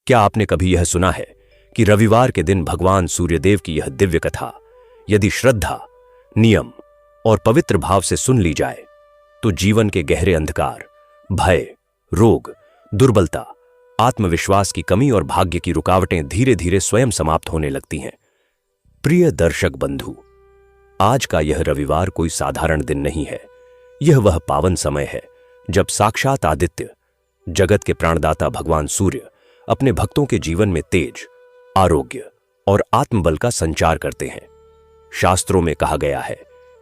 क्या आपने कभी यह सुना है कि रविवार के दिन भगवान सूर्यदेव की यह दिव्य कथा यदि श्रद्धा, नियम और पवित्र भाव से सुन ली जाए तो जीवन के गहरे अंधकार, भय, रोग, दुर्बलता, आत्मविश्वास की कमी और भाग्य की रुकावटें धीरे धीरे स्वयं समाप्त होने लगती हैं। प्रिय दर्शक बंधु, आज का यह रविवार कोई साधारण दिन नहीं है। यह वह पावन समय है जब साक्षात आदित्य, जगत के प्राणदाता भगवान सूर्य अपने भक्तों के जीवन में तेज, आरोग्य और आत्मबल का संचार करते हैं। शास्त्रों में कहा गया है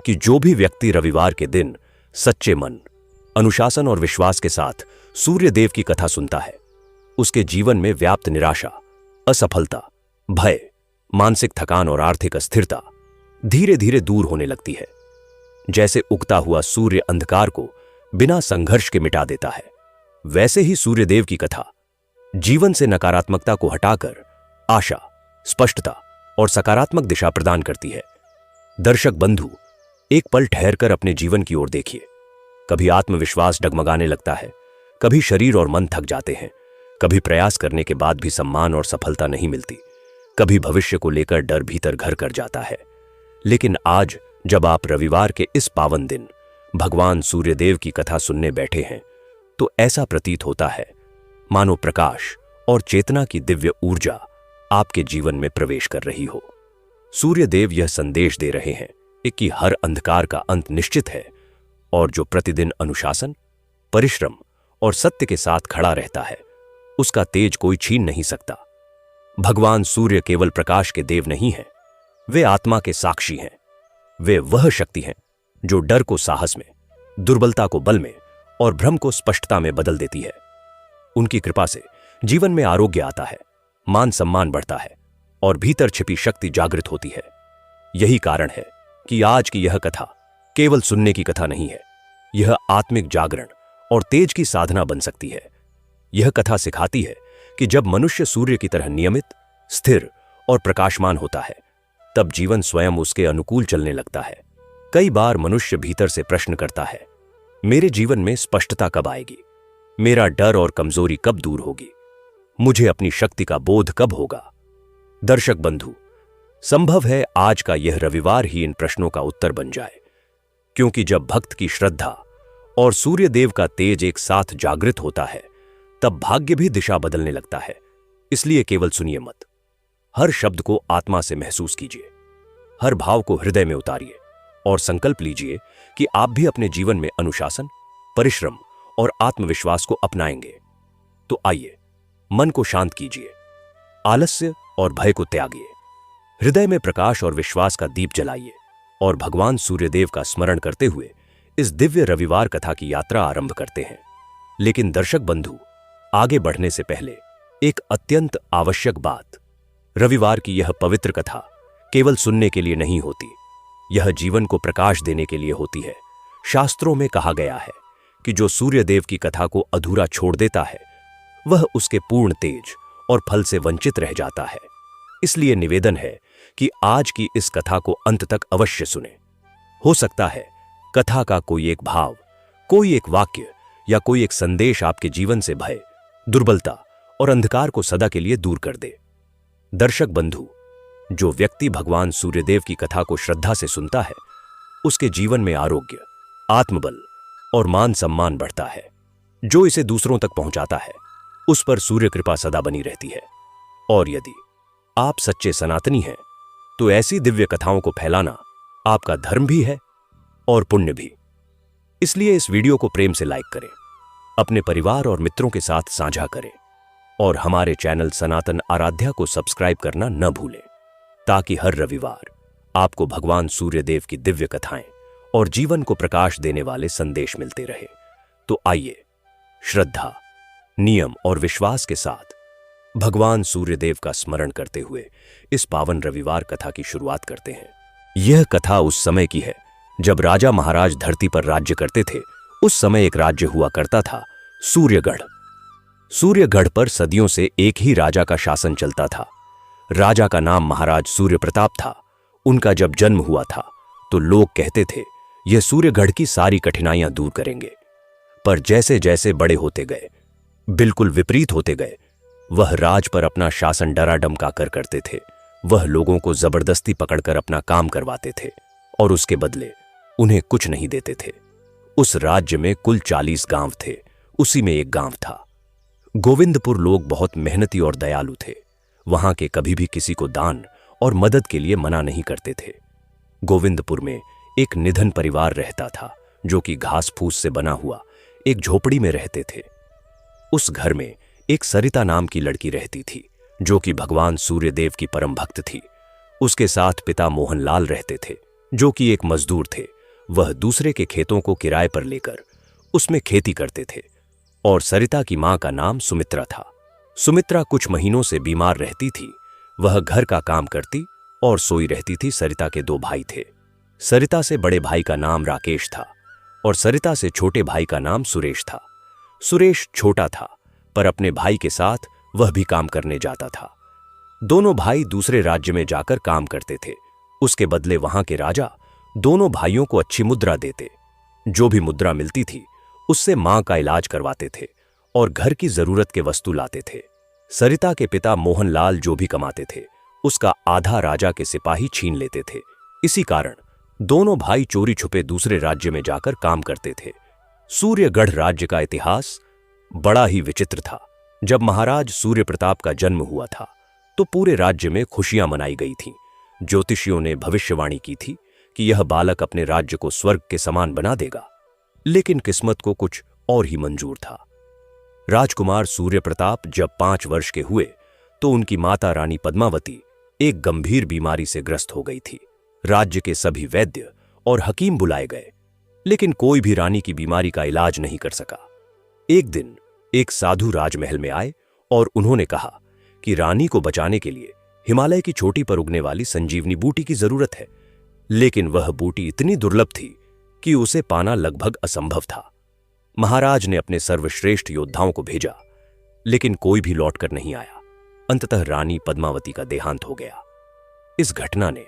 कि जो भी व्यक्ति रविवार के दिन सच्चे मन, अनुशासन और विश्वास के साथ सूर्यदेव की कथा सुनता है, उसके जीवन में व्याप्त निराशा, असफलता, भय, मानसिक थकान और आर्थिक अस्थिरता धीरे धीरे दूर होने लगती है। जैसे उगता हुआ सूर्य अंधकार को बिना संघर्ष के मिटा देता है, वैसे ही सूर्यदेव की कथा जीवन से नकारात्मकता को हटाकर आशा, स्पष्टता और सकारात्मक दिशा प्रदान करती है। दर्शक बंधु, एक पल ठहरकर अपने जीवन की ओर देखिए। कभी आत्मविश्वास डगमगाने लगता है, कभी शरीर और मन थक जाते हैं, कभी प्रयास करने के बाद भी सम्मान और सफलता नहीं मिलती, कभी भविष्य को लेकर डर भीतर घर कर जाता है। लेकिन आज जब आप रविवार के इस पावन दिन भगवान सूर्यदेव की कथा सुनने बैठे हैं तो ऐसा प्रतीत होता है मानो प्रकाश और चेतना की दिव्य ऊर्जा आपके जीवन में प्रवेश कर रही हो। सूर्यदेव यह संदेश दे रहे हैं कि हर अंधकार का अंत निश्चित है और जो प्रतिदिन अनुशासन, परिश्रम और सत्य के साथ खड़ा रहता है, उसका तेज कोई छीन नहीं सकता। भगवान सूर्य केवल प्रकाश के देव नहीं हैं, वे आत्मा के साक्षी हैं। वे वह शक्ति हैं जो डर को साहस में, दुर्बलता को बल में और भ्रम को स्पष्टता में बदल देती है। उनकी कृपा से जीवन में आरोग्य आता है, मान सम्मान बढ़ता है और भीतर छिपी शक्ति जागृत होती है। यही कारण है कि आज की यह कथा केवल सुनने की कथा नहीं है, यह आत्मिक जागरण और तेज की साधना बन सकती है। यह कथा सिखाती है कि जब मनुष्य सूर्य की तरह नियमित, स्थिर और प्रकाशमान होता है, तब जीवन स्वयं उसके अनुकूल चलने लगता है। कई बार मनुष्य भीतर से प्रश्न करता है, मेरे जीवन में स्पष्टता कब आएगी? मेरा डर और कमजोरी कब दूर होगी? मुझे अपनी शक्ति का बोध कब होगा? दर्शक बंधु, संभव है आज का यह रविवार ही इन प्रश्नों का उत्तर बन जाए, क्योंकि जब भक्त की श्रद्धा और सूर्यदेव का तेज एक साथ जागृत होता है, तब भाग्य भी दिशा बदलने लगता है। इसलिए केवल सुनिए मत, हर शब्द को आत्मा से महसूस कीजिए, हर भाव को हृदय में उतारिए और संकल्प लीजिए कि आप भी अपने जीवन में अनुशासन, परिश्रम और आत्मविश्वास को अपनाएंगे। तो आइए, मन को शांत कीजिए, आलस्य और भय को त्यागिए, हृदय में प्रकाश और विश्वास का दीप जलाइए और भगवान सूर्यदेव का स्मरण करते हुए इस दिव्य रविवार कथा की यात्रा आरंभ करते हैं। लेकिन दर्शक बंधु, आगे बढ़ने से पहले एक अत्यंत आवश्यक बात, रविवार की यह पवित्र कथा केवल सुनने के लिए नहीं होती, यह जीवन को प्रकाश देने के लिए होती है। शास्त्रों में कहा गया है कि जो सूर्यदेव की कथा को अधूरा छोड़ देता है, वह उसके पूर्ण तेज और फल से वंचित रह जाता है। इसलिए निवेदन है कि आज की इस कथा को अंत तक अवश्य सुने। हो सकता है कथा का कोई एक भाव, कोई एक वाक्य या कोई एक संदेश आपके जीवन से भय, दुर्बलता और अंधकार को सदा के लिए दूर कर दे। दर्शक बंधु, जो व्यक्ति भगवान सूर्यदेव की कथा को श्रद्धा से सुनता है, उसके जीवन में आरोग्य, आत्मबल और मान सम्मान बढ़ता है। जो इसे दूसरों तक पहुंचाता है, उस पर सूर्य कृपा सदा बनी रहती है। और यदि आप सच्चे सनातनी हैं, तो ऐसी दिव्य कथाओं को फैलाना आपका धर्म भी है और पुण्य भी। इसलिए इस वीडियो को प्रेम से लाइक करें, अपने परिवार और मित्रों के साथ साझा करें और हमारे चैनल सनातन आराध्या को सब्सक्राइब करना न भूलें, ताकि हर रविवार आपको भगवान सूर्यदेव की दिव्य कथाएं और जीवन को प्रकाश देने वाले संदेश मिलते रहे। तो आइए, श्रद्धा, नियम और विश्वास के साथ भगवान सूर्यदेव का स्मरण करते हुए इस पावन रविवार कथा की शुरुआत करते हैं। यह कथा उस समय की है जब राजा महाराज धरती पर राज्य करते थे। उस समय एक राज्य हुआ करता था, सूर्यगढ़। सूर्यगढ़ पर सदियों से एक ही राजा का शासन चलता था। राजा का नाम महाराज सूर्य प्रताप था। उनका जब जन्म हुआ था तो लोग कहते थे, यह सूर्यगढ़ की सारी कठिनाइयां दूर करेंगे। पर जैसे जैसे बड़े होते गए, बिल्कुल विपरीत होते गए। वह राज पर अपना शासन डराडमका कर करते थे। वह लोगों को जबरदस्ती पकड़कर अपना काम करवाते थे और उसके बदले उन्हें कुछ नहीं देते थे। उस राज्य में कुल 40 गांव थे, उसी में एक गांव था। गोविंदपुर लोग बहुत मेहनती और दयालु थे। वहां के कभी भी किसी को दान और मदद के लिए मना नहीं करते थे। गोविंदपुर में एक निधन परिवार रहता था, जो कि घास फूस से बना हुआ एक झोपड़ी में रहते थे। उस घर में एक सरिता नाम की लड़की रहती थी, जो कि भगवान सूर्यदेव की परम भक्त थी। उसके साथ पिता मोहनलाल रहते थे, जो कि एक मजदूर थे। वह दूसरे के खेतों को किराए पर लेकर उसमें खेती करते थे। और सरिता की मां का नाम सुमित्रा था। सुमित्रा कुछ महीनों से बीमार रहती थी। वह घर का काम करती और सोई रहती थी। सरिता के 2 भाई थे। सरिता से बड़े भाई का नाम राकेश था और सरिता से छोटे भाई का नाम सुरेश था। सुरेश छोटा था, पर अपने भाई के साथ वह भी काम करने जाता था। दोनों भाई दूसरे राज्य में जाकर काम करते थे। उसके बदले वहां के राजा दोनों भाइयों को अच्छी मुद्रा देते। जो भी मुद्रा मिलती थी उससे मां का इलाज करवाते थे और घर की जरूरत के वस्तु लाते थे। सरिता के पिता मोहनलाल जो भी कमाते थे उसका आधा राजा के सिपाही छीन लेते थे। इसी कारण दोनों भाई चोरी छुपे दूसरे राज्य में जाकर काम करते थे। सूर्यगढ़ राज्य का इतिहास बड़ा ही विचित्र था। जब महाराज सूर्य प्रताप का जन्म हुआ था तो पूरे राज्य में खुशियां मनाई गई थीं। ज्योतिषियों ने भविष्यवाणी की थी कि यह बालक अपने राज्य को स्वर्ग के समान बना देगा, लेकिन किस्मत को कुछ और ही मंजूर था। राजकुमार सूर्य प्रताप जब 5 वर्ष के हुए तो उनकी माता रानी पद्मावती एक गंभीर बीमारी से ग्रस्त हो गई थी। राज्य के सभी वैद्य और हकीम बुलाए गए, लेकिन कोई भी रानी की बीमारी का इलाज नहीं कर सका। एक दिन एक साधु राजमहल में आए और उन्होंने कहा कि रानी को बचाने के लिए हिमालय की चोटी पर उगने वाली संजीवनी बूटी की जरूरत है, लेकिन वह बूटी इतनी दुर्लभ थी कि उसे पाना लगभग असंभव था। महाराज ने अपने सर्वश्रेष्ठ योद्धाओं को भेजा, लेकिन कोई भी लौटकर नहीं आया। अंततः रानी पद्मावती का देहांत हो गया। इस घटना ने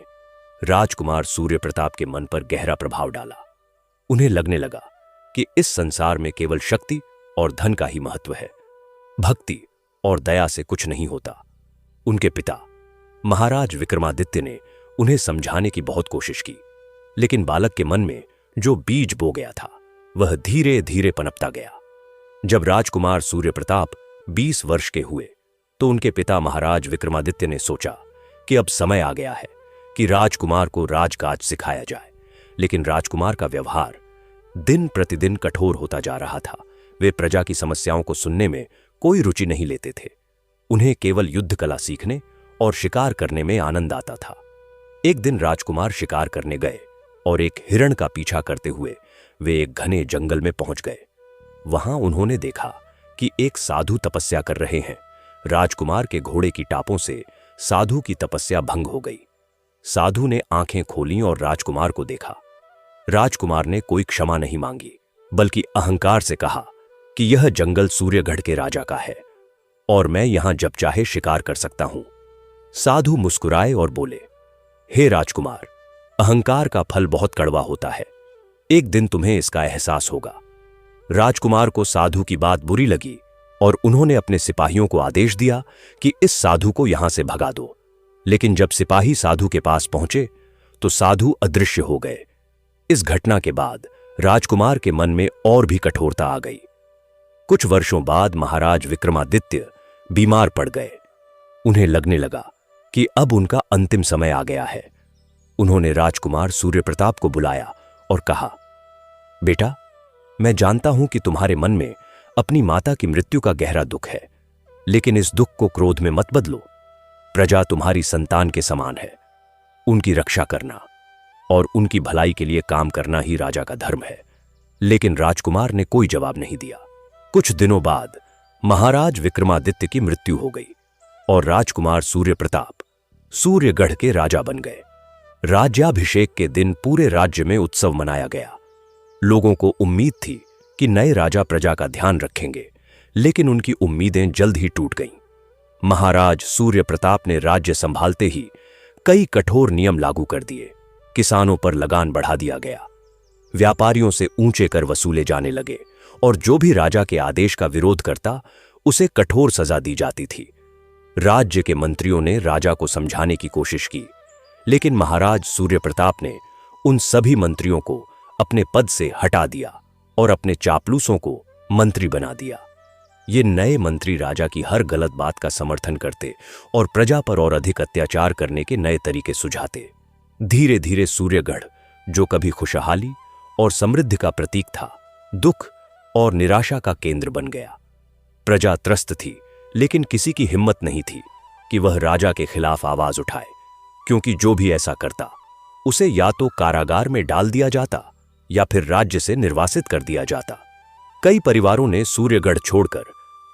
राजकुमार सूर्य प्रताप के मन पर गहरा प्रभाव डाला। उन्हें लगने लगा कि इस संसार में केवल शक्ति और धन का ही महत्व है, भक्ति और दया से कुछ नहीं होता। उनके पिता महाराज विक्रमादित्य ने उन्हें समझाने की बहुत कोशिश की, लेकिन बालक के मन में जो बीज बो गया था वह धीरे धीरे पनपता गया। जब राजकुमार सूर्य प्रताप 20 वर्ष के हुए तो उनके पिता महाराज विक्रमादित्य ने सोचा कि अब समय आ गया है कि राजकुमार को राजकाज सिखाया जाए। लेकिन राजकुमार का व्यवहार दिन प्रतिदिन कठोर होता जा रहा था। वे प्रजा की समस्याओं को सुनने में कोई रुचि नहीं लेते थे। उन्हें केवल युद्ध कला सीखने और शिकार करने में आनंद आता था। एक दिन राजकुमार शिकार करने गए और एक हिरण का पीछा करते हुए वे एक घने जंगल में पहुंच गए। वहां उन्होंने देखा कि एक साधु तपस्या कर रहे हैं। राजकुमार के घोड़े की टापों से साधु की तपस्या भंग हो गई। साधु ने आंखें खोलीं और राजकुमार को देखा। राजकुमार ने कोई क्षमा नहीं मांगी, बल्कि अहंकार से कहा कि यह जंगल सूर्यगढ़ के राजा का है और मैं यहां जब चाहे शिकार कर सकता हूं। साधु मुस्कुराए और बोले, हे राजकुमार, अहंकार का फल बहुत कड़वा होता है। एक दिन तुम्हें इसका एहसास होगा। राजकुमार को साधु की बात बुरी लगी और उन्होंने अपने सिपाहियों को आदेश दिया कि इस साधु को यहां से भगा दो। लेकिन जब सिपाही साधु के पास पहुंचे तो साधु अदृश्य हो गए। इस घटना के बाद राजकुमार के मन में और भी कठोरता आ गई। कुछ वर्षों बाद महाराज विक्रमादित्य बीमार पड़ गए। उन्हें लगने लगा कि अब उनका अंतिम समय आ गया है। उन्होंने राजकुमार सूर्य प्रताप को बुलाया और कहा, बेटा, मैं जानता हूं कि तुम्हारे मन में अपनी माता की मृत्यु का गहरा दुख है, लेकिन इस दुख को क्रोध में मत बदलो। प्रजा तुम्हारी संतान के समान है। उनकी रक्षा करना और उनकी भलाई के लिए काम करना ही राजा का धर्म है। लेकिन राजकुमार ने कोई जवाब नहीं दिया। कुछ दिनों बाद महाराज विक्रमादित्य की मृत्यु हो गई और राजकुमार सूर्य प्रताप सूर्यगढ़ के राजा बन गए। राज्याभिषेक के दिन पूरे राज्य में उत्सव मनाया गया। लोगों को उम्मीद थी कि नए राजा प्रजा का ध्यान रखेंगे, लेकिन उनकी उम्मीदें जल्द ही टूट गईं। महाराज सूर्य प्रताप ने राज्य संभालते ही कई कठोर नियम लागू कर दिए। किसानों पर लगान बढ़ा दिया गया, व्यापारियों से ऊंचे कर वसूले जाने लगे और जो भी राजा के आदेश का विरोध करता उसे कठोर सजा दी जाती थी। राज्य के मंत्रियों ने राजा को समझाने की कोशिश की, लेकिन महाराज सूर्य प्रताप ने उन सभी मंत्रियों को अपने पद से हटा दिया और अपने चापलूसों को मंत्री बना दिया। ये नए मंत्री राजा की हर गलत बात का समर्थन करते और प्रजा पर और अधिक अत्याचार करने के नए तरीके सुझाते। धीरे धीरे सूर्यगढ़, जो कभी खुशहाली और समृद्धि का प्रतीक था, दुख और निराशा का केंद्र बन गया। प्रजा त्रस्त थी, लेकिन किसी की हिम्मत नहीं थी कि वह राजा के खिलाफ आवाज उठाए, क्योंकि जो भी ऐसा करता उसे या तो कारागार में डाल दिया जाता या फिर राज्य से निर्वासित कर दिया जाता। कई परिवारों ने सूर्यगढ़ छोड़कर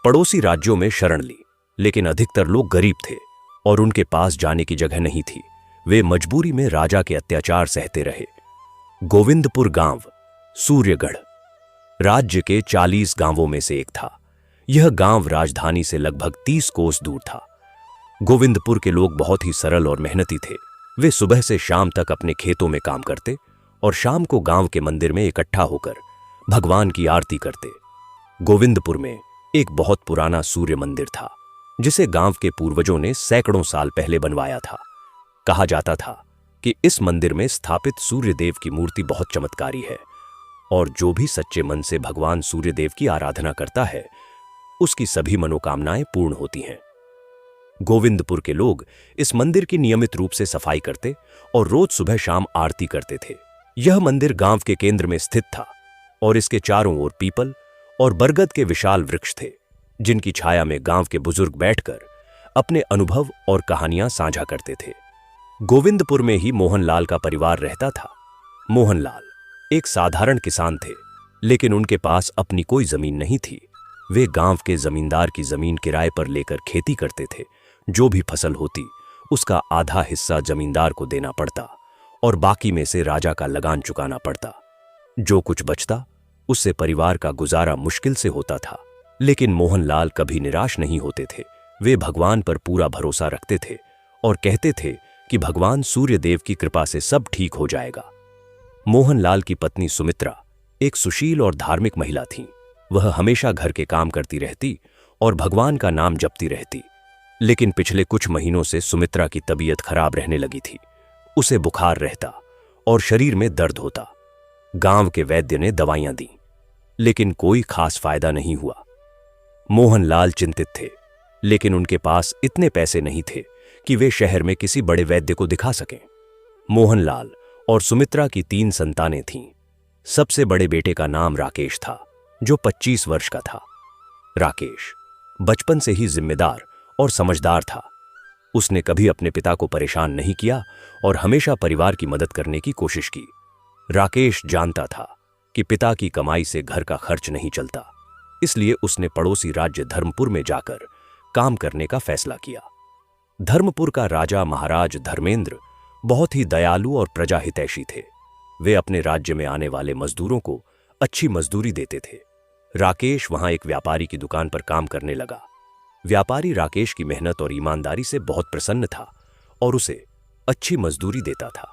पड़ोसी राज्यों में शरण ली, लेकिन अधिकतर लोग गरीब थे और उनके पास जाने की जगह नहीं थी। वे मजबूरी में राजा के अत्याचार सहते रहे। गोविंदपुर गांव सूर्यगढ़ राज्य के 40 गांवों में से एक था। यह गांव राजधानी से लगभग 30 कोस दूर था। गोविंदपुर के लोग बहुत ही सरल और मेहनती थे। वे सुबह से शाम तक अपने खेतों में काम करते और शाम को गांव के मंदिर में इकट्ठा होकर भगवान की आरती करते। गोविंदपुर में एक बहुत पुराना सूर्य मंदिर था, जिसे गांव के पूर्वजों ने सैकड़ों साल पहले बनवाया था। कहा जाता था कि इस मंदिर में स्थापित सूर्यदेव की मूर्ति बहुत चमत्कारी है और जो भी सच्चे मन से भगवान सूर्यदेव की आराधना करता है, उसकी सभी मनोकामनाएं पूर्ण होती हैं। गोविंदपुर के लोग इस मंदिर की नियमित रूप से सफाई करते और रोज सुबह शाम आरती करते थे। यह मंदिर गांव के केंद्र में स्थित था और इसके चारों ओर पीपल और बरगद के विशाल वृक्ष थे, जिनकी छाया में गांव के बुजुर्ग बैठकर अपने अनुभव और कहानियां साझा करते थे। गोविंदपुर में ही मोहनलाल का परिवार रहता था। मोहनलाल एक साधारण किसान थे, लेकिन उनके पास अपनी कोई जमीन नहीं थी। वे गांव के जमींदार की जमीन किराए पर लेकर खेती करते थे। जो भी फसल होती, उसका आधा हिस्सा जमींदार को देना पड़ता और बाकी में से राजा का लगान चुकाना पड़ता। जो कुछ बचता, उससे परिवार का गुजारा मुश्किल से होता था। लेकिन मोहनलाल कभी निराश नहीं होते थे। वे भगवान पर पूरा भरोसा रखते थे और कहते थे कि भगवान सूर्यदेव की कृपा से सब ठीक हो जाएगा। मोहनलाल की पत्नी सुमित्रा एक सुशील और धार्मिक महिला थीं। वह हमेशा घर के काम करती रहती और भगवान का नाम जपती रहती। लेकिन पिछले कुछ महीनों से सुमित्रा की तबीयत खराब रहने लगी थी। उसे बुखार रहता और शरीर में दर्द होता। गांव के वैद्य ने दवाइयां दी, लेकिन कोई खास फायदा नहीं हुआ। मोहनलाल चिंतित थे, लेकिन उनके पास इतने पैसे नहीं थे कि वे शहर में किसी बड़े वैद्य को दिखा सकें। मोहनलाल और सुमित्रा की 3 संतानें थीं। सबसे बड़े बेटे का नाम राकेश था, जो 25 वर्ष का था। राकेश बचपन से ही जिम्मेदार और समझदार था। उसने कभी अपने पिता को परेशान नहीं किया और हमेशा परिवार की मदद करने की कोशिश की। राकेश जानता था कि पिता की कमाई से घर का खर्च नहीं चलता, इसलिए उसने पड़ोसी राज्य धर्मपुर में जाकर काम करने का फैसला किया। धर्मपुर का राजा महाराज धर्मेंद्र बहुत ही दयालु और प्रजाहितैषी थे। वे अपने राज्य में आने वाले मजदूरों को अच्छी मजदूरी देते थे। राकेश वहां एक व्यापारी की दुकान पर काम करने लगा। व्यापारी राकेश की मेहनत और ईमानदारी से बहुत प्रसन्न था और उसे अच्छी मजदूरी देता था।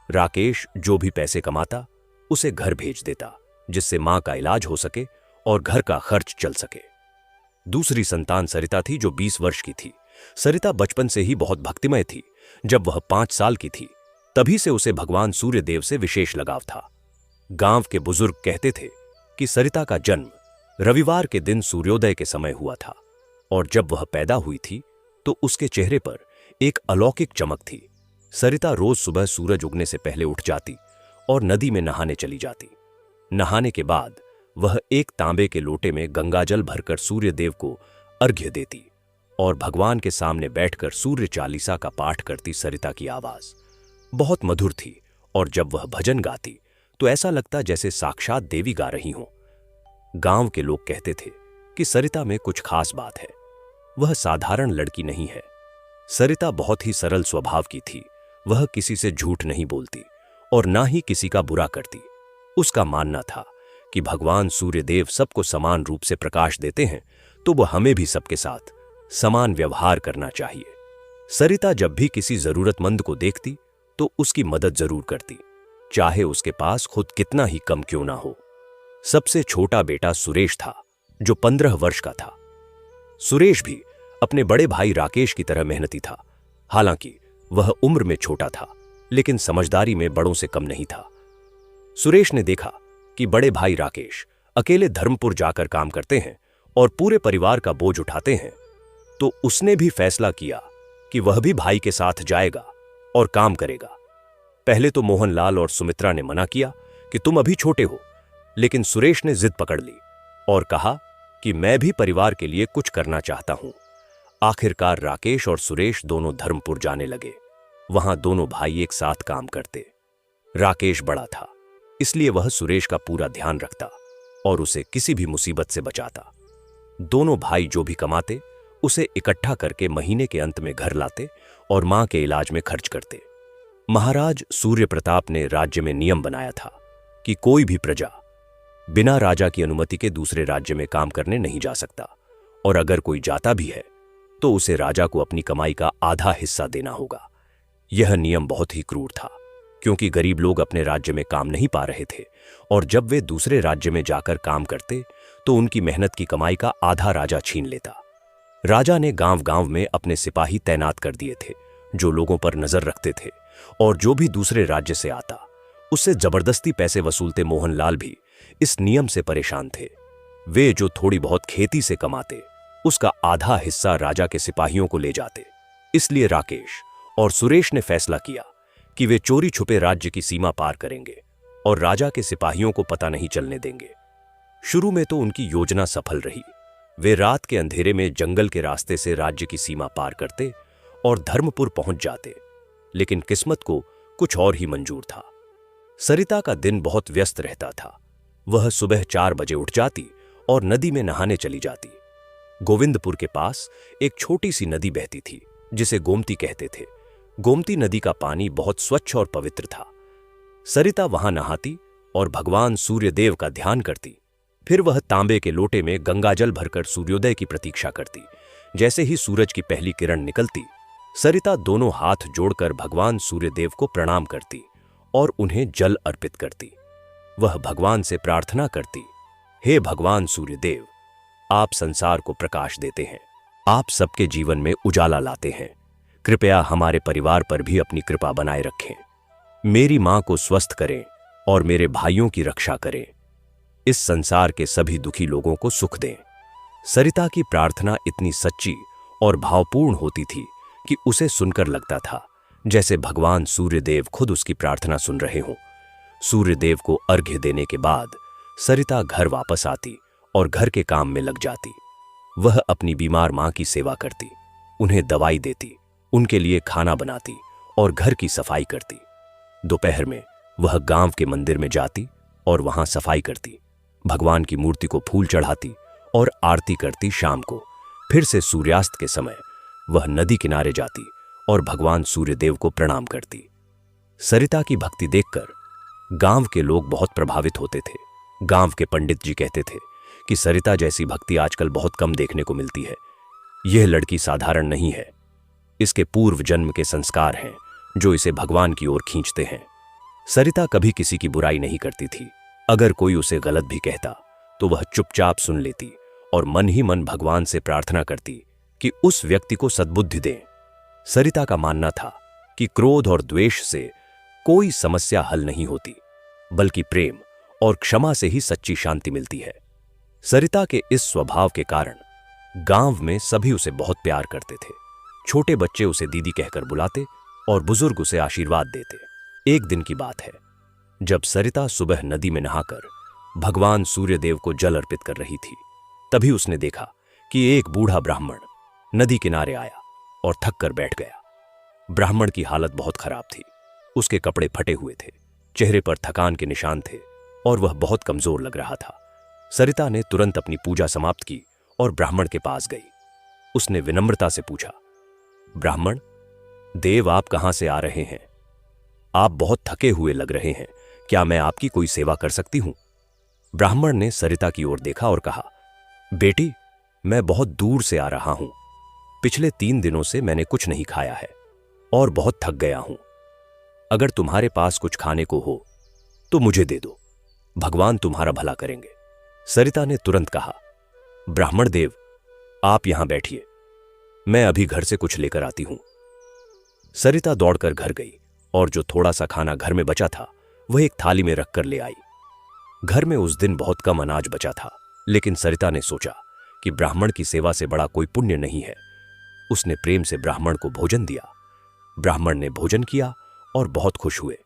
राकेश जो भी पैसे कमाता, उसे घर भेज देता, जिससे मां का इलाज हो सके और घर का खर्च चल सके। दूसरी संतान सरिता थी, जो 20 वर्ष की थी। सरिता बचपन से ही बहुत भक्तिमय थी। जब वह 5 साल की थी, तभी से उसे भगवान सूर्यदेव से विशेष लगाव था। गांव के बुजुर्ग कहते थे कि सरिता का जन्म रविवार के दिन सूर्योदय के समय हुआ था और जब वह पैदा हुई थी तो उसके चेहरे पर एक अलौकिक चमक थी। सरिता रोज सुबह सूरज उगने से पहले उठ जाती और नदी में नहाने चली जाती। नहाने के बाद वह एक तांबे के लोटे में गंगाजल भरकर सूर्यदेव को अर्घ्य देती और भगवान के सामने बैठकर सूर्य चालीसा का पाठ करती। सरिता की आवाज बहुत मधुर थी और जब वह भजन गाती तो ऐसा लगता जैसे साक्षात देवी गा रही हों। गांव के लोग कहते थे कि सरिता में कुछ खास बात है। वह साधारण लड़की नहीं है। सरिता बहुत ही सरल स्वभाव की थी। वह किसी से झूठ नहीं बोलती और ना ही किसी का बुरा करती। उसका मानना था कि भगवान सूर्यदेव सबको समान रूप से प्रकाश देते हैं, तो वह हमें भी सबके साथ समान व्यवहार करना चाहिए। सरिता जब भी किसी जरूरतमंद को देखती तो उसकी मदद जरूर करती, चाहे उसके पास खुद कितना ही कम क्यों ना हो। सबसे छोटा बेटा सुरेश था, जो 15 वर्ष का था। सुरेश भी अपने बड़े भाई राकेश की तरह मेहनती था। हालांकि वह उम्र में छोटा था, लेकिन समझदारी में बड़ों से कम नहीं था। सुरेश ने देखा कि बड़े भाई राकेश अकेले धर्मपुर जाकर काम करते हैं और पूरे परिवार का बोझ उठाते हैं, तो उसने भी फैसला किया कि वह भी भाई के साथ जाएगा और काम करेगा। पहले तो मोहनलाल और सुमित्रा ने मना किया कि तुम अभी छोटे हो, लेकिन सुरेश ने जिद पकड़ ली और कहा कि मैं भी परिवार के लिए कुछ करना चाहता हूं। आखिरकार राकेश और सुरेश दोनों धर्मपुर जाने लगे। वहां दोनों भाई एक साथ काम करते। राकेश बड़ा था, इसलिए वह सुरेश का पूरा ध्यान रखता और उसे किसी भी मुसीबत से बचाता। दोनों भाई जो भी कमाते उसे इकट्ठा करके महीने के अंत में घर लाते और मां के इलाज में खर्च करते। महाराज सूर्य प्रताप ने राज्य में नियम बनाया था कि कोई भी प्रजा बिना राजा की अनुमति के दूसरे राज्य में काम करने नहीं जा सकता, और अगर कोई जाता भी है तो उसे राजा को अपनी कमाई का आधा हिस्सा देना होगा। यह नियम बहुत ही क्रूर था, क्योंकि गरीब लोग अपने राज्य में काम नहीं पा रहे थे, और जब वे दूसरे राज्य में जाकर काम करते तो उनकी मेहनत की कमाई का आधा राजा छीन लेता। राजा ने गांव-गांव में अपने सिपाही तैनात कर दिए थे, जो लोगों पर नजर रखते थे, और जो भी दूसरे राज्य से आता उससे जबरदस्ती पैसे वसूलते। मोहनलाल भी इस नियम से परेशान थे। वे जो थोड़ी बहुत खेती से कमाते उसका आधा हिस्सा राजा के सिपाहियों को ले जाते। इसलिए राकेश और सुरेश ने फैसला किया कि वे चोरी छुपे राज्य की सीमा पार करेंगे और राजा के सिपाहियों को पता नहीं चलने देंगे। शुरू में तो उनकी योजना सफल रही। वे रात के अंधेरे में जंगल के रास्ते से राज्य की सीमा पार करते और धर्मपुर पहुंच जाते, लेकिन किस्मत को कुछ और ही मंजूर था। सरिता का दिन बहुत व्यस्त रहता था। वह सुबह 4 बजे उठ जाती और नदी में नहाने चली जाती। गोविंदपुर के पास एक छोटी सी नदी बहती थी, जिसे गोमती कहते थे। गोमती नदी का पानी बहुत स्वच्छ और पवित्र था। सरिता वहां नहाती और भगवान सूर्यदेव का ध्यान करती। फिर वह तांबे के लोटे में गंगाजल भरकर सूर्योदय की प्रतीक्षा करती। जैसे ही सूरज की पहली किरण निकलती, सरिता दोनों हाथ जोड़कर भगवान सूर्यदेव को प्रणाम करती और उन्हें जल अर्पित करती। वह भगवान से प्रार्थना करती, हे भगवान सूर्यदेव, आप संसार को प्रकाश देते हैं, आप सबके जीवन में उजाला लाते हैं। कृपया हमारे परिवार पर भी अपनी कृपा बनाए रखें। मेरी मां को स्वस्थ करें और मेरे भाइयों की रक्षा करें। इस संसार के सभी दुखी लोगों को सुख दें। सरिता की प्रार्थना इतनी सच्ची और भावपूर्ण होती थी कि उसे सुनकर लगता था जैसे भगवान सूर्यदेव खुद उसकी प्रार्थना सुन रहे हों। सूर्यदेव को अर्घ्य देने के बाद सरिता घर वापस आती और घर के काम में लग जाती। वह अपनी बीमार मां की सेवा करती, उन्हें दवाई देती, उनके लिए खाना बनाती और घर की सफाई करती। दोपहर में वह गांव के मंदिर में जाती और वहां सफाई करती, भगवान की मूर्ति को फूल चढ़ाती और आरती करती। शाम को फिर से सूर्यास्त के समय वह नदी किनारे जाती और भगवान सूर्यदेव को प्रणाम करती। सरिता की भक्ति देखकर गांव के लोग बहुत प्रभावित होते थे। गांव के पंडित जी कहते थे कि सरिता जैसी भक्ति आजकल बहुत कम देखने को मिलती है। यह लड़की साधारण नहीं है, इसके पूर्व जन्म के संस्कार हैं जो इसे भगवान की ओर खींचते हैं। सरिता कभी किसी की बुराई नहीं करती थी। अगर कोई उसे गलत भी कहता तो वह चुपचाप सुन लेती और मन ही मन भगवान से प्रार्थना करती कि उस व्यक्ति को सद्बुद्धि दें। सरिता का मानना था कि क्रोध और द्वेष से कोई समस्या हल नहीं होती, बल्कि प्रेम और क्षमा से ही सच्ची शांति मिलती है। सरिता के इस स्वभाव के कारण गांव में सभी उसे बहुत प्यार करते थे। छोटे बच्चे उसे दीदी कहकर बुलाते और बुजुर्ग उसे आशीर्वाद देते। एक दिन की बात है, जब सरिता सुबह नदी में नहाकर भगवान सूर्यदेव को जल अर्पित कर रही थी, तभी उसने देखा कि एक बूढ़ा ब्राह्मण नदी किनारे आया और थक कर बैठ गया। ब्राह्मण की हालत बहुत खराब थी। उसके कपड़े फटे हुए थे, चेहरे पर थकान के निशान थे और वह बहुत कमजोर लग रहा था। सरिता ने तुरंत अपनी पूजा समाप्त की और ब्राह्मण के पास गई। उसने विनम्रता से पूछा, ब्राह्मण देव, आप कहां से आ रहे हैं? आप बहुत थके हुए लग रहे हैं, क्या मैं आपकी कोई सेवा कर सकती हूं? ब्राह्मण ने सरिता की ओर देखा और कहा, बेटी, मैं बहुत दूर से आ रहा हूं। पिछले 3 दिनों से मैंने कुछ नहीं खाया है और बहुत थक गया हूं। अगर तुम्हारे पास कुछ खाने को हो तो मुझे दे दो, भगवान तुम्हारा भला करेंगे। सरिता ने तुरंत कहा, ब्राह्मण देव, आप यहां बैठिए, मैं अभी घर से कुछ लेकर आती हूं। सरिता दौड़कर घर गई और जो थोड़ा सा खाना घर में बचा था वह एक थाली में रखकर ले आई। घर में उस दिन बहुत कम अनाज बचा था, लेकिन सरिता ने सोचा कि ब्राह्मण की सेवा से बड़ा कोई पुण्य नहीं है। उसने प्रेम से ब्राह्मण को भोजन दिया। ब्राह्मण ने भोजन किया और बहुत खुश हुए।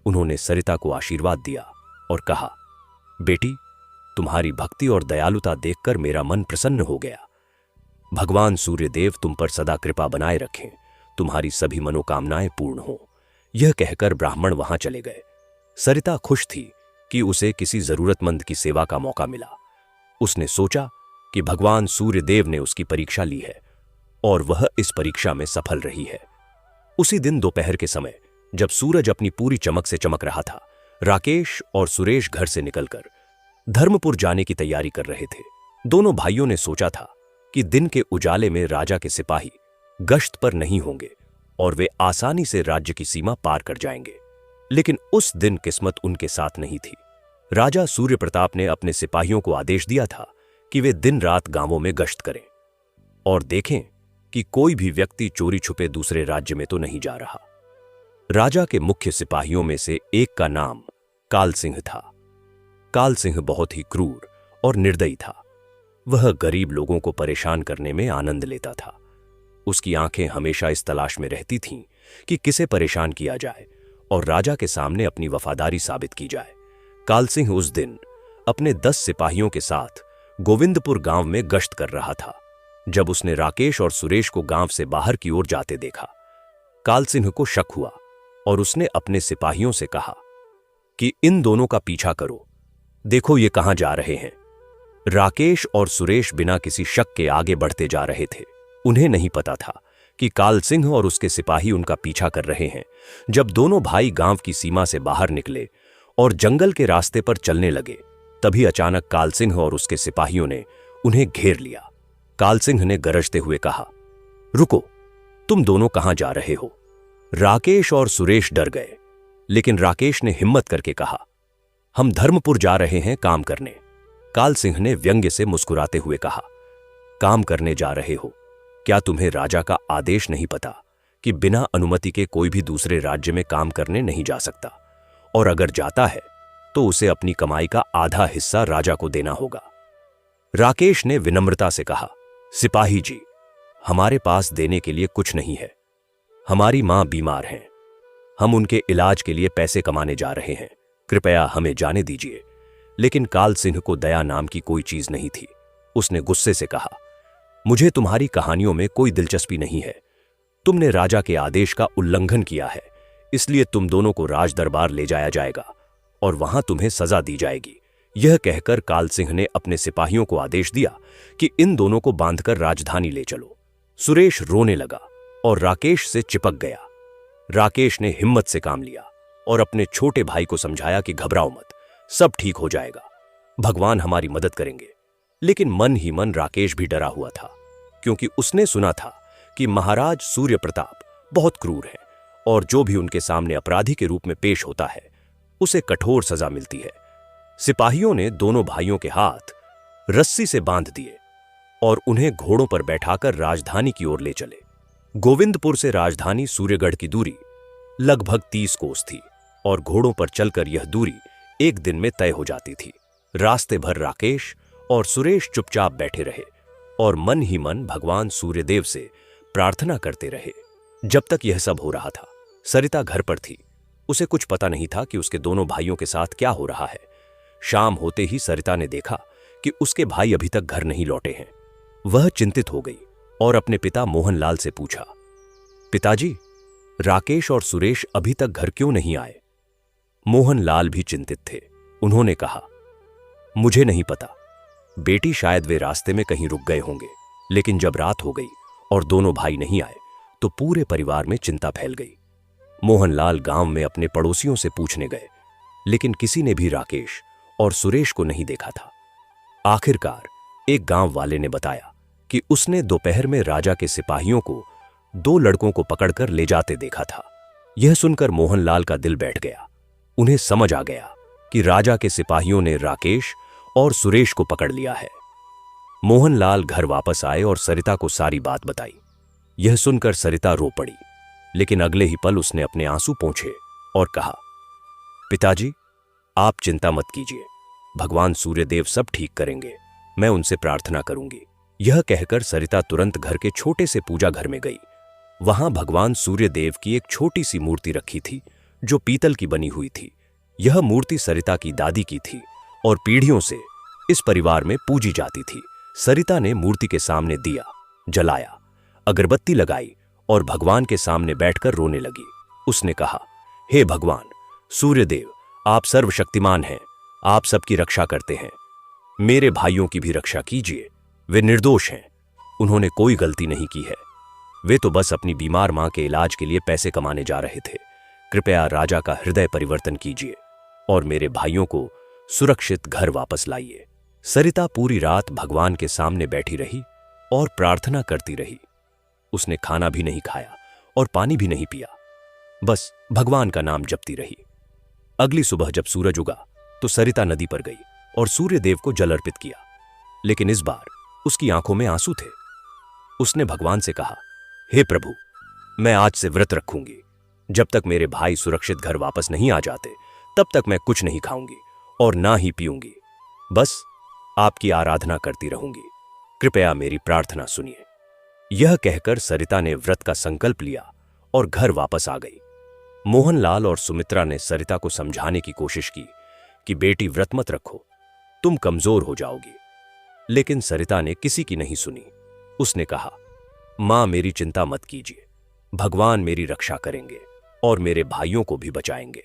उन्होंने सरिता को आशीर्वाद दिया और कहा, बेटी, तुम्हारी भक्ति और दयालुता देखकर मेरा मन प्रसन्न हो गया। भगवान सूर्यदेव तुम पर सदा कृपा बनाए रखें, तुम्हारी सभी मनोकामनाएं पूर्ण हो। यह कहकर ब्राह्मण वहां चले गए। सरिता खुश थी कि उसे किसी जरूरतमंद की सेवा का मौका मिला। उसने सोचा कि भगवान सूर्यदेव ने उसकी परीक्षा ली है और वह इस परीक्षा में सफल रही है। उसी दिन दोपहर के समय जब सूरज अपनी पूरी चमक से चमक रहा था, राकेश और सुरेश घर से निकलकर धर्मपुर जाने की तैयारी कर रहे थे। दोनों भाइयों ने सोचा था कि दिन के उजाले में राजा के सिपाही गश्त पर नहीं होंगे और वे आसानी से राज्य की सीमा पार कर जाएंगे। लेकिन उस दिन किस्मत उनके साथ नहीं थी। राजा सूर्य प्रताप ने अपने सिपाहियों को आदेश दिया था कि वे दिन रात गांवों में गश्त करें और देखें कि कोई भी व्यक्ति चोरी छुपे दूसरे राज्य में तो नहीं जा रहा। राजा के मुख्य सिपाहियों में से एक का नाम काल सिंह था। काल सिंह बहुत ही क्रूर और निर्दयी था। वह गरीब लोगों को परेशान करने में आनंद लेता था। उसकी आंखें हमेशा इस तलाश में रहती थीं कि किसे परेशान किया जाए और राजा के सामने अपनी वफादारी साबित की जाए। काल सिंह उस दिन अपने 10 सिपाहियों के साथ गोविंदपुर गांव में गश्त कर रहा था जब उसने राकेश और सुरेश को गांव से बाहर की ओर जाते देखा। काल सिंह को शक हुआ और उसने अपने सिपाहियों से कहा कि इन दोनों का पीछा करो, देखो ये कहां जा रहे हैं। राकेश और सुरेश बिना किसी शक के आगे बढ़ते जा रहे थे। उन्हें नहीं पता था कि काल सिंह और उसके सिपाही उनका पीछा कर रहे हैं। जब दोनों भाई गांव की सीमा से बाहर निकले और जंगल के रास्ते पर चलने लगे, तभी अचानक काल सिंह और उसके सिपाहियों ने उन्हें घेर लिया। काल सिंह ने गरजते हुए कहा, रुको, तुम दोनों कहां जा रहे हो? राकेश और सुरेश डर गए, लेकिन राकेश ने हिम्मत करके कहा, हम धर्मपुर जा रहे हैं काम करने। काल सिंह ने व्यंग्य से मुस्कुराते हुए कहा, काम करने जा रहे हो? क्या तुम्हें राजा का आदेश नहीं पता कि बिना अनुमति के कोई भी दूसरे राज्य में काम करने नहीं जा सकता, और अगर जाता है तो उसे अपनी कमाई का आधा हिस्सा राजा को देना होगा। राकेश ने विनम्रता से कहा, सिपाही जी, हमारे पास देने के लिए कुछ नहीं है। हमारी मां बीमार हैं, हम उनके इलाज के लिए पैसे कमाने जा रहे हैं, कृपया हमें जाने दीजिए। लेकिन काल सिंह को दया नाम की कोई चीज नहीं थी। उसने गुस्से से कहा, मुझे तुम्हारी कहानियों में कोई दिलचस्पी नहीं है। तुमने राजा के आदेश का उल्लंघन किया है, इसलिए तुम दोनों को राज दरबार ले जाया जाएगा और वहां तुम्हें सजा दी जाएगी। यह कहकर काल सिंह ने अपने सिपाहियों को आदेश दिया कि इन दोनों को बांधकर राजधानी ले चलो। सुरेश रोने लगा और राकेश से चिपक गया। राकेश ने हिम्मत से काम लिया और अपने छोटे भाई को समझाया कि घबराओ मत, सब ठीक हो जाएगा, भगवान हमारी मदद करेंगे। लेकिन मन ही मन राकेश भी डरा हुआ था, क्योंकि उसने सुना था कि महाराज सूर्य प्रताप बहुत क्रूर हैं और जो भी उनके सामने अपराधी के रूप में पेश होता है उसे कठोर सजा मिलती है। सिपाहियों ने दोनों भाइयों के हाथ रस्सी से बांध दिए और उन्हें घोड़ों पर बैठाकर राजधानी की ओर ले चले। गोविंदपुर से राजधानी सूर्यगढ़ की दूरी लगभग 30 कोस थी और घोड़ों पर चलकर यह दूरी एक दिन में तय हो जाती थी। रास्ते भर राकेश और सुरेश चुपचाप बैठे रहे और मन ही मन भगवान सूर्यदेव से प्रार्थना करते रहे। जब तक यह सब हो रहा था, सरिता घर पर थी। उसे कुछ पता नहीं था कि उसके दोनों भाइयों के साथ क्या हो रहा है। शाम होते ही सरिता ने देखा कि उसके भाई अभी तक घर नहीं लौटे हैं। वह चिंतित हो गई और अपने पिता मोहनलाल से पूछा, पिताजी, राकेश और सुरेश अभी तक घर क्यों नहीं आए? मोहनलाल भी चिंतित थे। उन्होंने कहा, मुझे नहीं पता बेटी, शायद वे रास्ते में कहीं रुक गए होंगे। लेकिन जब रात हो गई और दोनों भाई नहीं आए तो पूरे परिवार में चिंता फैल गई। मोहनलाल गांव में अपने पड़ोसियों से पूछने गए, लेकिन किसी ने भी राकेश और सुरेश को नहीं देखा था। आखिरकार एक गांव वाले ने बताया कि उसने दोपहर में राजा के सिपाहियों को 2 लड़कों को पकड़कर ले जाते देखा था। यह सुनकर मोहनलाल का दिल बैठ गया। उन्हें समझ आ गया कि राजा के सिपाहियों ने राकेश और सुरेश को पकड़ लिया है। मोहनलाल घर वापस आए और सरिता को सारी बात बताई। यह सुनकर सरिता रो पड़ी, लेकिन अगले ही पल उसने अपने आंसू पोंछे और कहा, पिताजी, आप चिंता मत कीजिए, भगवान सूर्यदेव सब ठीक करेंगे, मैं उनसे प्रार्थना करूंगी। यह कहकर सरिता तुरंत घर के छोटे से पूजा घर में गई। वहां भगवान सूर्यदेव की एक छोटी सी मूर्ति रखी थी, जो पीतल की बनी हुई थी। यह मूर्ति सरिता की दादी की थी और पीढ़ियों से इस परिवार में पूजी जाती थी। सरिता ने मूर्ति के सामने दिया जलाया, अगरबत्ती लगाई और भगवान के सामने बैठकर रोने लगी। उसने कहा, हे भगवान सूर्यदेव, आप सर्वशक्तिमान हैं, आप सबकी रक्षा करते हैं, मेरे भाइयों की भी रक्षा कीजिए। वे निर्दोष हैं, उन्होंने कोई गलती नहीं की है, वे तो बस अपनी बीमार मां के इलाज के लिए पैसे कमाने जा रहे थे। कृपया राजा का हृदय परिवर्तन कीजिए और मेरे भाइयों को सुरक्षित घर वापस लाइए। सरिता पूरी रात भगवान के सामने बैठी रही और प्रार्थना करती रही। उसने खाना भी नहीं खाया और पानी भी नहीं पिया, बस भगवान का नाम जपती रही। अगली सुबह जब सूरज उगा तो सरिता नदी पर गई और सूर्यदेव को जल अर्पित किया, लेकिन इस बार उसकी आंखों में आंसू थे। उसने भगवान से कहा, हे प्रभु, मैं आज से व्रत रखूंगी, जब तक मेरे भाई सुरक्षित घर वापस नहीं आ जाते तब तक मैं कुछ नहीं खाऊंगी और ना ही पीऊंगी, बस आपकी आराधना करती रहूंगी, कृपया मेरी प्रार्थना सुनिए। यह कहकर सरिता ने व्रत का संकल्प लिया और घर वापस आ गई। मोहनलाल और सुमित्रा ने सरिता को समझाने की कोशिश की कि बेटी व्रत मत रखो, तुम कमजोर हो जाओगी, लेकिन सरिता ने किसी की नहीं सुनी। उसने कहा, मां मेरी चिंता मत कीजिए, भगवान मेरी रक्षा करेंगे और मेरे भाइयों को भी बचाएंगे।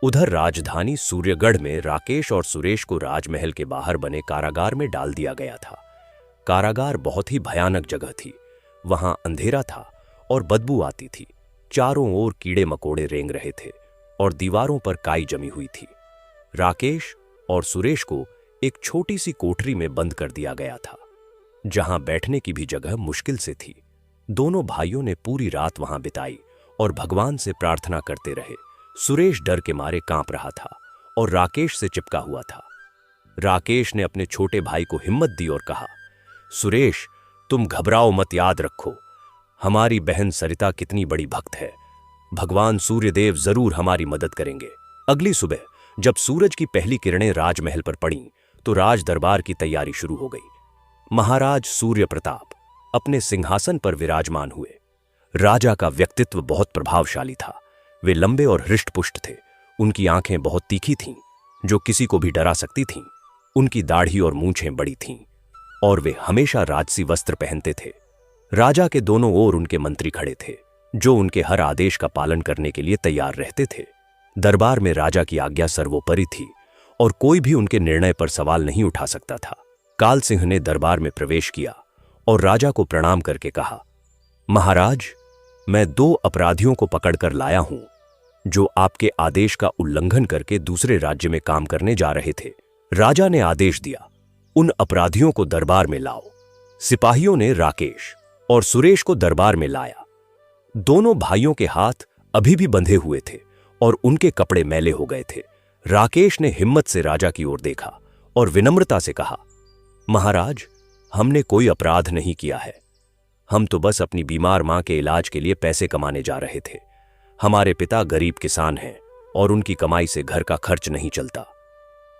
उधर राजधानी सूर्यगढ़ में राकेश और सुरेश को राजमहल के बाहर बने कारागार में डाल दिया गया था। कारागार बहुत ही भयानक जगह थी, वहां अंधेरा था और बदबू आती थी। चारों ओर कीड़े मकोड़े रेंग रहे थे और दीवारों पर काई जमी हुई थी। राकेश और सुरेश को एक छोटी सी कोठरी में बंद कर दिया गया था, जहां बैठने की भी जगह मुश्किल से थी। दोनों भाइयों ने पूरी रात वहां बिताई और भगवान से प्रार्थना करते रहे। सुरेश डर के मारे कांप रहा था और राकेश से चिपका हुआ था। राकेश ने अपने छोटे भाई को हिम्मत दी और कहा, सुरेश, तुम घबराओ मत, याद रखो हमारी बहन सरिता कितनी बड़ी भक्त है, भगवान सूर्यदेव जरूर हमारी मदद करेंगे। अगली सुबह जब सूरज की पहली किरणें राजमहल पर पड़ीं तो राज दरबार की तैयारी शुरू हो गई। महाराज सूर्य प्रताप अपने सिंहासन पर विराजमान हुए। राजा का व्यक्तित्व बहुत प्रभावशाली था। वे लंबे और हृष्टपुष्ट थे, उनकी आंखें बहुत तीखी थीं, जो किसी को भी डरा सकती थीं। उनकी दाढ़ी और मूंछें बड़ी थीं और वे हमेशा राजसी वस्त्र पहनते थे। राजा के दोनों ओर उनके मंत्री खड़े थे, जो उनके हर आदेश का पालन करने के लिए तैयार रहते थे। दरबार में राजा की आज्ञा सर्वोपरि थी और कोई भी उनके निर्णय पर सवाल नहीं उठा सकता था। काल सिंह ने दरबार में प्रवेश किया और राजा को प्रणाम करके कहा, महाराज, मैं 2 अपराधियों को पकड़कर लाया हूं, जो आपके आदेश का उल्लंघन करके दूसरे राज्य में काम करने जा रहे थे। राजा ने आदेश दिया, उन अपराधियों को दरबार में लाओ। सिपाहियों ने राकेश और सुरेश को दरबार में लाया। दोनों भाइयों के हाथ अभी भी बंधे हुए थे और उनके कपड़े मैले हो गए थे। राकेश ने हिम्मत से राजा की ओर देखा और विनम्रता से कहा, महाराज, हमने कोई अपराध नहीं किया है, हम तो बस अपनी बीमार मां के इलाज के लिए पैसे कमाने जा रहे थे। हमारे पिता गरीब किसान हैं और उनकी कमाई से घर का खर्च नहीं चलता,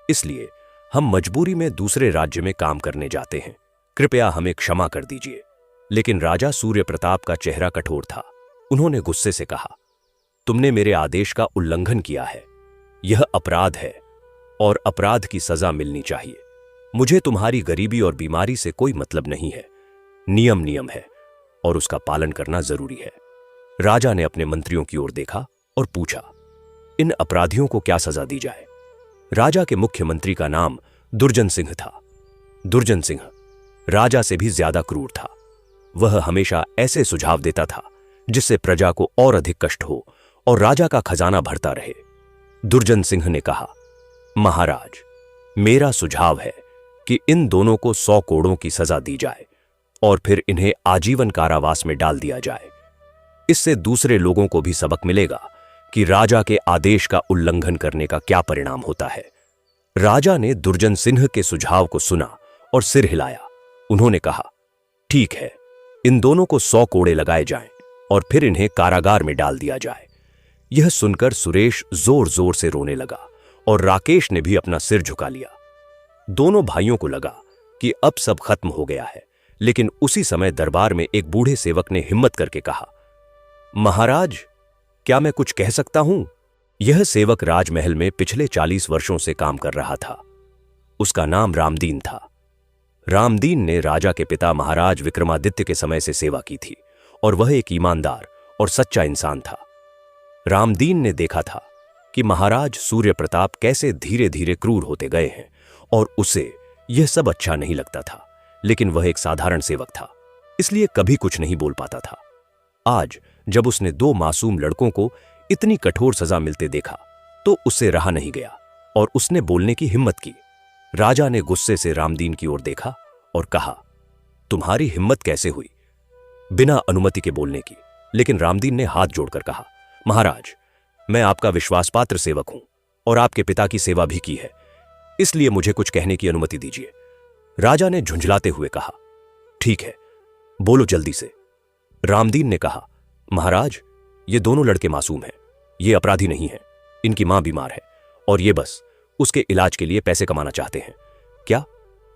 इसलिए हम मजबूरी में दूसरे राज्य में काम करने जाते हैं, कृपया हमें क्षमा कर दीजिए। लेकिन राजा सूर्य प्रताप का चेहरा कठोर था। उन्होंने गुस्से से कहा, तुमने मेरे आदेश का उल्लंघन किया है, यह अपराध है और अपराध की सजा मिलनी चाहिए। मुझे तुम्हारी गरीबी और बीमारी से कोई मतलब नहीं है। नियम नियम है और उसका पालन करना जरूरी है। राजा ने अपने मंत्रियों की ओर देखा और पूछा, इन अपराधियों को क्या सजा दी जाए? राजा के मुख्यमंत्री का नाम दुर्जन सिंह था। दुर्जन सिंह राजा से भी ज्यादा क्रूर था। वह हमेशा ऐसे सुझाव देता था जिससे प्रजा को और अधिक कष्ट हो और राजा का खजाना भरता रहे। दुर्जन सिंह ने कहा, महाराज, मेरा सुझाव है कि इन दोनों को 100 कोड़ों की सजा दी जाए और फिर इन्हें आजीवन कारावास में डाल दिया जाए। इससे दूसरे लोगों को भी सबक मिलेगा कि राजा के आदेश का उल्लंघन करने का क्या परिणाम होता है। राजा ने दुर्जन सिंह के सुझाव को सुना और सिर हिलाया। उन्होंने कहा, ठीक है, इन दोनों को 100 कोड़े लगाए जाएं और फिर इन्हें कारागार में डाल दिया जाए। यह सुनकर सुरेश जोर जोर से रोने लगा और राकेश ने भी अपना सिर झुका लिया। दोनों भाइयों को लगा कि अब सब खत्म हो गया है, लेकिन उसी समय दरबार में एक बूढ़े सेवक ने हिम्मत करके कहा, महाराज, क्या मैं कुछ कह सकता हूं? यह सेवक राजमहल में पिछले 40 वर्षों से काम कर रहा था। उसका नाम रामदीन था। रामदीन ने राजा के पिता महाराज विक्रमादित्य के समय से सेवा की थी और वह एक ईमानदार और सच्चा इंसान था। रामदीन ने देखा था कि महाराज सूर्य प्रताप कैसे धीरे धीरे क्रूर होते गए हैं और उसे यह सब अच्छा नहीं लगता था, लेकिन वह एक साधारण सेवक था, इसलिए कभी कुछ नहीं बोल पाता था। आज जब उसने 2 मासूम लड़कों को इतनी कठोर सजा मिलते देखा तो उससे रहा नहीं गया और उसने बोलने की हिम्मत की। राजा ने गुस्से से रामदीन की ओर देखा और कहा, तुम्हारी हिम्मत कैसे हुई बिना अनुमति के बोलने की? लेकिन रामदीन ने हाथ जोड़कर कहा, महाराज, मैं आपका विश्वासपात्र सेवक हूं और आपके पिता की सेवा भी की है, इसलिए मुझे कुछ कहने की अनुमति दीजिए। राजा ने झुंझलाते हुए कहा, ठीक है, बोलो जल्दी से। रामदीन ने कहा, महाराज, ये दोनों लड़के मासूम हैं, ये अपराधी नहीं हैं, इनकी मां बीमार है और ये बस उसके इलाज के लिए पैसे कमाना चाहते हैं। क्या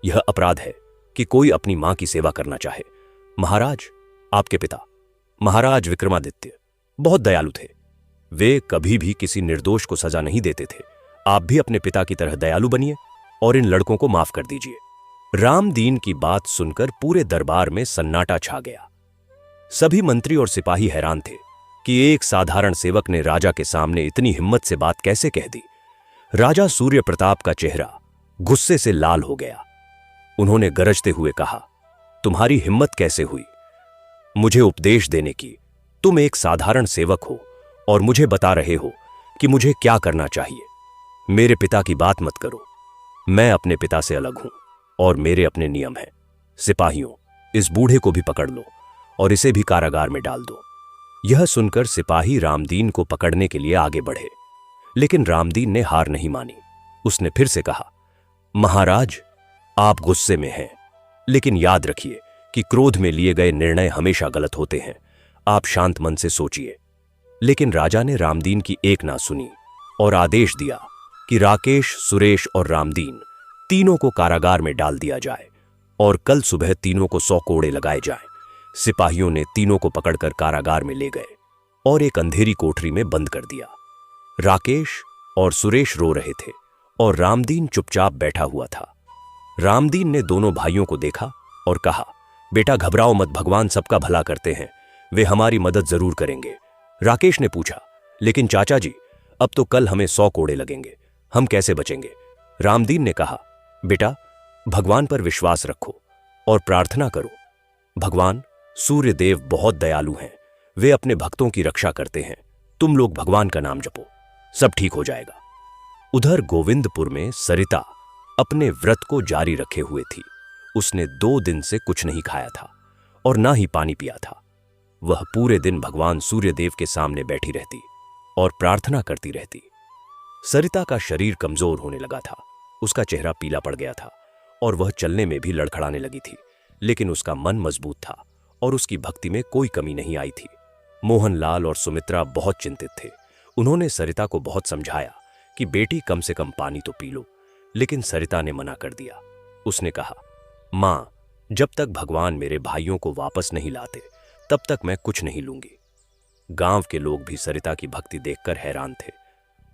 यह अपराध है कि कोई अपनी मां की सेवा करना चाहे? महाराज, आपके पिता महाराज विक्रमादित्य बहुत दयालु थे। वे कभी भी किसी निर्दोष को सजा नहीं देते थे। आप भी अपने पिता की तरह दयालु बनिए और इन लड़कों को माफ कर दीजिए। रामदीन की बात सुनकर पूरे दरबार में सन्नाटा छा गया। सभी मंत्री और सिपाही हैरान थे कि एक साधारण सेवक ने राजा के सामने इतनी हिम्मत से बात कैसे कह दी। राजा सूर्य प्रताप का चेहरा गुस्से से लाल हो गया। उन्होंने गरजते हुए कहा, तुम्हारी हिम्मत कैसे हुई मुझे उपदेश देने की? तुम एक साधारण सेवक हो और मुझे बता रहे हो कि मुझे क्या करना चाहिए। मेरे पिता की बात मत करो। मैं अपने पिता से अलग हूं और मेरे अपने नियम हैं। सिपाहियों, इस बूढ़े को भी पकड़ लो और इसे भी कारागार में डाल दो। यह सुनकर सिपाही रामदीन को पकड़ने के लिए आगे बढ़े, लेकिन रामदीन ने हार नहीं मानी। उसने फिर से कहा, महाराज, आप गुस्से में हैं, लेकिन याद रखिए कि क्रोध में लिए गए निर्णय हमेशा गलत होते हैं। आप शांत मन से सोचिए। लेकिन राजा ने रामदीन की एक ना सुनी और आदेश दिया कि राकेश, सुरेश और रामदीन तीनों को कारागार में डाल दिया जाए और कल सुबह तीनों को 100 कोड़े लगाए जाएं। सिपाहियों ने तीनों को पकड़कर कारागार में ले गए और एक अंधेरी कोठरी में बंद कर दिया। राकेश और सुरेश रो रहे थे और रामदीन चुपचाप बैठा हुआ था। रामदीन ने दोनों भाइयों को देखा और कहा, बेटा घबराओ मत, भगवान सबका भला करते हैं, वे हमारी मदद जरूर करेंगे। राकेश ने पूछा, लेकिन चाचा जी, अब तो कल हमें 100 कोड़े लगेंगे, हम कैसे बचेंगे? रामदीन ने कहा, बेटा भगवान पर विश्वास रखो और प्रार्थना करो। भगवान सूर्य देव बहुत दयालु हैं, वे अपने भक्तों की रक्षा करते हैं। तुम लोग भगवान का नाम जपो, सब ठीक हो जाएगा। उधर गोविंदपुर में सरिता अपने व्रत को जारी रखे हुए थी। उसने 2 दिन से कुछ नहीं खाया था और ना ही पानी पिया था। वह पूरे दिन भगवान सूर्यदेव के सामने बैठी रहती और प्रार्थना करती रहती। सरिता का शरीर कमजोर होने लगा था, उसका चेहरा पीला पड़ गया था और वह चलने में भी लड़खड़ाने लगी थी, लेकिन उसका मन मजबूत था और उसकी भक्ति में कोई कमी नहीं आई थी। मोहनलाल और सुमित्रा बहुत चिंतित थे। उन्होंने सरिता को बहुत समझाया कि बेटी कम से कम पानी तो पी लो, लेकिन सरिता ने मना कर दिया। उसने कहा, मां, जब तक भगवान मेरे भाइयों को वापस नहीं लाते तब तक मैं कुछ नहीं लूंगी। गांव के लोग भी सरिता की भक्ति देखकर हैरान थे।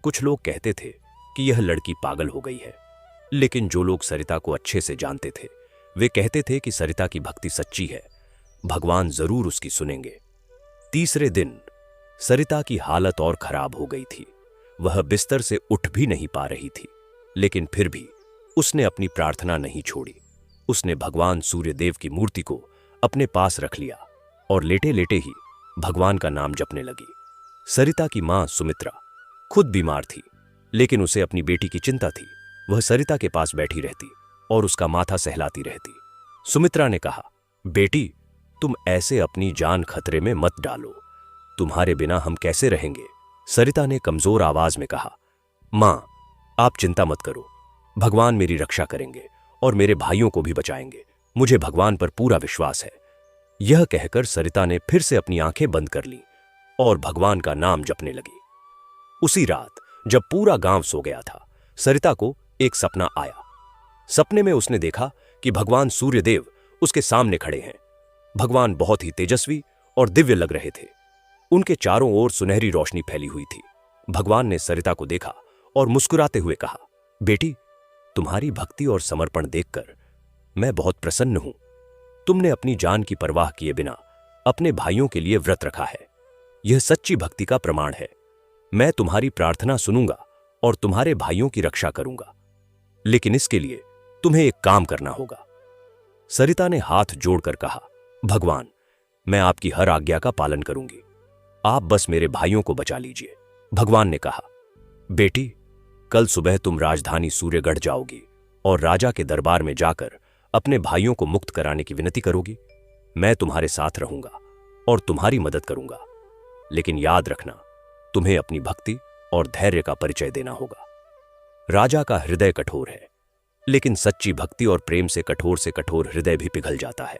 कुछ लोग कहते थे कि यह लड़की पागल हो गई है, लेकिन जो लोग सरिता को अच्छे से जानते थे वे कहते थे कि सरिता की भक्ति सच्ची है, भगवान जरूर उसकी सुनेंगे। तीसरे दिन सरिता की हालत और खराब हो गई थी। वह बिस्तर से उठ भी नहीं पा रही थी, लेकिन फिर भी उसने अपनी प्रार्थना नहीं छोड़ी। उसने भगवान सूर्यदेव की मूर्ति को अपने पास रख लिया और लेटे लेटे ही भगवान का नाम जपने लगी। सरिता की मां सुमित्रा खुद बीमार थी, लेकिन उसे अपनी बेटी की चिंता थी। वह सरिता के पास बैठी रहती और उसका माथा सहलाती रहती। सुमित्रा ने कहा, बेटी तुम ऐसे अपनी जान खतरे में मत डालो, तुम्हारे बिना हम कैसे रहेंगे? सरिता ने कमजोर आवाज में कहा, मां आप चिंता मत करो, भगवान मेरी रक्षा करेंगे और मेरे भाइयों को भी बचाएंगे। मुझे भगवान पर पूरा विश्वास है। यह कहकर सरिता ने फिर से अपनी आंखें बंद कर लीं और भगवान का नाम जपने लगी। उसी रात जब पूरा गांव सो गया था, सरिता को एक सपना आया। सपने में उसने देखा कि भगवान सूर्यदेव उसके सामने खड़े हैं। भगवान बहुत ही तेजस्वी और दिव्य लग रहे थे। उनके चारों ओर सुनहरी रोशनी फैली हुई थी। भगवान ने सरिता को देखा और मुस्कुराते हुए कहा, बेटी, तुम्हारी भक्ति और समर्पण देखकर मैं बहुत प्रसन्न हूं। तुमने अपनी जान की परवाह किए बिना अपने भाइयों के लिए व्रत रखा है। यह सच्ची भक्ति का प्रमाण है। मैं तुम्हारी प्रार्थना सुनूंगा और तुम्हारे भाइयों की रक्षा करूंगा, लेकिन इसके लिए तुम्हें एक काम करना होगा। सरिता ने हाथ जोड़कर कहा, भगवान, मैं आपकी हर आज्ञा का पालन करूंगी। आप बस मेरे भाइयों को बचा लीजिए। भगवान ने कहा, बेटी, कल सुबह तुम राजधानी सूर्यगढ़ जाओगी और राजा के दरबार में जाकर अपने भाइयों को मुक्त कराने की विनती करोगी। मैं तुम्हारे साथ रहूंगा और तुम्हारी मदद करूंगा, लेकिन याद रखना, तुम्हें अपनी भक्ति और धैर्य का परिचय देना होगा। राजा का हृदय कठोर है, लेकिन सच्ची भक्ति और प्रेम से कठोर हृदय भी पिघल जाता है।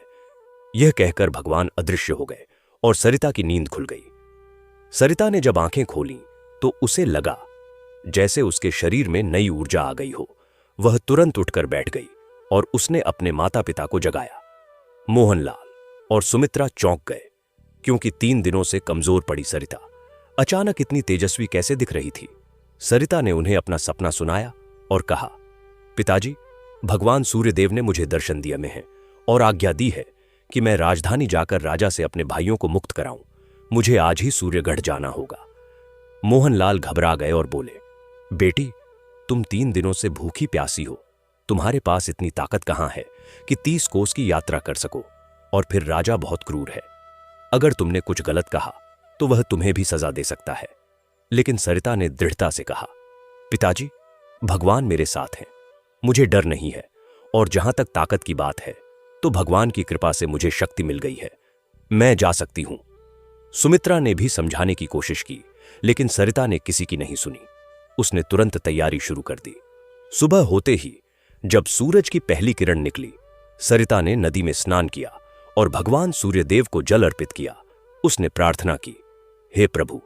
यह कहकर भगवान अदृश्य हो गए और सरिता की नींद खुल गई। सरिता ने जब आंखें खोलीं तो उसे लगा जैसे उसके शरीर में नई ऊर्जा आ गई हो। वह तुरंत उठकर बैठ गई और उसने अपने माता पिता को जगाया। मोहनलाल और सुमित्रा चौंक गए, क्योंकि 3 दिनों से कमजोर पड़ी सरिता अचानक इतनी तेजस्वी कैसे दिख रही थी। सरिता ने उन्हें अपना सपना सुनाया और कहा, पिताजी, भगवान सूर्यदेव ने मुझे दर्शन दिए में है और आज्ञा दी है कि मैं राजधानी जाकर राजा से अपने भाइयों को मुक्त कराऊं। मुझे आज ही सूर्यगढ़ जाना होगा। मोहनलाल घबरा गए और बोले, बेटी, तुम 3 दिनों से भूखी प्यासी हो। तुम्हारे पास इतनी ताकत कहां है कि 30 कोस की यात्रा कर सको? और फिर राजा बहुत क्रूर है। अगर तुमने कुछ गलत कहा तो वह तुम्हें भी सजा दे सकता है। लेकिन सरिता ने दृढ़ता से कहा, पिताजी, भगवान मेरे साथ हैं, मुझे डर नहीं है। और जहां तक ताकत की बात है तो भगवान की कृपा से मुझे शक्ति मिल गई है, मैं जा सकती हूं। सुमित्रा ने भी समझाने की कोशिश की, लेकिन सरिता ने किसी की नहीं सुनी। उसने तुरंत तैयारी शुरू कर दी। सुबह होते ही जब सूरज की पहली किरण निकली, सरिता ने नदी में स्नान किया और भगवान सूर्यदेव को जल अर्पित किया। उसने प्रार्थना की, हे प्रभु,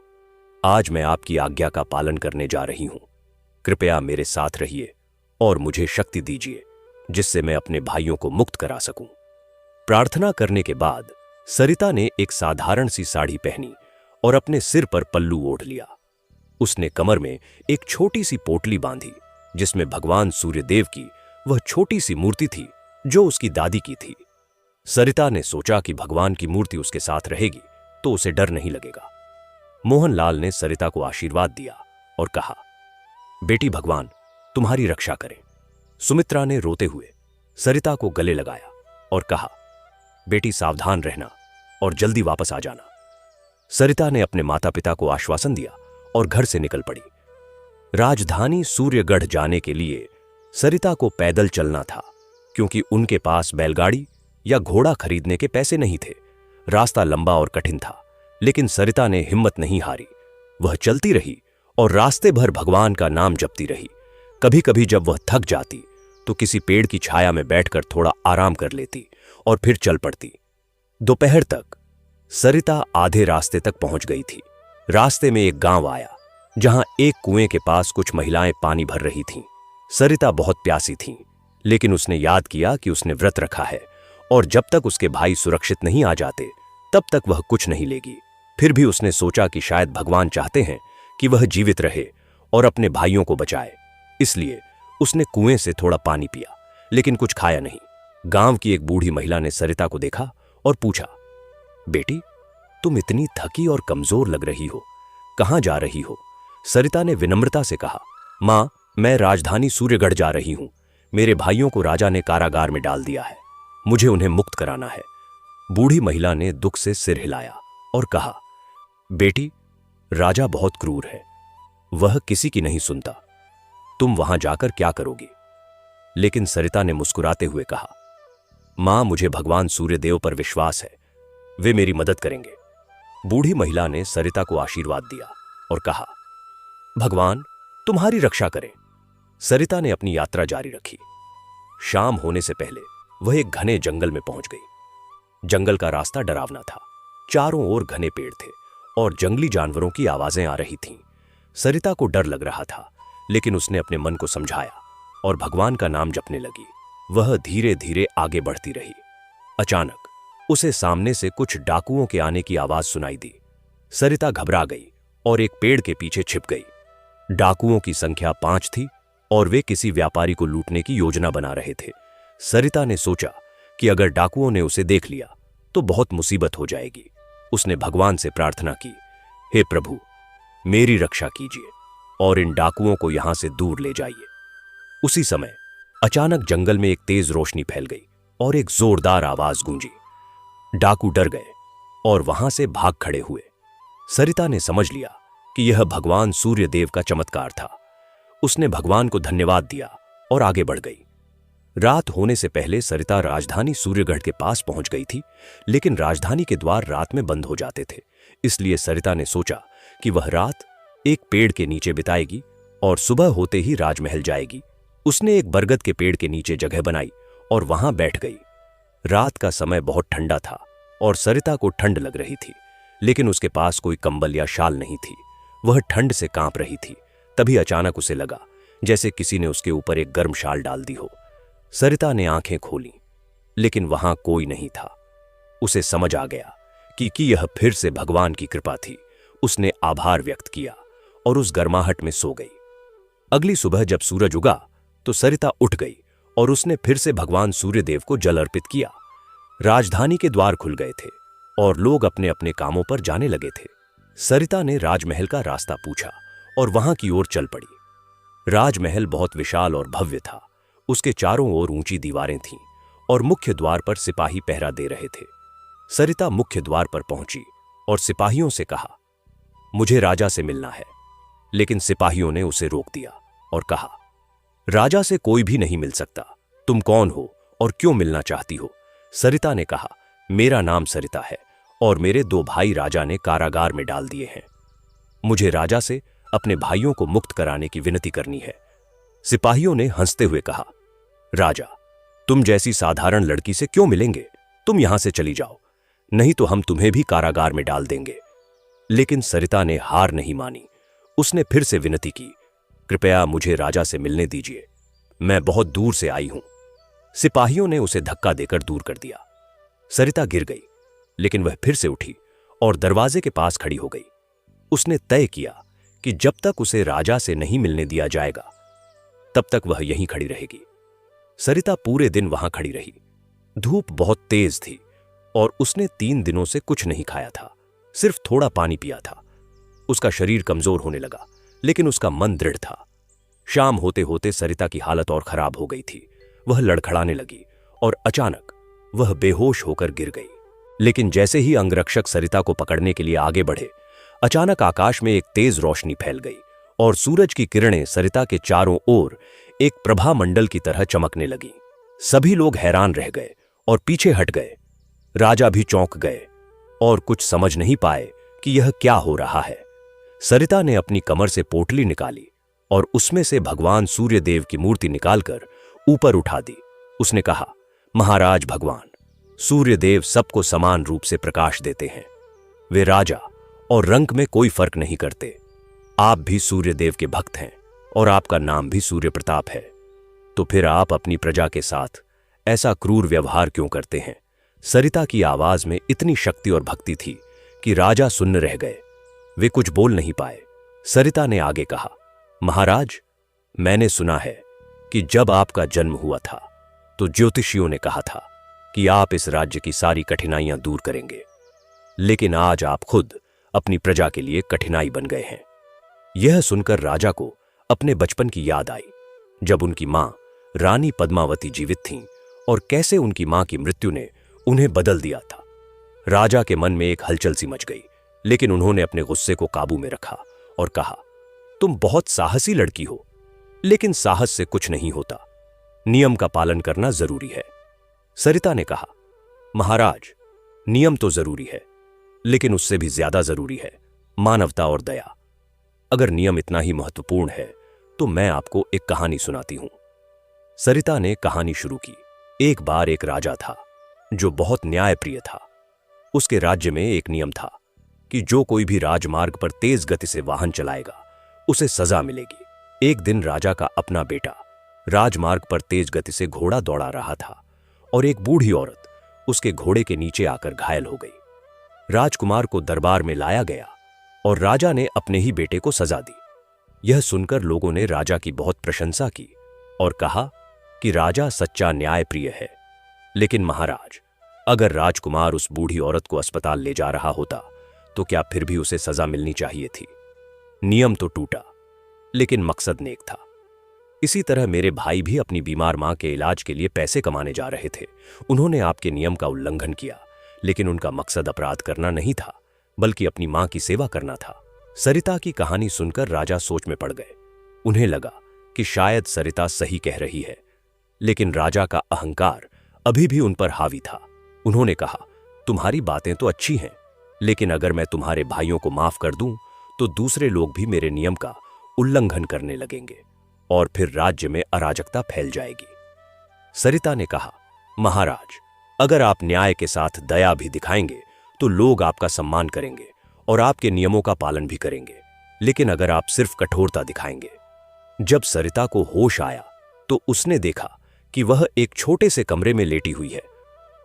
आज मैं आपकी आज्ञा का पालन करने जा रही हूं। कृपया मेरे साथ रहिए और मुझे शक्ति दीजिए, जिससे मैं अपने भाइयों को मुक्त करा सकूं। प्रार्थना करने के बाद सरिता ने एक साधारण सी साड़ी पहनी और अपने सिर पर पल्लू ओढ़ लिया। उसने कमर में एक छोटी सी पोटली बांधी, जिसमें भगवान सूर्यदेव की वह छोटी सी मूर्ति थी जो उसकी दादी की थी। सरिता ने सोचा कि भगवान की मूर्ति उसके साथ रहेगी तो उसे डर नहीं लगेगा। मोहनलाल ने सरिता को आशीर्वाद दिया और कहा, बेटी, भगवान तुम्हारी रक्षा करें। सुमित्रा ने रोते हुए सरिता को गले लगाया और कहा, बेटी, सावधान रहना और जल्दी वापस आ जाना। सरिता ने अपने माता पिता को आश्वासन दिया और घर से निकल पड़ी। राजधानी सूर्यगढ़ जाने के लिए सरिता को पैदल चलना था, क्योंकि उनके पास बैलगाड़ी या घोड़ा खरीदने के पैसे नहीं थे। रास्ता लंबा और कठिन था, लेकिन सरिता ने हिम्मत नहीं हारी। वह चलती रही और रास्ते भर भगवान का नाम जपती रही। कभी कभी जब वह थक जाती तो किसी पेड़ की छाया में बैठकर थोड़ा आराम कर लेती और फिर चल पड़ती। दोपहर तक सरिता आधे रास्ते तक पहुंच गई थी। रास्ते में एक गांव आया, जहां एक कुएं के पास कुछ महिलाएं पानी भर रही थीं। सरिता बहुत प्यासी थी, लेकिन उसने याद किया कि उसने व्रत रखा है और जब तक उसके भाई सुरक्षित नहीं आ जाते तब तक वह कुछ नहीं लेगी। फिर भी उसने सोचा कि शायद भगवान चाहते हैं कि वह जीवित रहे और अपने भाइयों को बचाए। इसलिए उसने कुएं से थोड़ा पानी पिया, लेकिन कुछ खाया नहीं। गांव की एक बूढ़ी महिला ने सरिता को देखा और पूछा, बेटी, तुम इतनी थकी और कमजोर लग रही हो, कहां जा रही हो? सरिता ने विनम्रता से कहा, मां, मैं राजधानी सूर्यगढ़ जा रही हूं। मेरे भाइयों को राजा ने कारागार में डाल दिया है, मुझे उन्हें मुक्त कराना है। बूढ़ी महिला ने दुख से सिर हिलाया और कहा, बेटी, राजा बहुत क्रूर है, वह किसी की नहीं सुनता। तुम वहां जाकर क्या करोगी? लेकिन सरिता ने मुस्कुराते हुए कहा, मां, मुझे भगवान सूर्यदेव पर विश्वास है, वे मेरी मदद करेंगे। बूढ़ी महिला ने सरिता को आशीर्वाद दिया और कहा, भगवान तुम्हारी रक्षा करें। सरिता ने अपनी यात्रा जारी रखी। शाम होने से पहले वह एक घने जंगल में पहुंच गई। जंगल का रास्ता डरावना था। चारों ओर घने पेड़ थे और जंगली जानवरों की आवाजें आ रही थीं। सरिता को डर लग रहा था, लेकिन उसने अपने मन को समझाया और भगवान का नाम जपने लगी। वह धीरे धीरे आगे बढ़ती रही। अचानक उसे सामने से कुछ डाकुओं के आने की आवाज सुनाई दी। सरिता घबरा गई और एक पेड़ के पीछे छिप गई। डाकुओं की संख्या 5 थी और वे किसी व्यापारी को लूटने की योजना बना रहे थे। सरिता ने सोचा कि अगर डाकुओं ने उसे देख लिया तो बहुत मुसीबत हो जाएगी। उसने भगवान से प्रार्थना की, हे प्रभु, मेरी रक्षा कीजिए और इन डाकुओं को यहां से दूर ले जाइए। उसी समय अचानक जंगल में एक तेज रोशनी फैल गई और एक जोरदार आवाज गूंजी। डाकू डर गए और वहां से भाग खड़े हुए। सरिता ने समझ लिया कि यह भगवान सूर्यदेव का चमत्कार था। उसने भगवान को धन्यवाद दिया और आगे बढ़ गई। रात होने से पहले सरिता राजधानी सूर्यगढ़ के पास पहुंच गई थी, लेकिन राजधानी के द्वार रात में बंद हो जाते थे। इसलिए सरिता ने सोचा कि वह रात एक पेड़ के नीचे बिताएगी और सुबह होते ही राजमहल जाएगी। उसने एक बरगद के पेड़ के नीचे जगह बनाई और वहां बैठ गई। रात का समय बहुत ठंडा था और सरिता को ठंड लग रही थी, लेकिन उसके पास कोई कंबल या शाल नहीं थी। वह ठंड से कांप रही थी। तभी अचानक उसे लगा जैसे किसी ने उसके ऊपर एक गर्म शाल डाल दी हो। सरिता ने आंखें खोलीं, लेकिन वहां कोई नहीं था। उसे समझ आ गया कि यह फिर से भगवान की कृपा थी। उसने आभार व्यक्त किया और उस गर्माहट में सो गई। अगली सुबह जब सूरज उगा तो सरिता उठ गई और उसने फिर से भगवान सूर्यदेव को जल अर्पित किया। राजधानी के द्वार खुल गए थे और लोग अपने अपने कामों पर जाने लगे थे। सरिता ने राजमहल का रास्ता पूछा और वहां की ओर चल पड़ी। राजमहल बहुत विशाल और भव्य था। उसके चारों ओर ऊंची दीवारें थीं और मुख्य द्वार पर सिपाही पहरा दे रहे थे। सरिता मुख्य द्वार पर पहुंची और सिपाहियों से कहा, मुझे राजा से मिलना है। लेकिन सिपाहियों ने उसे रोक दिया और कहा, राजा से कोई भी नहीं मिल सकता। तुम कौन हो और क्यों मिलना चाहती हो? सरिता ने कहा, मेरा नाम सरिता है और मेरे 2 भाई राजा ने कारागार में डाल दिए हैं। मुझे राजा से अपने भाइयों को मुक्त कराने की विनती करनी है। सिपाहियों ने हंसते हुए कहा, राजा, तुम जैसी साधारण लड़की से क्यों मिलेंगे? तुम यहां से चली जाओ, नहीं तो हम तुम्हें भी कारागार में डाल देंगे। लेकिन सरिता ने हार नहीं मानी। उसने फिर से विनती की, कृपया मुझे राजा से मिलने दीजिए, मैं बहुत दूर से आई हूं। सिपाहियों ने उसे धक्का देकर दूर कर दिया। सरिता गिर गई, लेकिन वह फिर से उठी और दरवाजे के पास खड़ी हो गई। उसने तय किया कि जब तक उसे राजा से नहीं मिलने दिया जाएगा तब तक वह यहीं खड़ी रहेगी। सरिता पूरे दिन वहां खड़ी रही। धूप बहुत तेज थी और उसने 3 दिनों से कुछ नहीं खाया था, सिर्फ थोड़ा पानी पिया था। उसका शरीर कमजोर होने लगा, लेकिन उसका मन दृढ़ था। शाम होते होते सरिता की हालत और खराब हो गई थी। वह लड़खड़ाने लगी और अचानक वह बेहोश होकर गिर गई। लेकिन जैसे ही अंगरक्षक सरिता को पकड़ने के लिए आगे बढ़े, अचानक आकाश में एक तेज रोशनी फैल गई और सूरज की किरणें सरिता के चारों ओर एक प्रभा मंडल की तरह चमकने लगीं। सभी लोग हैरान रह गए और पीछे हट गए। राजा भी चौंक गए और कुछ समझ नहीं पाए कि यह क्या हो रहा है। सरिता ने अपनी कमर से पोटली निकाली और उसमें से भगवान सूर्यदेव की मूर्ति निकालकर ऊपर उठा दी। उसने कहा, महाराज भगवान, सूर्यदेव सबको समान रूप से प्रकाश देते हैं। वे राजा और रंग में कोई फर्क नहीं करते। आप भी सूर्यदेव के भक्त हैं और आपका नाम भी सूर्य प्रताप है। तो फिर आप अपनी प्रजा के साथ ऐसा क्रूर व्यवहार क्यों करते हैं? सरिता की आवाज में इतनी शक्ति और भक्ति थी कि राजा सुन्न रह गए। वे कुछ बोल नहीं पाए। सरिता ने आगे कहा, महाराज, मैंने सुना है कि जब आपका जन्म हुआ था तो ज्योतिषियों ने कहा था कि आप इस राज्य की सारी कठिनाइयां दूर करेंगे, लेकिन आज आप खुद अपनी प्रजा के लिए कठिनाई बन गए हैं। यह सुनकर राजा को अपने बचपन की याद आई, जब उनकी मां रानी पद्मावती जीवित थीं और कैसे उनकी मां की मृत्यु ने उन्हें बदल दिया था। राजा के मन में एक हलचल सी मच गई, लेकिन उन्होंने अपने गुस्से को काबू में रखा और कहा, तुम बहुत साहसी लड़की हो, लेकिन साहस से कुछ नहीं होता। नियम का पालन करना जरूरी है। सरिता ने कहा, महाराज, नियम तो जरूरी है, लेकिन उससे भी ज्यादा जरूरी है मानवता और दया। अगर नियम इतना ही महत्वपूर्ण है तो मैं आपको एक कहानी सुनाती हूं। सरिता ने कहानी शुरू की। एक बार एक राजा था। जो बहुत न्यायप्रिय था। उसके राज्य में एक नियम था कि जो कोई भी राजमार्ग पर तेज गति से वाहन चलाएगा उसे सजा मिलेगी। एक दिन राजा का अपना बेटा राजमार्ग पर तेज गति से घोड़ा दौड़ा रहा था और एक बूढ़ी औरत उसके घोड़े के नीचे आकर घायल हो गई। राजकुमार को दरबार में लाया गया और राजा ने अपने ही बेटे को सजा दी। यह सुनकर लोगों ने राजा की बहुत प्रशंसा की और कहा कि राजा सच्चा न्यायप्रिय है। लेकिन महाराज, अगर राजकुमार उस बूढ़ी औरत को अस्पताल ले जा रहा होता तो क्या फिर भी उसे सजा मिलनी चाहिए थी? नियम तो टूटा, लेकिन मकसद नेक था। इसी तरह मेरे भाई भी अपनी बीमार मां के इलाज के लिए पैसे कमाने जा रहे थे। उन्होंने आपके नियम का उल्लंघन किया, लेकिन उनका मकसद अपराध करना नहीं था, बल्कि अपनी मां की सेवा करना था। सरिता की कहानी सुनकर राजा सोच में पड़ गए। उन्हें लगा कि शायद सरिता सही कह रही है, लेकिन राजा का अहंकार अभी भी उन पर हावी था। उन्होंने कहा, तुम्हारी बातें तो अच्छी हैं, लेकिन अगर मैं तुम्हारे भाइयों को माफ कर दूं तो दूसरे लोग भी मेरे नियम का उल्लंघन करने लगेंगे और फिर राज्य में अराजकता फैल जाएगी। सरिता ने कहा, महाराज, अगर आप न्याय के साथ दया भी दिखाएंगे तो लोग आपका सम्मान करेंगे और आपके नियमों का पालन भी करेंगे, लेकिन अगर आप सिर्फ कठोरता दिखाएंगे। जब सरिता को होश आया तो उसने देखा कि वह एक छोटे से कमरे में लेटी हुई है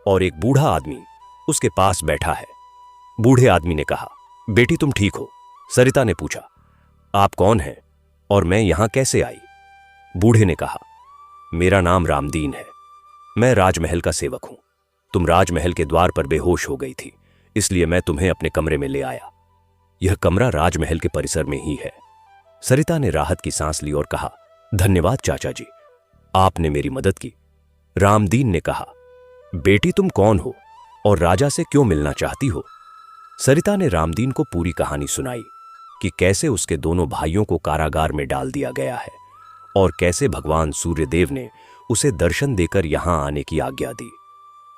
और एक बूढ़ा आदमी उसके पास बैठा है। बूढ़े आदमी ने कहा, बेटी तुम ठीक हो? सरिता ने पूछा, आप कौन हैं और मैं यहां कैसे आई? बूढ़े ने कहा, मेरा नाम रामदीन है, मैं राजमहल का सेवक हूं। तुम राजमहल के द्वार पर बेहोश हो गई थी, इसलिए मैं तुम्हें अपने कमरे में ले आया। यह कमरा राजमहल के परिसर में ही है। सरिता ने राहत की सांस ली और कहा, धन्यवाद चाचा जी, आपने मेरी मदद की। रामदीन ने कहा, बेटी तुम कौन हो और राजा से क्यों मिलना चाहती हो? सरिता ने रामदीन को पूरी कहानी सुनाई कि कैसे उसके दोनों भाइयों को कारागार में डाल दिया गया है और कैसे भगवान सूर्यदेव ने उसे दर्शन देकर यहां आने की आज्ञा दी।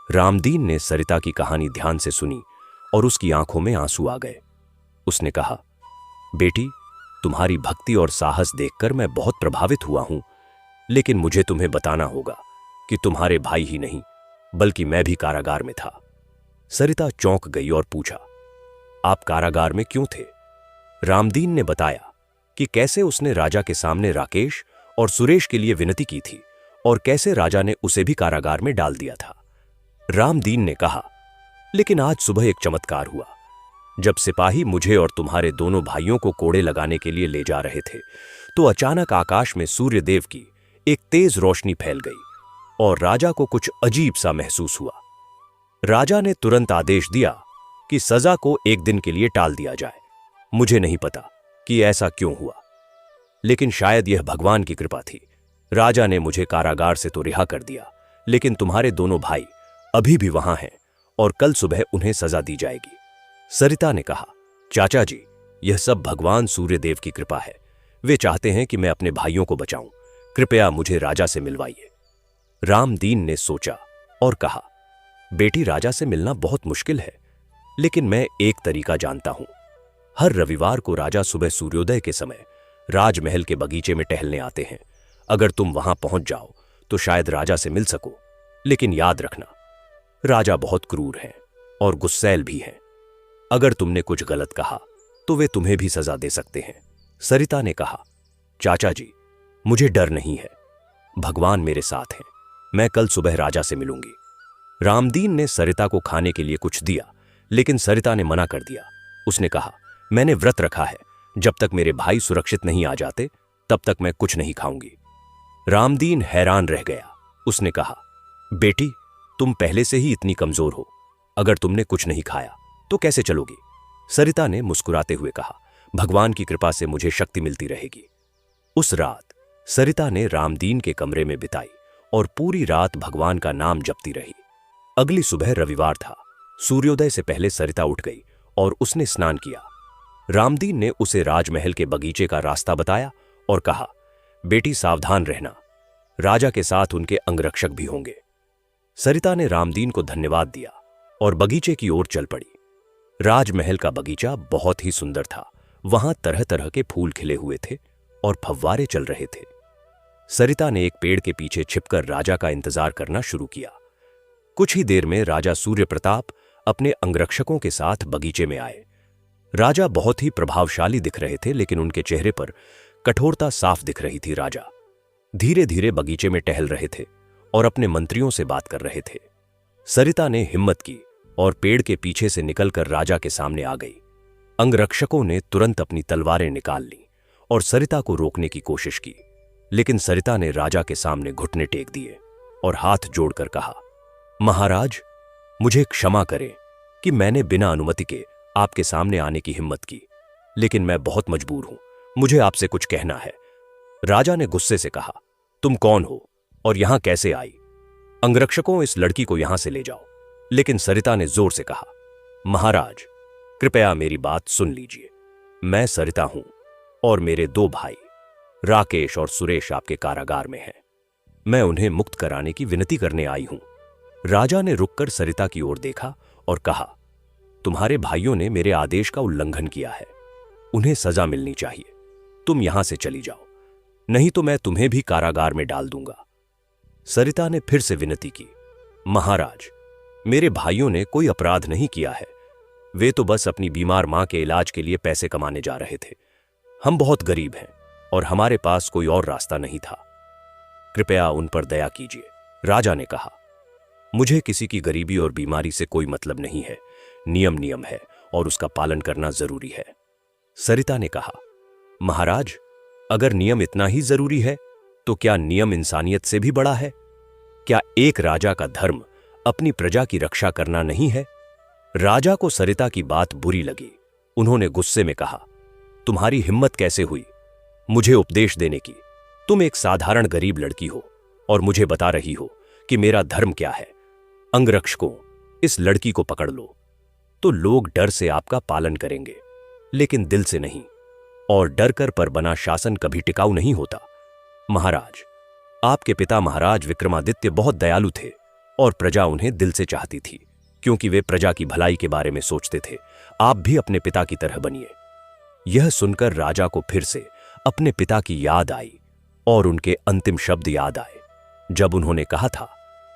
रामदीन ने सरिता की कहानी ध्यान से सुनी और उसकी आंखों में आंसू आ गए। उसने कहा, बेटी, तुम्हारी भक्ति और साहस देखकर मैं बहुत प्रभावित हुआ हूं, लेकिन मुझे तुम्हें बताना होगा कि तुम्हारे भाई ही नहीं बल्कि मैं भी कारागार में था। सरिता चौंक गई और पूछा, आप कारागार में क्यों थे? रामदीन ने बताया कि कैसे उसने राजा के सामने राकेश और सुरेश के लिए विनती की थी और कैसे राजा ने उसे भी कारागार में डाल दिया था। रामदीन ने कहा, लेकिन आज सुबह एक चमत्कार हुआ। जब सिपाही मुझे और तुम्हारे दोनों भाइयों को कोड़े लगाने के लिए ले जा रहे थे तो अचानक आकाश में सूर्यदेव की एक तेज रोशनी फैल गई और राजा को कुछ अजीब सा महसूस हुआ। राजा ने तुरंत आदेश दिया कि सजा को एक दिन के लिए टाल दिया जाए। मुझे नहीं पता कि ऐसा क्यों हुआ, लेकिन शायद यह भगवान की कृपा थी। राजा ने मुझे कारागार से तो रिहा कर दिया, लेकिन तुम्हारे दोनों भाई अभी भी वहां हैं और कल सुबह उन्हें सजा दी जाएगी। सरिता ने कहा, चाचा जी, यह सब भगवान सूर्यदेव की कृपा है। वे चाहते हैं कि मैं अपने भाइयों को बचाऊं। कृपया मुझे राजा से मिलवाइए। रामदीन ने सोचा और कहा, बेटी, राजा से मिलना बहुत मुश्किल है, लेकिन मैं एक तरीका जानता हूं। हर रविवार को राजा सुबह सूर्योदय के समय राजमहल के बगीचे में टहलने आते हैं। अगर तुम वहां पहुंच जाओ तो शायद राजा से मिल सको, लेकिन याद रखना, राजा बहुत क्रूर हैं और गुस्सैल भी हैं। अगर तुमने कुछ गलत कहा तो वे तुम्हें भी सजा दे सकते हैं। सरिता ने कहा, चाचा जी, मुझे डर नहीं है, भगवान मेरे साथ हैं। मैं कल सुबह राजा से मिलूंगी। रामदीन ने सरिता को खाने के लिए कुछ दिया, लेकिन सरिता ने मना कर दिया। उसने कहा, मैंने व्रत रखा है, जब तक मेरे भाई सुरक्षित नहीं आ जाते तब तक मैं कुछ नहीं खाऊंगी। रामदीन हैरान रह गया। उसने कहा, बेटी, तुम पहले से ही इतनी कमजोर हो, अगर तुमने कुछ नहीं खाया तो कैसे चलोगी? सरिता ने मुस्कुराते हुए कहा, भगवान की कृपा से मुझे शक्ति मिलती रहेगी। उस रात सरिता ने रामदीन के कमरे में बिताई और पूरी रात भगवान का नाम जपती रही। अगली सुबह रविवार था। सूर्योदय से पहले सरिता उठ गई और उसने स्नान किया। रामदीन ने उसे राजमहल के बगीचे का रास्ता बताया और कहा, बेटी, सावधान रहना, राजा के साथ उनके अंगरक्षक भी होंगे। सरिता ने रामदीन को धन्यवाद दिया और बगीचे की ओर चल पड़ी। राजमहल का बगीचा बहुत ही सुंदर था। वहां तरह तरह के फूल खिले हुए थे और फव्वारे चल रहे थे। सरिता ने एक पेड़ के पीछे छिपकर राजा का इंतजार करना शुरू किया। कुछ ही देर में राजा सूर्य प्रताप अपने अंगरक्षकों के साथ बगीचे में आए। राजा बहुत ही प्रभावशाली दिख रहे थे, लेकिन उनके चेहरे पर कठोरता साफ दिख रही थी। राजा धीरे धीरे बगीचे में टहल रहे थे और अपने मंत्रियों से बात कर रहे थे। सरिता ने हिम्मत की और पेड़ के पीछे से निकलकर राजा के सामने आ गई। अंगरक्षकों ने तुरंत अपनी तलवारें निकाल लीं और सरिता को रोकने की कोशिश की, लेकिन सरिता ने राजा के सामने घुटने टेक दिए और हाथ जोड़कर कहा, महाराज, मुझे क्षमा करें कि मैंने बिना अनुमति के आपके सामने आने की हिम्मत की, लेकिन मैं बहुत मजबूर हूं, मुझे आपसे कुछ कहना है। राजा ने गुस्से से कहा, तुम कौन हो और यहां कैसे आई? अंगरक्षकों, इस लड़की को यहां से ले जाओ। लेकिन सरिता ने जोर से कहा, महाराज, कृपया मेरी बात सुन लीजिए। मैं सरिता हूं और मेरे 2 भाई राकेश और सुरेश आपके कारागार में हैं। मैं उन्हें मुक्त कराने की विनती करने आई हूं। राजा ने रुककर सरिता की ओर देखा और कहा, तुम्हारे भाइयों ने मेरे आदेश का उल्लंघन किया है, उन्हें सजा मिलनी चाहिए। तुम यहां से चली जाओ, नहीं तो मैं तुम्हें भी कारागार में डाल दूंगा। सरिता ने फिर से विनती की, महाराज, मेरे भाइयों ने कोई अपराध नहीं किया है, वे तो बस अपनी बीमार मां के इलाज के लिए पैसे कमाने जा रहे थे। हम बहुत गरीब हैं और हमारे पास कोई और रास्ता नहीं था, कृपया उन पर दया कीजिए। राजा ने कहा, मुझे किसी की गरीबी और बीमारी से कोई मतलब नहीं है, नियम नियम है और उसका पालन करना जरूरी है। सरिता ने कहा, महाराज, अगर नियम इतना ही जरूरी है तो क्या नियम इंसानियत से भी बड़ा है? क्या एक राजा का धर्म अपनी प्रजा की रक्षा करना नहीं है? राजा को सरिता की बात बुरी लगी। उन्होंने गुस्से में कहा, तुम्हारी हिम्मत कैसे हुई मुझे उपदेश देने की? तुम एक साधारण गरीब लड़की हो और मुझे बता रही हो कि मेरा धर्म क्या है। अंगरक्षकों, इस लड़की को पकड़ लो। तो लोग डर से आपका पालन करेंगे, लेकिन दिल से नहीं, और डर कर पर बना शासन कभी टिकाऊ नहीं होता। महाराज, आपके पिता महाराज विक्रमादित्य बहुत दयालु थे और प्रजा उन्हें दिल से चाहती थी, क्योंकि वे प्रजा की भलाई के बारे में सोचते थे। आप भी अपने पिता की तरह बनिए। यह सुनकर राजा को फिर से अपने पिता की याद आई और उनके अंतिम शब्द याद आए, जब उन्होंने कहा था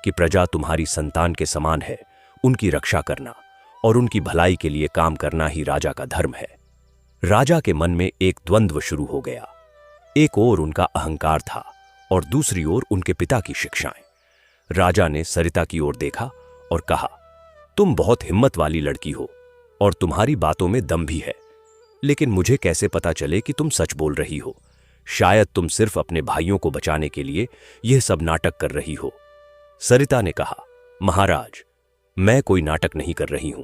कि प्रजा तुम्हारी संतान के समान है, उनकी रक्षा करना और उनकी भलाई के लिए काम करना ही राजा का धर्म है। राजा के मन में एक द्वंद्व शुरू हो गया। एक ओर उनका अहंकार था और दूसरी ओर उनके पिता की शिक्षाएं। राजा ने सरिता की ओर देखा और कहा, तुम बहुत हिम्मत वाली लड़की हो और तुम्हारी बातों में दम भी है, लेकिन मुझे कैसे पता चले कि तुम सच बोल रही हो? शायद तुम सिर्फ अपने भाइयों को बचाने के लिए यह सब नाटक कर रही हो। सरिता ने कहा, महाराज, मैं कोई नाटक नहीं कर रही हूं।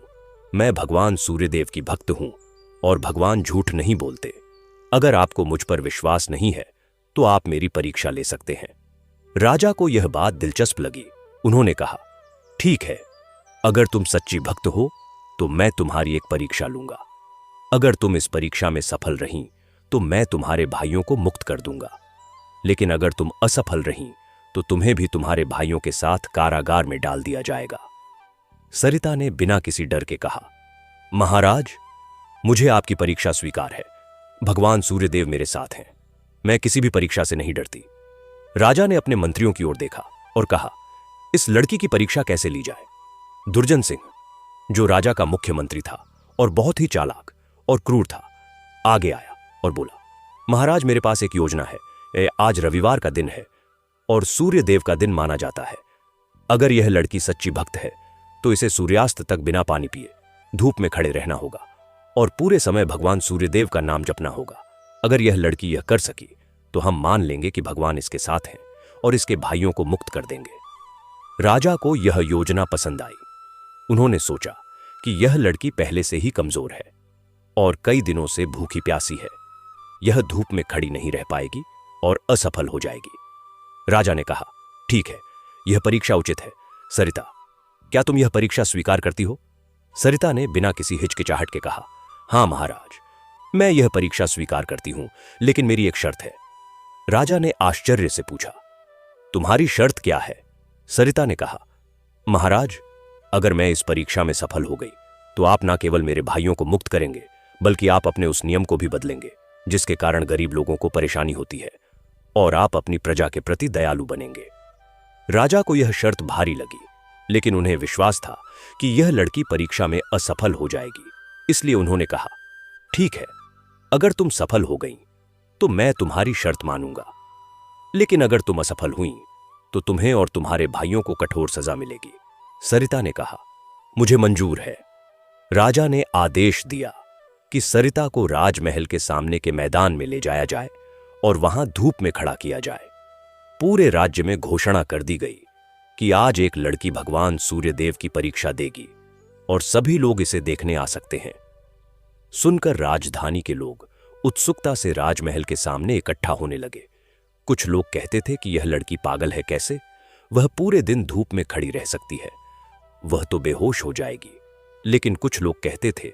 मैं भगवान सूर्यदेव की भक्त हूं और भगवान झूठ नहीं बोलते। अगर आपको मुझ पर विश्वास नहीं है तो आप मेरी परीक्षा ले सकते हैं। राजा को यह बात दिलचस्प लगी। उन्होंने कहा, ठीक है, अगर तुम सच्ची भक्त हो तो मैं तुम्हारी एक परीक्षा लूंगा। अगर तुम इस परीक्षा में सफल रहीं तो मैं तुम्हारे भाइयों को मुक्त कर दूंगा, लेकिन अगर तुम असफल रहीं तो तुम्हें भी तुम्हारे भाइयों के साथ कारागार में डाल दिया जाएगा। सरिता ने बिना किसी डर के कहा, महाराज, मुझे आपकी परीक्षा स्वीकार है। भगवान सूर्यदेव मेरे साथ हैं, मैं किसी भी परीक्षा से नहीं डरती। राजा ने अपने मंत्रियों की ओर देखा और कहा, इस लड़की की परीक्षा कैसे ली जाए? दुर्जन सिंह, जो राजा का मुख्यमंत्री था और बहुत ही चालाक और क्रूर था, आगे आया और बोला, महाराज, मेरे पास एक योजना है। आज रविवार का दिन है और सूर्यदेव का दिन माना जाता है। अगर यह लड़की सच्ची भक्त है तो इसे सूर्यास्त तक बिना पानी पिए धूप में खड़े रहना होगा और पूरे समय भगवान सूर्यदेव का नाम जपना होगा। अगर यह लड़की यह कर सकी तो हम मान लेंगे कि भगवान इसके साथ हैं और इसके भाइयों को मुक्त कर देंगे। राजा को यह योजना पसंद आई। उन्होंने सोचा कि यह लड़की पहले से ही कमजोर है और कई दिनों से भूखी प्यासी है। यह धूप में खड़ी नहीं रह पाएगी और असफल हो जाएगी। राजा ने कहा, ठीक है, यह परीक्षा उचित है। सरिता, क्या तुम यह परीक्षा स्वीकार करती हो? सरिता ने बिना किसी हिचकिचाहट के कहा, हां महाराज, मैं यह परीक्षा स्वीकार करती हूं, लेकिन मेरी एक शर्त है। राजा ने आश्चर्य से पूछा, तुम्हारी शर्त क्या है? सरिता ने कहा, महाराज, अगर मैं इस परीक्षा में सफल हो गई तो आप न केवल मेरे भाइयों को मुक्त करेंगे, बल्कि आप अपने उस नियम को भी बदलेंगे जिसके कारण गरीब लोगों को परेशानी होती है, और आप अपनी प्रजा के प्रति दयालु बनेंगे। राजा को यह शर्त भारी लगी, लेकिन उन्हें विश्वास था कि यह लड़की परीक्षा में असफल हो जाएगी। इसलिए उन्होंने कहा, ठीक है, अगर तुम सफल हो गई तो मैं तुम्हारी शर्त मानूंगा, लेकिन अगर तुम असफल हुई तो तुम्हें और तुम्हारे भाइयों को कठोर सजा मिलेगी। सरिता ने कहा, मुझे मंजूर है। राजा ने आदेश दिया कि सरिता को राजमहल के सामने के मैदान में ले जाया जाए और वहां धूप में खड़ा किया जाए। पूरे राज्य में घोषणा कर दी गई कि आज एक लड़की भगवान सूर्यदेव की परीक्षा देगी और सभी लोग इसे देखने आ सकते हैं। सुनकर राजधानी के लोग उत्सुकता से राजमहल के सामने इकट्ठा होने लगे। कुछ लोग कहते थे कि यह लड़की पागल है, कैसे वह पूरे दिन धूप में खड़ी रह सकती है, वह तो बेहोश हो जाएगी। लेकिन कुछ लोग कहते थे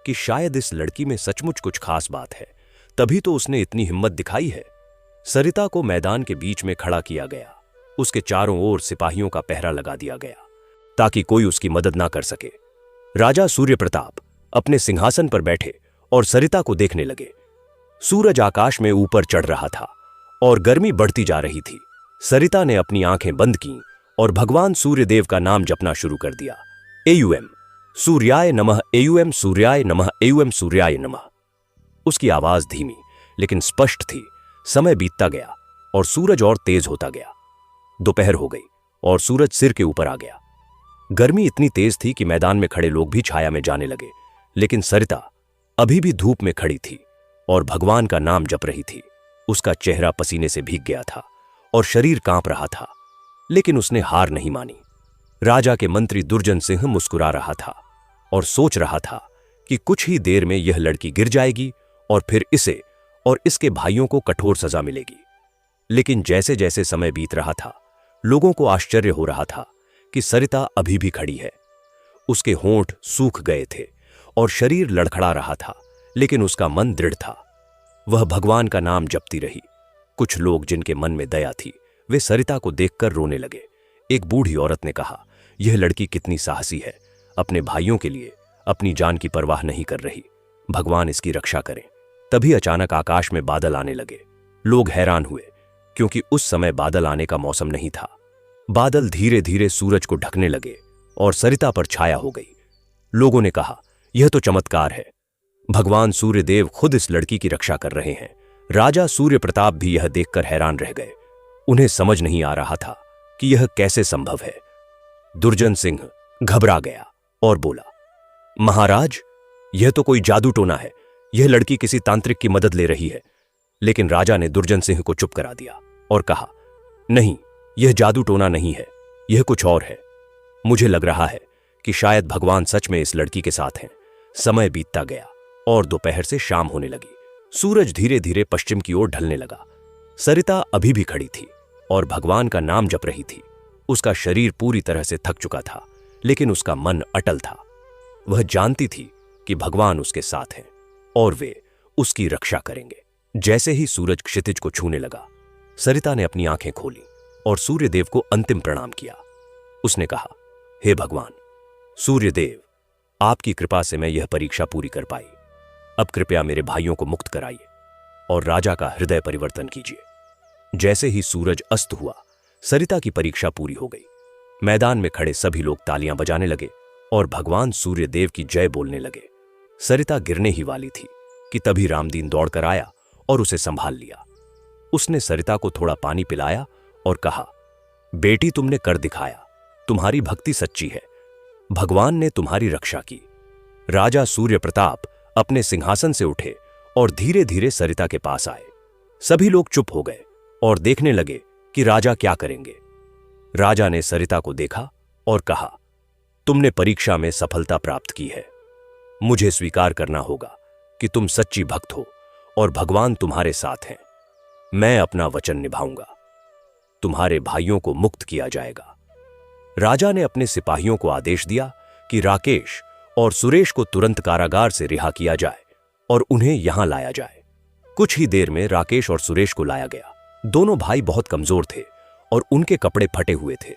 कि शायद इस लड़की में सचमुच कुछ खास बात है, तभी तो उसने इतनी हिम्मत दिखाई है। सरिता को मैदान के बीच में खड़ा किया गया। उसके चारों ओर सिपाहियों का पहरा लगा दिया गया ताकि कोई उसकी मदद ना कर सके। राजा सूर्य प्रताप अपने सिंहासन पर बैठे और सरिता को देखने लगे। सूरज आकाश में ऊपर चढ़ रहा था और गर्मी बढ़ती जा रही थी। सरिता ने अपनी आंखें बंद की और भगवान सूर्यदेव का नाम जपना शुरू कर दिया। एयूएम सूर्याय नमः, एयूएम सूर्याय नमः, एयूएम सूर्याय नमः। उसकी आवाज धीमी लेकिन स्पष्ट थी। समय बीतता गया और सूरज और तेज होता गया। दोपहर हो गई और सूरज सिर के ऊपर आ गया। गर्मी इतनी तेज थी कि मैदान में खड़े लोग भी छाया में जाने लगे, लेकिन सरिता अभी भी धूप में खड़ी थी और भगवान का नाम जप रही थी। उसका चेहरा पसीने से भीग गया था और शरीर कांप रहा था, लेकिन उसने हार नहीं मानी। राजा के मंत्री दुर्जन सिंह मुस्कुरा रहा था और सोच रहा था कि कुछ ही देर में यह लड़की गिर जाएगी और फिर इसे और इसके भाइयों को कठोर सजा मिलेगी। लेकिन जैसे जैसे समय बीत रहा था, लोगों को आश्चर्य हो रहा था कि सरिता अभी भी खड़ी है। उसके होंठ सूख गए थे और शरीर लड़खड़ा रहा था, लेकिन उसका मन दृढ़ था। वह भगवान का नाम जपती रही। कुछ लोग जिनके मन में दया थी, वे सरिता को देखकर रोने लगे। एक बूढ़ी औरत ने कहा, यह लड़की कितनी साहसी है, अपने भाइयों के लिए अपनी जान की परवाह नहीं कर रही। भगवान इसकी रक्षा करें। तभी अचानक आकाश में बादल आने लगे। लोग हैरान हुए क्योंकि उस समय बादल आने का मौसम नहीं था। बादल धीरे धीरे सूरज को ढकने लगे और सरिता पर छाया हो गई। लोगों ने कहा, यह तो चमत्कार है, भगवान सूर्यदेव खुद इस लड़की की रक्षा कर रहे हैं। राजा सूर्य प्रताप भी यह देखकर हैरान रह गए। उन्हें समझ नहीं आ रहा था कि यह कैसे संभव है। दुर्जन सिंह घबरा गया और बोला, महाराज, यह तो कोई जादू टोना है, यह लड़की किसी तांत्रिक की मदद ले रही है। लेकिन राजा ने दुर्जन सिंह को चुप करा दिया और कहा, नहीं, यह जादू टोना नहीं है, यह कुछ और है। मुझे लग रहा है कि शायद भगवान सच में इस लड़की के साथ हैं। समय बीतता गया और दोपहर से शाम होने लगी। सूरज धीरे धीरे पश्चिम की ओर ढलने लगा। सरिता अभी भी खड़ी थी और भगवान का नाम जप रही थी। उसका शरीर पूरी तरह से थक चुका था, लेकिन उसका मन अटल था। वह जानती थी कि भगवान उसके साथ हैं और वे उसकी रक्षा करेंगे। जैसे ही सूरज क्षितिज को छूने लगा, सरिता ने अपनी आंखें खोली और सूर्यदेव को अंतिम प्रणाम किया। उसने कहा, हे भगवान सूर्यदेव, आपकी कृपा से मैं यह परीक्षा पूरी कर पाई। अब कृपया मेरे भाइयों को मुक्त कराइए और राजा का हृदय परिवर्तन कीजिए। जैसे ही सूरज अस्त हुआ, सरिता की परीक्षा पूरी हो गई। मैदान में खड़े सभी लोग तालियां बजाने लगे और भगवान सूर्यदेव की जय बोलने लगे। सरिता गिरने ही वाली थी कि तभी रामदीन दौड़कर आया और उसे संभाल लिया। उसने सरिता को थोड़ा पानी पिलाया और कहा, बेटी, तुमने कर दिखाया, तुम्हारी भक्ति सच्ची है, भगवान ने तुम्हारी रक्षा की। राजा सूर्य प्रताप अपने सिंहासन से उठे और धीरे धीरे सरिता के पास आए। सभी लोग चुप हो गए और देखने लगे कि राजा क्या करेंगे। राजा ने सरिता को देखा और कहा, तुमने परीक्षा में सफलता प्राप्त की है। मुझे स्वीकार करना होगा कि तुम सच्ची भक्त हो और भगवान तुम्हारे साथ हैं। मैं अपना वचन निभाऊंगा। तुम्हारे भाइयों को मुक्त किया जाएगा। राजा ने अपने सिपाहियों को आदेश दिया कि राकेश और सुरेश को तुरंत कारागार से रिहा किया जाए और उन्हें यहां लाया जाए। कुछ ही देर में राकेश और सुरेश को लाया गया। दोनों भाई बहुत कमजोर थे और उनके कपड़े फटे हुए थे,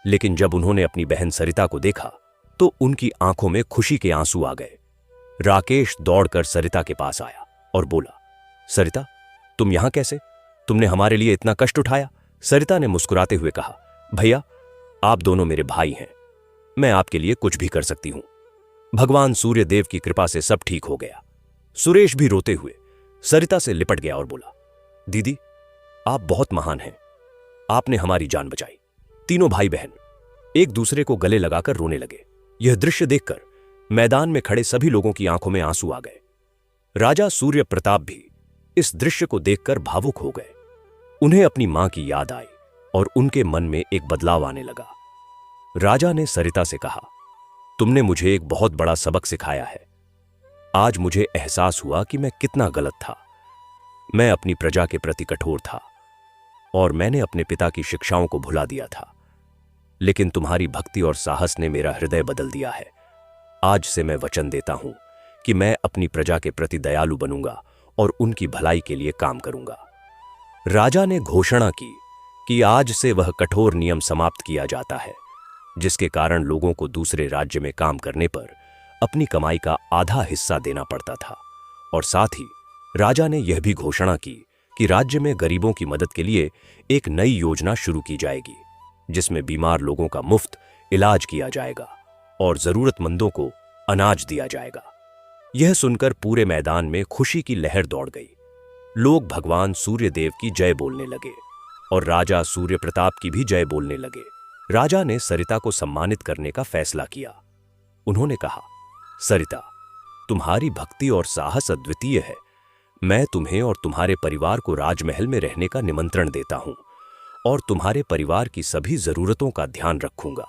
लेकिन जब उन्होंने अपनी बहन सरिता को देखा तो उनकी आंखों में खुशी के आंसू आ गए। राकेश दौड़कर सरिता के पास आया और बोला, सरिता, तुम यहां कैसे? तुमने हमारे लिए इतना कष्ट उठाया। सरिता ने मुस्कुराते हुए कहा, भैया, आप दोनों मेरे भाई हैं मैं आपके लिए कुछ भी कर सकती हूं। भगवान सूर्यदेव की कृपा से सब ठीक हो गया। सुरेश भी रोते हुए सरिता से लिपट गया और बोला, दीदी, आप बहुत महान हैं। आपने हमारी जान बचाई। तीनों भाई बहन एक दूसरे को गले लगाकर रोने लगे। यह दृश्य देखकर मैदान में खड़े सभी लोगों की आंखों में आंसू आ गए। राजा सूर्य प्रताप भी इस दृश्य को देखकर भावुक हो गए। उन्हें अपनी मां की याद आई और उनके मन में एक बदलाव आने लगा। राजा ने सरिता से कहा, तुमने मुझे एक बहुत बड़ा सबक सिखाया है। आज मुझे एहसास हुआ कि मैं कितना गलत था। मैं अपनी प्रजा के प्रति कठोर था और मैंने अपने पिता की शिक्षाओं को भुला दिया था। लेकिन तुम्हारी भक्ति और साहस ने मेरा हृदय बदल दिया है। आज से मैं वचन देता हूं कि मैं अपनी प्रजा के प्रति दयालु बनूंगा और उनकी भलाई के लिए काम करूंगा। राजा ने घोषणा की कि आज से वह कठोर नियम समाप्त किया जाता है, जिसके कारण लोगों को दूसरे राज्य में काम करने पर अपनी कमाई का आधा हिस्सा देना पड़ता था। और साथ ही राजा ने यह भी घोषणा की कि राज्य में गरीबों की मदद के लिए एक नई योजना शुरू की जाएगी, जिसमें बीमार लोगों का मुफ्त इलाज किया जाएगा और जरूरतमंदों को अनाज दिया जाएगा। यह सुनकर पूरे मैदान में खुशी की लहर दौड़ गई। लोग भगवान सूर्यदेव की जय बोलने लगे और राजा सूर्य प्रताप की भी जय बोलने लगे। राजा ने सरिता को सम्मानित करने का फैसला किया। उन्होंने कहा, सरिता, तुम्हारी भक्ति और साहस अद्वितीय है। मैं तुम्हें और तुम्हारे परिवार को राजमहल में रहने का निमंत्रण देता हूं और तुम्हारे परिवार की सभी जरूरतों का ध्यान रखूंगा।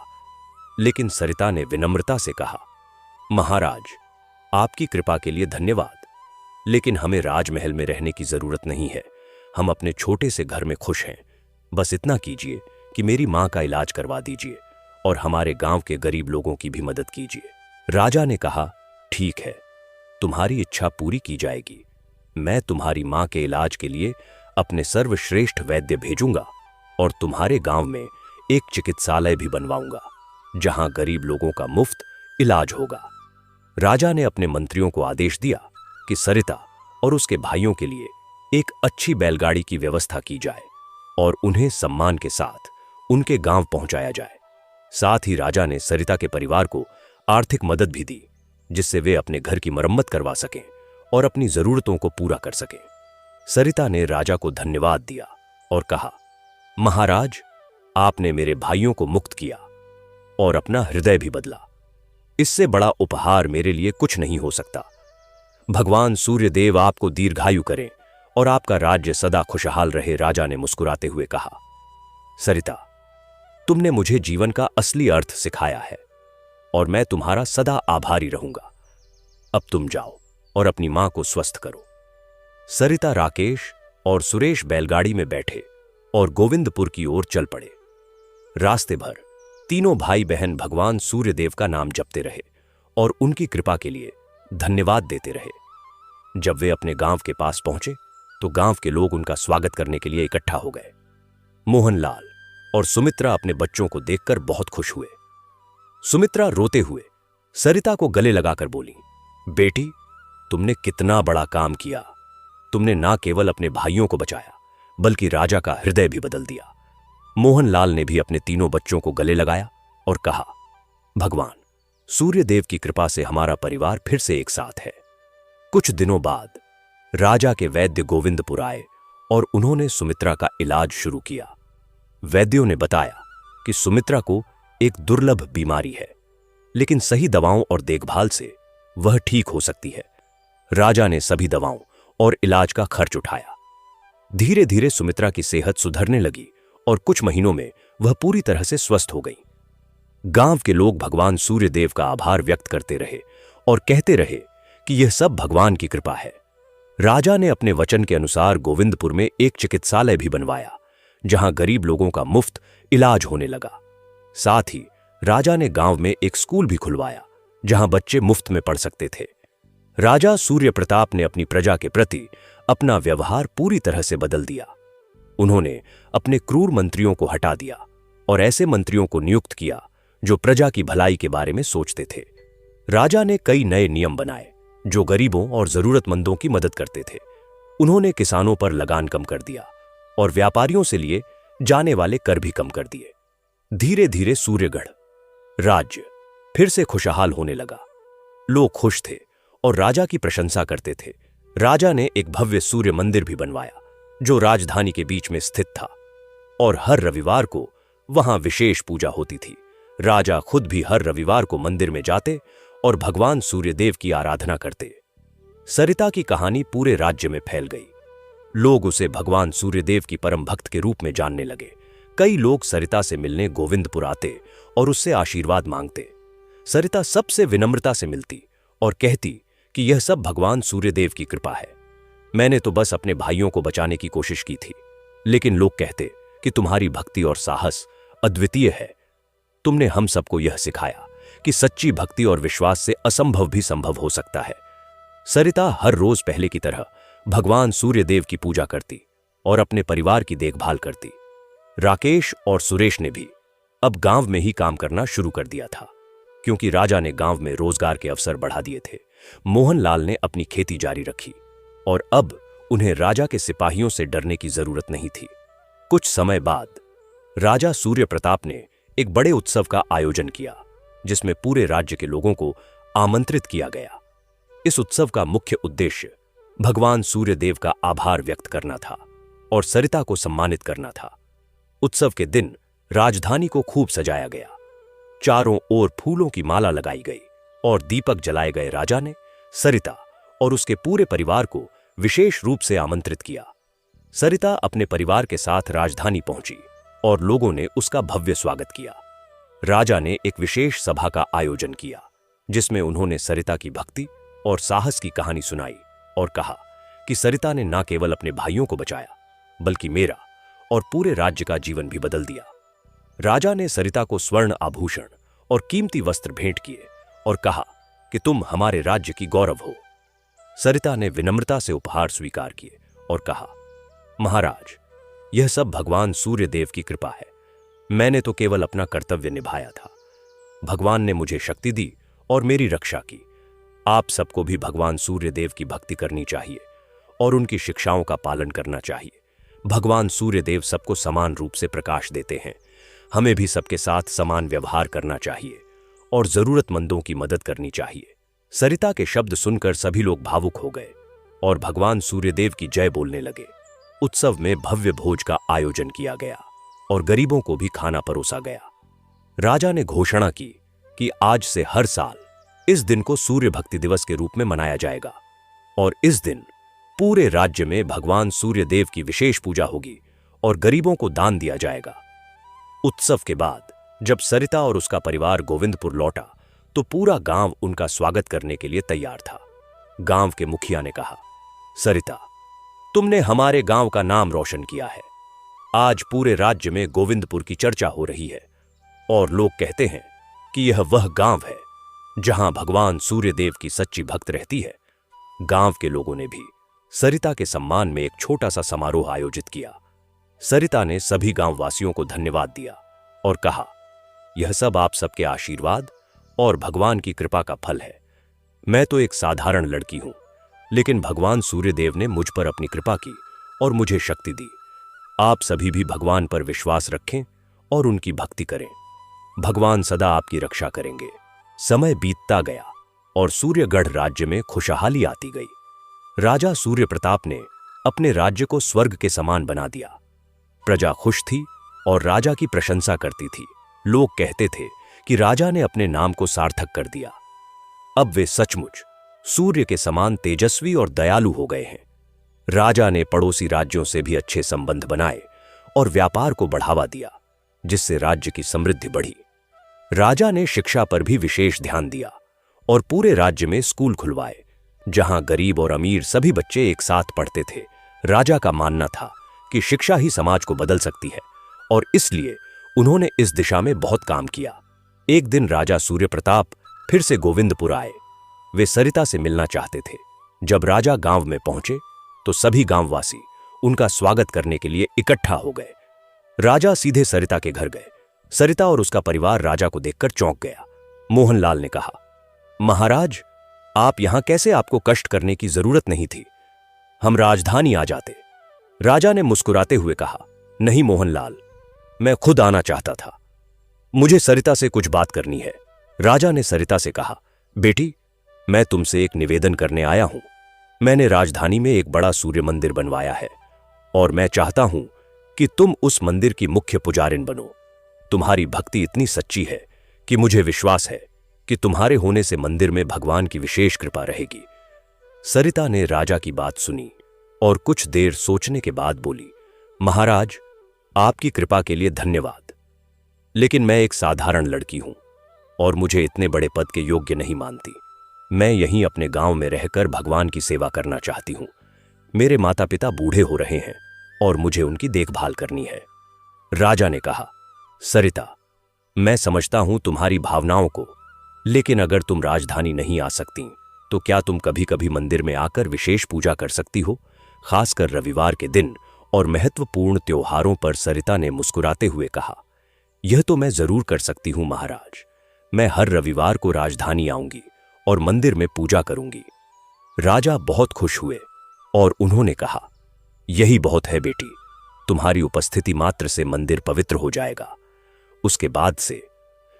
लेकिन सरिता ने विनम्रता से कहा, महाराज, आपकी कृपा के लिए धन्यवाद, लेकिन हमें राजमहल में रहने की जरूरत नहीं है। हम अपने छोटे से घर में खुश हैं। बस इतना कीजिए कि मेरी मां का इलाज करवा दीजिए और हमारे गांव के गरीब लोगों की भी मदद कीजिए। राजा ने कहा, ठीक है, तुम्हारी इच्छा पूरी की जाएगी। मैं तुम्हारी मां के इलाज के लिए अपने सर्वश्रेष्ठ वैद्य भेजूंगा और तुम्हारे गांव में एक चिकित्सालय भी बनवाऊंगा, जहां गरीब लोगों का मुफ्त इलाज होगा। राजा ने अपने मंत्रियों को आदेश दिया कि सरिता और उसके भाइयों के लिए एक अच्छी बैलगाड़ी की व्यवस्था की जाए और उन्हें सम्मान के साथ उनके गांव पहुंचाया जाए। साथ ही राजा ने सरिता के परिवार को आर्थिक मदद भी दी, जिससे वे अपने घर की मरम्मत करवा सकें और अपनी जरूरतों को पूरा कर सकें। सरिता ने राजा को धन्यवाद दिया और कहा, महाराज, आपने मेरे भाइयों को मुक्त किया और अपना हृदय भी बदला। इससे बड़ा उपहार मेरे लिए कुछ नहीं हो सकता। भगवान सूर्यदेव आपको दीर्घायु करें और आपका राज्य सदा खुशहाल रहे। राजा ने मुस्कुराते हुए कहा, सरिता, तुमने मुझे जीवन का असली अर्थ सिखाया है और मैं तुम्हारा सदा आभारी रहूंगा। अब तुम जाओ और अपनी मां को स्वस्थ करो। सरिता, राकेश और सुरेश बैलगाड़ी में बैठे और गोविंदपुर की ओर चल पड़े। रास्ते भर तीनों भाई बहन भगवान सूर्यदेव का नाम जपते रहे और उनकी कृपा के लिए धन्यवाद देते रहे। जब वे अपने गांव के पास पहुंचे तो गांव के लोग उनका स्वागत करने के लिए इकट्ठा हो गए। मोहनलाल और सुमित्रा अपने बच्चों को देखकर बहुत खुश हुए। सुमित्रा रोते हुए सरिता को गले लगाकर बोली, बेटी, तुमने कितना बड़ा काम किया। तुमने ना केवल अपने भाइयों को बचाया, बल्कि राजा का हृदय भी बदल दिया। मोहनलाल ने भी अपने तीनों बच्चों को गले लगाया और कहा, भगवान सूर्यदेव की कृपा से हमारा परिवार फिर से एक साथ है। कुछ दिनों बाद राजा के वैद्य गोविंदपुर आए और उन्होंने सुमित्रा का इलाज शुरू किया। वैद्यों ने बताया कि सुमित्रा को एक दुर्लभ बीमारी है, लेकिन सही दवाओं और देखभाल से वह ठीक हो सकती है। राजा ने सभी दवाओं और इलाज का खर्च उठाया। धीरे धीरे सुमित्रा की सेहत सुधरने लगी और कुछ महीनों में वह पूरी तरह से स्वस्थ हो गई। गांव के लोग भगवान सूर्यदेव का आभार व्यक्त करते रहे और कहते रहे कि यह सब भगवान की कृपा है। राजा ने अपने वचन के अनुसार गोविंदपुर में एक चिकित्सालय भी बनवाया, जहां गरीब लोगों का मुफ्त इलाज होने लगा। साथ ही राजा ने गांव में एक स्कूल भी खुलवाया, जहां बच्चे मुफ्त में पढ़ सकते थे। राजा सूर्य प्रताप ने अपनी प्रजा के प्रति अपना व्यवहार पूरी तरह से बदल दिया। उन्होंने अपने क्रूर मंत्रियों को हटा दिया और ऐसे मंत्रियों को नियुक्त किया जो प्रजा की भलाई के बारे में सोचते थे। राजा ने कई नए नियम बनाए जो गरीबों और जरूरतमंदों की मदद करते थे। उन्होंने किसानों पर लगान कम कर दिया और व्यापारियों से लिए जाने वाले कर भी कम कर दिए। धीरे धीरे सूर्यगढ़ राज्य फिर से खुशहाल होने लगा। लोग खुश थे और राजा की प्रशंसा करते थे। राजा ने एक भव्य सूर्य मंदिर भी बनवाया जो राजधानी के बीच में स्थित था, और हर रविवार को वहां विशेष पूजा होती थी। राजा खुद भी हर रविवार को मंदिर में जाते और भगवान सूर्यदेव की आराधना करते। सरिता की कहानी पूरे राज्य में फैल गई। लोग उसे भगवान सूर्यदेव की परम भक्त के रूप में जानने लगे। कई लोग सरिता से मिलने गोविंदपुर आते और उससे आशीर्वाद मांगते। सरिता सबसे विनम्रता से मिलती और कहती कि यह सब भगवान सूर्यदेव की कृपा है। मैंने तो बस अपने भाइयों को बचाने की कोशिश की थी, लेकिन लोग कहते कि तुम्हारी भक्ति और साहस अद्वितीय है। तुमने हम सबको यह सिखाया कि सच्ची भक्ति और विश्वास से असंभव भी संभव हो सकता है। सरिता हर रोज पहले की तरह भगवान सूर्यदेव की पूजा करती और अपने परिवार की देखभाल करती। राकेश और सुरेश ने भी अब गांव में ही काम करना शुरू कर दिया था, क्योंकि राजा ने गांव में रोजगार के अवसर बढ़ा दिए थे। मोहनलाल ने अपनी खेती जारी रखी और अब उन्हें राजा के सिपाहियों से डरने की जरूरत नहीं थी। कुछ समय बाद राजा सूर्य प्रताप ने एक बड़े उत्सव का आयोजन किया, जिसमें पूरे राज्य के लोगों को आमंत्रित किया गया। इस उत्सव का मुख्य उद्देश्य भगवान सूर्यदेव का आभार व्यक्त करना था और सरिता को सम्मानित करना था। उत्सव के दिन राजधानी को खूब सजाया गया। चारों ओर फूलों की माला लगाई गई और दीपक जलाए गए। राजा ने सरिता और उसके पूरे परिवार को विशेष रूप से आमंत्रित किया। सरिता अपने परिवार के साथ राजधानी पहुंची और लोगों ने उसका भव्य स्वागत किया। राजा ने एक विशेष सभा का आयोजन किया, जिसमें उन्होंने सरिता की भक्ति और साहस की कहानी सुनाई और कहा कि सरिता ने न केवल अपने भाइयों को बचाया, बल्कि मेरा और पूरे राज्य का जीवन भी बदल दिया। राजा ने सरिता को स्वर्ण आभूषण और कीमती वस्त्र भेंट किए और कहा कि तुम हमारे राज्य की गौरव हो। सरिता ने विनम्रता से उपहार स्वीकार किए और कहा, महाराज, यह सब भगवान सूर्यदेव की कृपा है। मैंने तो केवल अपना कर्तव्य निभाया था। भगवान ने मुझे शक्ति दी और मेरी रक्षा की। आप सबको भी भगवान सूर्यदेव की भक्ति करनी चाहिए और उनकी शिक्षाओं का पालन करना चाहिए। भगवान सूर्यदेव सबको समान रूप से प्रकाश देते हैं। हमें भी सबके साथ समान व्यवहार करना चाहिए और जरूरतमंदों की मदद करनी चाहिए। सरिता के शब्द सुनकर सभी लोग भावुक हो गए और भगवान सूर्यदेव की जय बोलने लगे। उत्सव में भव्य भोज का आयोजन किया गया और गरीबों को भी खाना परोसा गया। राजा ने घोषणा की कि आज से हर साल इस दिन को सूर्य भक्ति दिवस के रूप में मनाया जाएगा और इस दिन पूरे राज्य में भगवान सूर्यदेव की विशेष पूजा होगी और गरीबों को दान दिया जाएगा। उत्सव के बाद जब सरिता और उसका परिवार गोविंदपुर लौटा तो पूरा गांव उनका स्वागत करने के लिए तैयार था। गांव के मुखिया ने कहा, सरिता, तुमने हमारे गांव का नाम रोशन किया है। आज पूरे राज्य में गोविंदपुर की चर्चा हो रही है और लोग कहते हैं कि यह वह गांव है जहां भगवान सूर्यदेव की सच्ची भक्त रहती है। गांव के लोगों ने भी सरिता के सम्मान में एक छोटा सा समारोह आयोजित किया। सरिता ने सभी गांववासियों को धन्यवाद दिया और कहा, यह सब आप सबके आशीर्वाद और भगवान की कृपा का फल है। मैं तो एक साधारण लड़की हूं, लेकिन भगवान सूर्यदेव ने मुझ पर अपनी कृपा की और मुझे शक्ति दी। आप सभी भी भगवान पर विश्वास रखें और उनकी भक्ति करें। भगवान सदा आपकी रक्षा करेंगे। समय बीतता गया और सूर्यगढ़ राज्य में खुशहाली आती गई। राजा सूर्य प्रताप ने अपने राज्य को स्वर्ग के समान बना दिया। प्रजा खुश थी और राजा की प्रशंसा करती थी। लोग कहते थे कि राजा ने अपने नाम को सार्थक कर दिया। अब वे सचमुच सूर्य के समान तेजस्वी और दयालु हो गए हैं। राजा ने पड़ोसी राज्यों से भी अच्छे संबंध बनाए और व्यापार को बढ़ावा दिया, जिससे राज्य की समृद्धि बढ़ी। राजा ने शिक्षा पर भी विशेष ध्यान दिया और पूरे राज्य में स्कूल खुलवाए, जहां गरीब और अमीर सभी बच्चे एक साथ पढ़ते थे। राजा का मानना था कि शिक्षा ही समाज को बदल सकती है और इसलिए उन्होंने इस दिशा में बहुत काम किया। एक दिन राजा सूर्य प्रताप फिर से गोविंदपुर आए। वे सरिता से मिलना चाहते थे। जब राजा गांव में पहुंचे तो सभी गांववासी उनका स्वागत करने के लिए इकट्ठा हो गए। राजा सीधे सरिता के घर गए। सरिता और उसका परिवार राजा को देखकर चौंक गया। मोहनलाल ने कहा, महाराज, आप यहां कैसे? आपको कष्ट करने की जरूरत नहीं थी। हम राजधानी आ जाते। राजा ने मुस्कुराते हुए कहा, नहीं मोहनलाल, मैं खुद आना चाहता था। मुझे सरिता से कुछ बात करनी है। राजा ने सरिता से कहा, बेटी, मैं तुमसे एक निवेदन करने आया हूं। मैंने राजधानी में एक बड़ा सूर्य मंदिर बनवाया है और मैं चाहता हूं कि तुम उस मंदिर की मुख्य पुजारिन बनो। तुम्हारी भक्ति इतनी सच्ची है कि मुझे विश्वास है कि तुम्हारे होने से मंदिर में भगवान की विशेष कृपा रहेगी। सरिता ने राजा की बात सुनी और कुछ देर सोचने के बाद बोली, महाराज, आपकी कृपा के लिए धन्यवाद, लेकिन मैं एक साधारण लड़की हूं और मुझे इतने बड़े पद के योग्य नहीं मानती। मैं यहीं अपने गांव में रहकर भगवान की सेवा करना चाहती हूं। मेरे माता पिता बूढ़े हो रहे हैं और मुझे उनकी देखभाल करनी है। राजा ने कहा, सरिता, मैं समझता हूं तुम्हारी भावनाओं को, लेकिन अगर तुम राजधानी नहीं आ सकती तो क्या तुम कभी कभी मंदिर में आकर विशेष पूजा कर सकती हो, खासकर रविवार के दिन और महत्वपूर्ण त्योहारों पर। सरिता ने मुस्कुराते हुए कहा, यह तो मैं जरूर कर सकती हूं महाराज। मैं हर रविवार को राजधानी आऊंगी और मंदिर में पूजा करूंगी। राजा बहुत खुश हुए और उन्होंने कहा, यही बहुत है बेटी, तुम्हारी उपस्थिति मात्र से मंदिर पवित्र हो जाएगा। उसके बाद से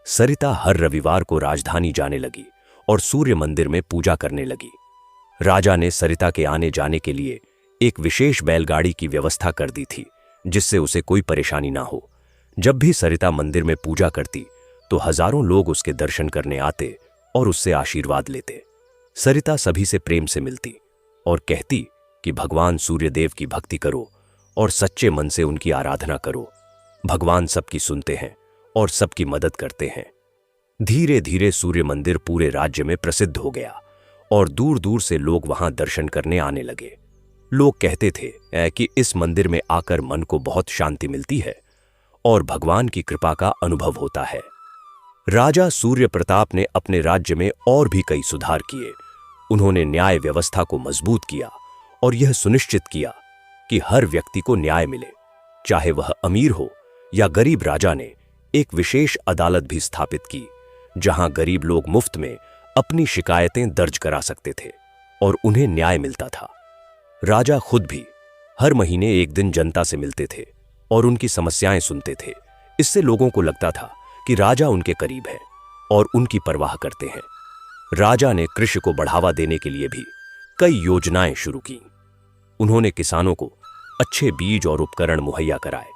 सरिता हर रविवार को राजधानी जाने लगी और सूर्य मंदिर में पूजा करने लगी। राजा ने सरिता के आने जाने के लिए एक विशेष बैलगाड़ी की व्यवस्था कर दी थी, जिससे उसे कोई परेशानी ना हो। जब भी सरिता मंदिर में पूजा करती तो हजारों लोग उसके दर्शन करने आते और उससे आशीर्वाद लेते। सरिता सभी से प्रेम से मिलती और कहती कि भगवान सूर्यदेव की भक्ति करो और सच्चे मन से उनकी आराधना करो। भगवान सबकी सुनते हैं और सबकी मदद करते हैं। धीरे धीरे सूर्य मंदिर पूरे राज्य में प्रसिद्ध हो गया और दूर दूर से लोग वहां दर्शन करने आने लगे। लोग कहते थे कि इस मंदिर में आकर मन को बहुत शांति मिलती है और भगवान की कृपा का अनुभव होता है। राजा सूर्य प्रताप ने अपने राज्य में और भी कई सुधार किए। उन्होंने न्याय व्यवस्था को मजबूत किया और यह सुनिश्चित किया कि हर व्यक्ति को न्याय मिले, चाहे वह अमीर हो या गरीब। राजा ने एक विशेष अदालत भी स्थापित की, जहां गरीब लोग मुफ्त में अपनी शिकायतें दर्ज करा सकते थे और उन्हें न्याय मिलता था। राजा खुद भी हर महीने एक दिन जनता से मिलते थे और उनकी समस्याएं सुनते थे। इससे लोगों को लगता था कि राजा उनके करीब है और उनकी परवाह करते हैं। राजा ने कृषि को बढ़ावा देने के लिए भी कई योजनाएं शुरू की। उन्होंने किसानों को अच्छे बीज और उपकरण मुहैया कराए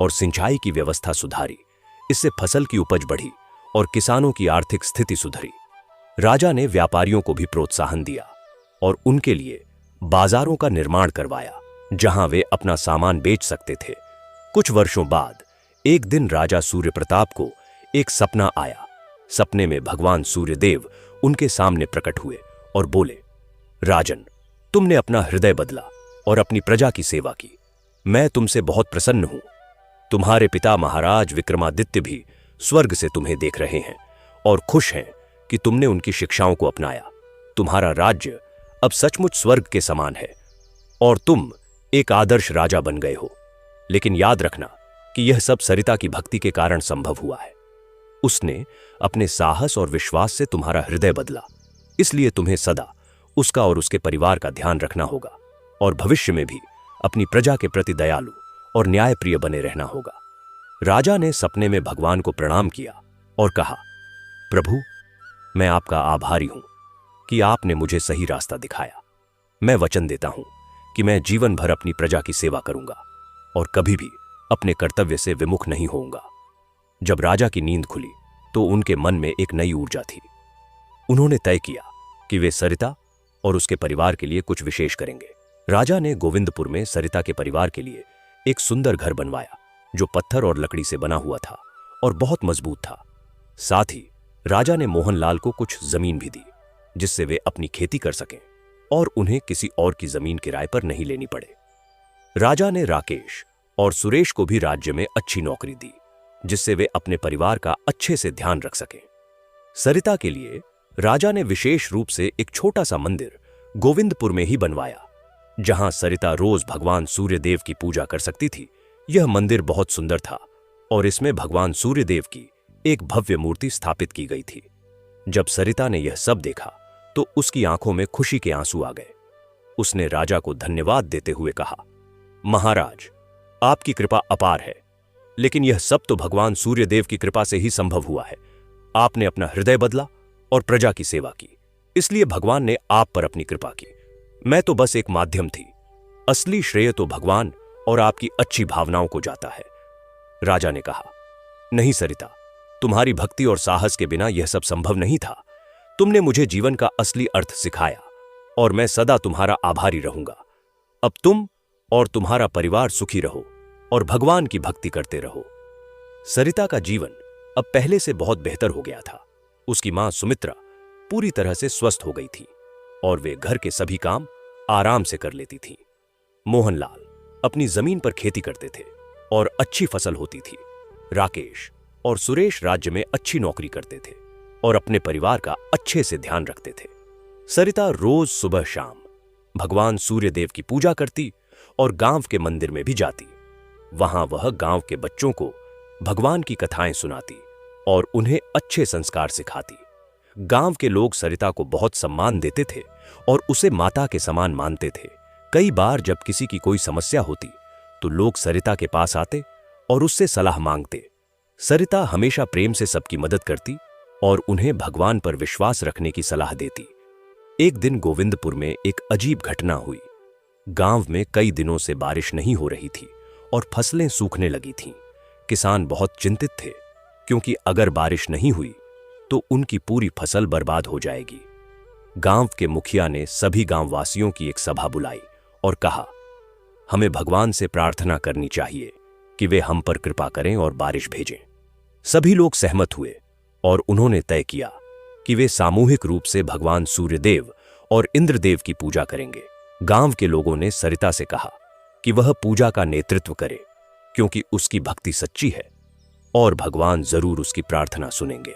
और सिंचाई की व्यवस्था सुधारी। इससे फसल की उपज बढ़ी और किसानों की आर्थिक स्थिति सुधरी। राजा ने व्यापारियों को भी प्रोत्साहन दिया और उनके लिए बाजारों का निर्माण करवाया, जहां वे अपना सामान बेच सकते थे। कुछ वर्षों बाद एक दिन राजा सूर्य प्रताप को एक सपना आया। सपने में भगवान सूर्यदेव उनके सामने प्रकट हुए और बोले, राजन, तुमने अपना हृदय बदला और अपनी प्रजा की सेवा की। मैं तुमसे बहुत प्रसन्न हूं। तुम्हारे पिता महाराज विक्रमादित्य भी स्वर्ग से तुम्हें देख रहे हैं और खुश हैं कि तुमने उनकी शिक्षाओं को अपनाया। तुम्हारा राज्य अब सचमुच स्वर्ग के समान है और तुम एक आदर्श राजा बन गए हो। लेकिन याद रखना कि यह सब सरिता की भक्ति के कारण संभव हुआ है। उसने अपने साहस और विश्वास से तुम्हारा हृदय बदला, इसलिए तुम्हें सदा उसका और उसके परिवार का ध्यान रखना होगा और भविष्य में भी अपनी प्रजा के प्रति दयालु और न्यायप्रिय बने रहना होगा। राजा ने सपने में भगवान को प्रणाम किया और कहा, प्रभु, मैं आपका आभारी हूं कि आपने मुझे सही रास्ता दिखाया। मैं वचन देता हूं कि मैं जीवन भर अपनी प्रजा की सेवा करूंगा और कभी भी अपने कर्तव्य से विमुख नहीं होऊंगा। जब राजा की नींद खुली तो उनके मन में एक नई ऊर्जा थी। उन्होंने तय किया कि वे सरिता और उसके परिवार के लिए कुछ विशेष करेंगे। राजा ने गोविंदपुर में सरिता के परिवार के लिए एक सुंदर घर बनवाया, जो पत्थर और लकड़ी से बना हुआ था और बहुत मजबूत था। साथ ही राजा ने मोहनलाल को कुछ जमीन भी दी, जिससे वे अपनी खेती कर सकें और उन्हें किसी और की जमीन किराए पर नहीं लेनी पड़े। राजा ने राकेश और सुरेश को भी राज्य में अच्छी नौकरी दी, जिससे वे अपने परिवार का अच्छे से ध्यान रख सकें। सरिता के लिए राजा ने विशेष रूप से एक छोटा सा मंदिर गोविंदपुर में ही बनवाया, जहां सरिता रोज भगवान सूर्यदेव की पूजा कर सकती थी। यह मंदिर बहुत सुंदर था और इसमें भगवान सूर्यदेव की एक भव्य मूर्ति स्थापित की गई थी। जब सरिता ने यह सब देखा तो उसकी आंखों में खुशी के आंसू आ गए। उसने राजा को धन्यवाद देते हुए कहा, महाराज, आपकी कृपा अपार है, लेकिन यह सब तो भगवान सूर्यदेव की कृपा से ही संभव हुआ है। आपने अपना हृदय बदला और प्रजा की सेवा की, इसलिए भगवान ने आप पर अपनी कृपा की। मैं तो बस एक माध्यम थी। असली श्रेय तो भगवान और आपकी अच्छी भावनाओं को जाता है। राजा ने कहा, नहीं सरिता, तुम्हारी भक्ति और साहस के बिना यह सब संभव नहीं था। तुमने मुझे जीवन का असली अर्थ सिखाया और मैं सदा तुम्हारा आभारी रहूंगा। अब तुम और तुम्हारा परिवार सुखी रहो और भगवान की भक्ति करते रहो। सरिता का जीवन अब पहले से बहुत बेहतर हो गया था। उसकी मां सुमित्रा पूरी तरह से स्वस्थ हो गई थी और वे घर के सभी काम आराम से कर लेती थी। मोहनलाल अपनी जमीन पर खेती करते थे और अच्छी फसल होती थी। राकेश और सुरेश राज्य में अच्छी नौकरी करते थे और अपने परिवार का अच्छे से ध्यान रखते थे। सरिता रोज सुबह शाम भगवान सूर्यदेव की पूजा करती और गांव के मंदिर में भी जाती। वहां वह गांव के बच्चों को भगवान की कथाएं सुनाती और उन्हें अच्छे संस्कार सिखाती। गांव के लोग सरिता को बहुत सम्मान देते थे और उसे माता के समान मानते थे। कई बार जब किसी की कोई समस्या होती तो लोग सरिता के पास आते और उससे सलाह मांगते। सरिता हमेशा प्रेम से सबकी मदद करती और उन्हें भगवान पर विश्वास रखने की सलाह देती। एक दिन गोविंदपुर में एक अजीब घटना हुई। गांव में कई दिनों से बारिश नहीं हो रही थी और फसलें सूखने लगी थीं। किसान बहुत चिंतित थे क्योंकि अगर बारिश नहीं हुई तो उनकी पूरी फसल बर्बाद हो जाएगी। गांव के मुखिया ने सभी गांववासियों की एक सभा बुलाई और कहा, हमें भगवान से प्रार्थना करनी चाहिए कि वे हम पर कृपा करें और बारिश भेजें। सभी लोग सहमत हुए और उन्होंने तय किया कि वे सामूहिक रूप से भगवान सूर्यदेव और इंद्रदेव की पूजा करेंगे। गांव के लोगों ने सरिता से कहा कि वह पूजा का नेतृत्व करे क्योंकि उसकी भक्ति सच्ची है और भगवान जरूर उसकी प्रार्थना सुनेंगे।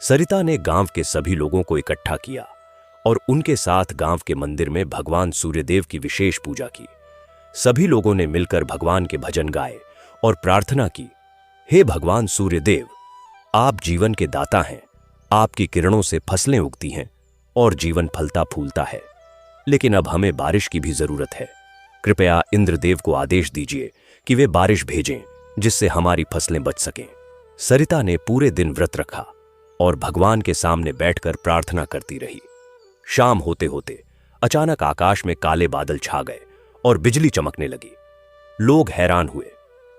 सरिता ने गांव के सभी लोगों को इकट्ठा किया और उनके साथ गांव के मंदिर में भगवान सूर्यदेव की विशेष पूजा की। सभी लोगों ने मिलकर भगवान के भजन गाए और प्रार्थना की, हे भगवान सूर्यदेव, आप जीवन के दाता हैं। आपकी किरणों से फसलें उगती हैं और जीवन फलता फूलता है, लेकिन अब हमें बारिश की भी जरूरत है। कृपया इंद्रदेव को आदेश दीजिए कि वे बारिश भेजें जिससे हमारी फसलें बच सकें। सरिता ने पूरे दिन व्रत रखा और भगवान के सामने बैठकर प्रार्थना करती रही। शाम होते होते अचानक आकाश में काले बादल छा गए और बिजली चमकने लगी। लोग हैरान हुए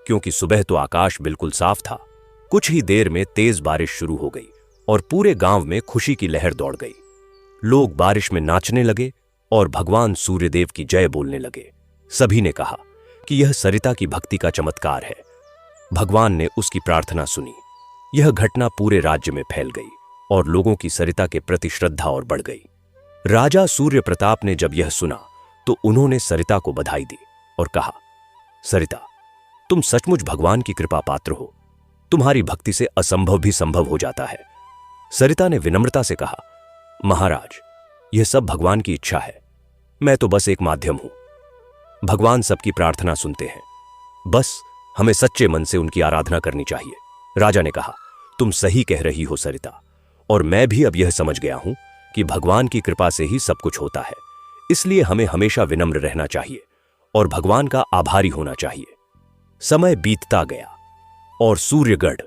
क्योंकि सुबह तो आकाश बिल्कुल साफ था। कुछ ही देर में तेज बारिश शुरू हो गई और पूरे गांव में खुशी की लहर दौड़ गई। लोग बारिश में नाचने लगे और भगवान सूर्यदेव की जय बोलने लगे। सभी ने कहा कि यह सरिता की भक्ति का चमत्कार है। भगवान ने उसकी प्रार्थना सुनी। यह घटना पूरे राज्य में फैल गई और लोगों की सरिता के प्रति श्रद्धा और बढ़ गई। राजा सूर्य प्रताप ने जब यह सुना तो उन्होंने सरिता को बधाई दी और कहा, सरिता, तुम सचमुच भगवान की कृपा पात्र हो। तुम्हारी भक्ति से असंभव भी संभव हो जाता है। सरिता ने विनम्रता से कहा, महाराज, यह सब भगवान की इच्छा है। मैं तो बस एक माध्यम हूं। भगवान सबकी प्रार्थना सुनते हैं। बस हमें सच्चे मन से उनकी आराधना करनी चाहिए। राजा ने कहा, तुम सही कह रही हो सरिता, और मैं भी अब यह समझ गया हूं कि भगवान की कृपा से ही सब कुछ होता है। इसलिए हमें हमेशा विनम्र रहना चाहिए और भगवान का आभारी होना चाहिए। समय बीतता गया और सूर्यगढ़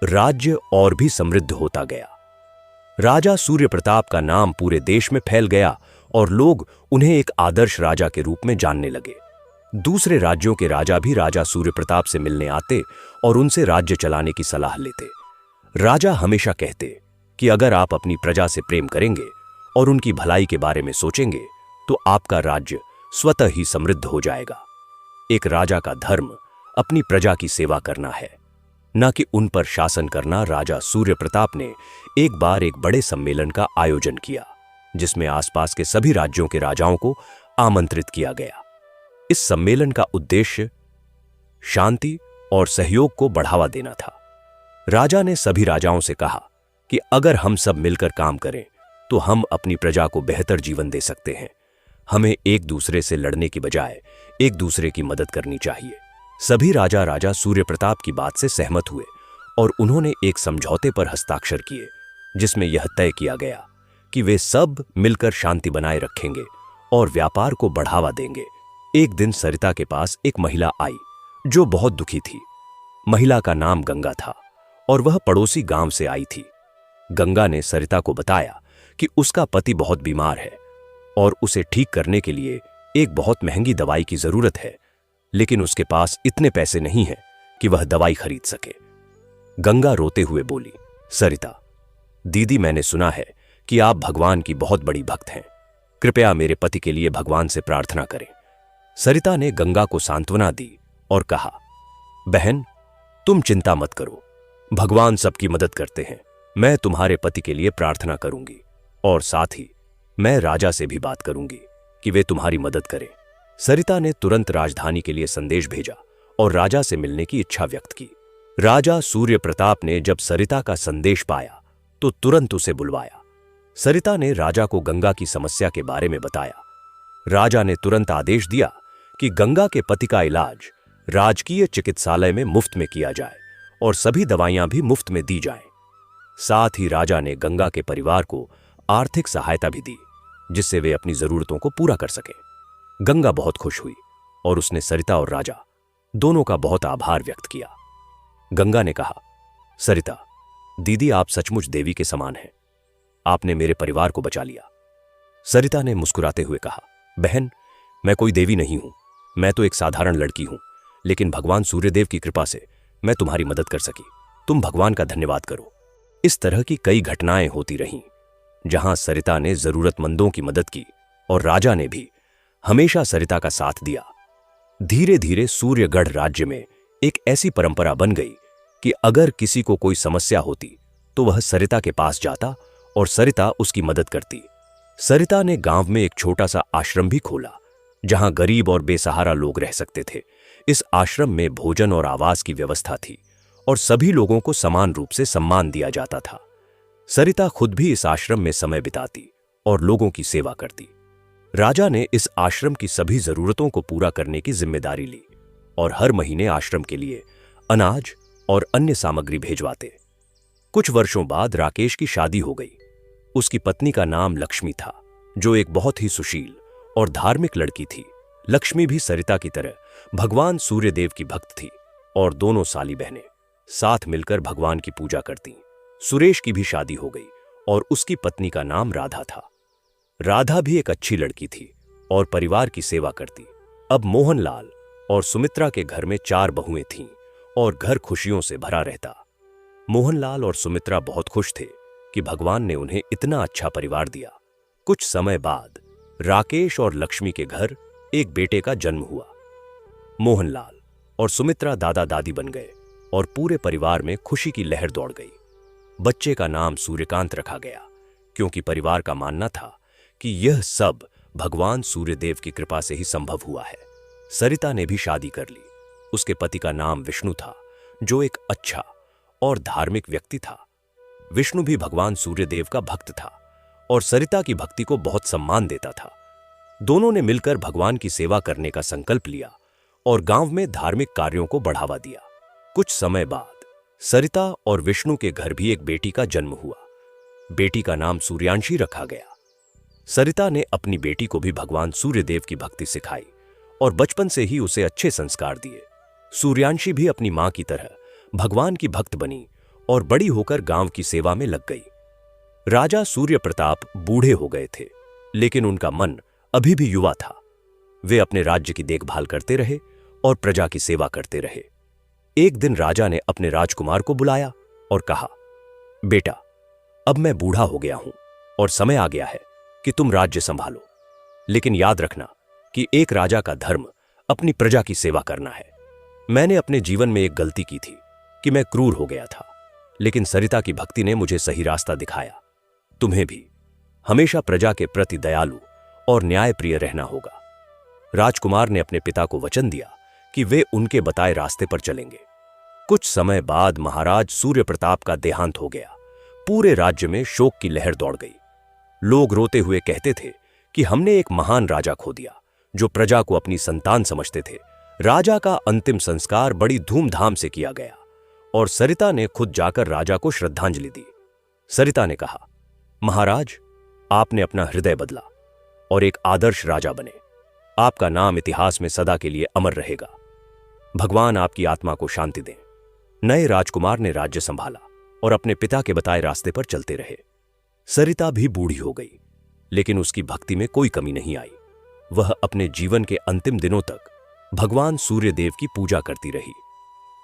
राज्य और भी समृद्ध होता गया। राजा सूर्य प्रताप का नाम पूरे देश में फैल गया और लोग उन्हें एक आदर्श राजा के रूप में जानने लगे। दूसरे राज्यों के राजा भी राजा सूर्य प्रताप से मिलने आते और उनसे राज्य चलाने की सलाह लेते। राजा हमेशा कहते कि अगर आप अपनी प्रजा से प्रेम करेंगे और उनकी भलाई के बारे में सोचेंगे तो आपका राज्य स्वतः ही समृद्ध हो जाएगा। एक राजा का धर्म अपनी प्रजा की सेवा करना है, न कि उन पर शासन करना। राजा सूर्य प्रताप ने एक बार एक बड़े सम्मेलन का आयोजन किया जिसमें आसपास के सभी राज्यों के राजाओं को आमंत्रित किया गया। इस सम्मेलन का उद्देश्य शांति और सहयोग को बढ़ावा देना था। राजा ने सभी राजाओं से कहा कि अगर हम सब मिलकर काम करें तो हम अपनी प्रजा को बेहतर जीवन दे सकते हैं। हमें एक दूसरे से लड़ने की बजाय एक दूसरे की मदद करनी चाहिए। सभी राजा सूर्य प्रताप की बात से सहमत हुए और उन्होंने एक समझौते पर हस्ताक्षर किए जिसमें यह तय किया गया कि वे सब मिलकर शांति बनाए रखेंगे और व्यापार को बढ़ावा देंगे। एक दिन सरिता के पास एक महिला आई जो बहुत दुखी थी। महिला का नाम गंगा था और वह पड़ोसी गांव से आई थी। गंगा ने सरिता को बताया कि उसका पति बहुत बीमार है और उसे ठीक करने के लिए एक बहुत महंगी दवाई की जरूरत है, लेकिन उसके पास इतने पैसे नहीं हैं कि वह दवाई खरीद सके। गंगा रोते हुए बोली, सरिता दीदी, मैंने सुना है कि आप भगवान की बहुत बड़ी भक्त हैं। कृपया मेरे पति के लिए भगवान से प्रार्थना करें। सरिता ने गंगा को सांत्वना दी और कहा, बहन तुम चिंता मत करो, भगवान सबकी मदद करते हैं। मैं तुम्हारे पति के लिए प्रार्थना करूंगी और साथ ही मैं राजा से भी बात करूंगी कि वे तुम्हारी मदद करें। सरिता ने तुरंत राजधानी के लिए संदेश भेजा और राजा से मिलने की इच्छा व्यक्त की। राजा सूर्य प्रताप ने जब सरिता का संदेश पाया तो तुरंत उसे बुलवाया। सरिता ने राजा को गंगा की समस्या के बारे में बताया। राजा ने तुरंत आदेश दिया कि गंगा के पति का इलाज राजकीय चिकित्सालय में मुफ्त में किया जाए और सभी दवाइयां भी मुफ्त में दी जाएं। साथ ही राजा ने गंगा के परिवार को आर्थिक सहायता भी दी, जिससे वे अपनी जरूरतों को पूरा कर सकें। गंगा बहुत खुश हुई और उसने सरिता और राजा दोनों का बहुत आभार व्यक्त किया। गंगा ने कहा, सरिता दीदी, आप सचमुच देवी के समान हैं। आपने मेरे परिवार को बचा लिया। सरिता ने मुस्कुराते हुए कहा, बहन मैं कोई देवी नहीं हूं, मैं तो एक साधारण लड़की हूं, लेकिन भगवान सूर्यदेव की कृपा से मैं तुम्हारी मदद कर सकी। तुम भगवान का धन्यवाद करो। इस तरह की कई घटनाएं होती रहीं, जहां सरिता ने जरूरतमंदों की मदद की और राजा ने भी हमेशा सरिता का साथ दिया। धीरे धीरे सूर्यगढ़ राज्य में एक ऐसी परंपरा बन गई कि अगर किसी को कोई समस्या होती तो वह सरिता के पास जाता और सरिता उसकी मदद करती। सरिता ने गांव में एक छोटा सा आश्रम भी खोला, जहां गरीब और बेसहारा लोग रह सकते थे। इस आश्रम में भोजन और आवास की व्यवस्था थी और सभी लोगों को समान रूप से सम्मान दिया जाता था। सरिता खुद भी इस आश्रम में समय बिताती और लोगों की सेवा करती। राजा ने इस आश्रम की सभी जरूरतों को पूरा करने की जिम्मेदारी ली और हर महीने आश्रम के लिए अनाज और अन्य सामग्री भेजवाते। कुछ वर्षों बाद राकेश की शादी हो गई। उसकी पत्नी का नाम लक्ष्मी था, जो एक बहुत ही सुशील और धार्मिक लड़की थी। लक्ष्मी भी सरिता की तरह भगवान सूर्यदेव की भक्त थी और दोनों साली बहनें साथ मिलकर भगवान की पूजा करती। सुरेश की भी शादी हो गई और उसकी पत्नी का नाम राधा था। राधा भी एक अच्छी लड़की थी और परिवार की सेवा करती। अब मोहनलाल और सुमित्रा के घर में 4 बहुएं थीं और घर खुशियों से भरा रहता। मोहनलाल और सुमित्रा बहुत खुश थे कि भगवान ने उन्हें इतना अच्छा परिवार दिया। कुछ समय बाद राकेश और लक्ष्मी के घर एक बेटे का जन्म हुआ। मोहनलाल और सुमित्रा दादा दादी बन गए और पूरे परिवार में खुशी की लहर दौड़ गई। बच्चे का नाम सूर्यकांत रखा गया, क्योंकि परिवार का मानना था कि यह सब भगवान सूर्यदेव की कृपा से ही संभव हुआ है। सरिता ने भी शादी कर ली। उसके पति का नाम विष्णु था, जो एक अच्छा और धार्मिक व्यक्ति था। विष्णु भी भगवान सूर्यदेव का भक्त था और सरिता की भक्ति को बहुत सम्मान देता था। दोनों ने मिलकर भगवान की सेवा करने का संकल्प लिया और गांव में धार्मिक कार्यों को बढ़ावा दिया। कुछ समय बाद सरिता और विष्णु के घर भी एक बेटी का जन्म हुआ। बेटी का नाम सूर्यांशी रखा गया। सरिता ने अपनी बेटी को भी भगवान सूर्यदेव की भक्ति सिखाई और बचपन से ही उसे अच्छे संस्कार दिए। सूर्यांशी भी अपनी मां की तरह भगवान की भक्त बनी और बड़ी होकर गांव की सेवा में लग गई। राजा सूर्य प्रताप बूढ़े हो गए थे, लेकिन उनका मन अभी भी युवा था। वे अपने राज्य की देखभाल करते रहे और प्रजा की सेवा करते रहे। एक दिन राजा ने अपने राजकुमार को बुलाया और कहा, बेटा, अब मैं बूढ़ा हो गया हूं और समय आ गया है कि तुम राज्य संभालो, लेकिन याद रखना कि एक राजा का धर्म अपनी प्रजा की सेवा करना है। मैंने अपने जीवन में एक गलती की थी कि मैं क्रूर हो गया था, लेकिन सरिता की भक्ति ने मुझे सही रास्ता दिखाया। तुम्हें भी हमेशा प्रजा के प्रति दयालु और न्यायप्रिय रहना होगा। राजकुमार ने अपने पिता को वचन दिया कि वे उनके बताए रास्ते पर चलेंगे। कुछ समय बाद महाराज सूर्य प्रताप का देहांत हो गया। पूरे राज्य में शोक की लहर दौड़ गई। लोग रोते हुए कहते थे कि हमने एक महान राजा खो दिया, जो प्रजा को अपनी संतान समझते थे। राजा का अंतिम संस्कार बड़ी धूमधाम से किया गया और सरिता ने खुद जाकर राजा को श्रद्धांजलि दी। सरिता ने कहा, महाराज, आपने अपना हृदय बदला और एक आदर्श राजा बने। आपका नाम इतिहास में सदा के लिए अमर रहेगा। भगवान आपकी आत्मा को शांति दें। नए राजकुमार ने राज्य संभाला और अपने पिता के बताए रास्ते पर चलते रहे। सरिता भी बूढ़ी हो गई, लेकिन उसकी भक्ति में कोई कमी नहीं आई। वह अपने जीवन के अंतिम दिनों तक भगवान सूर्यदेव की पूजा करती रही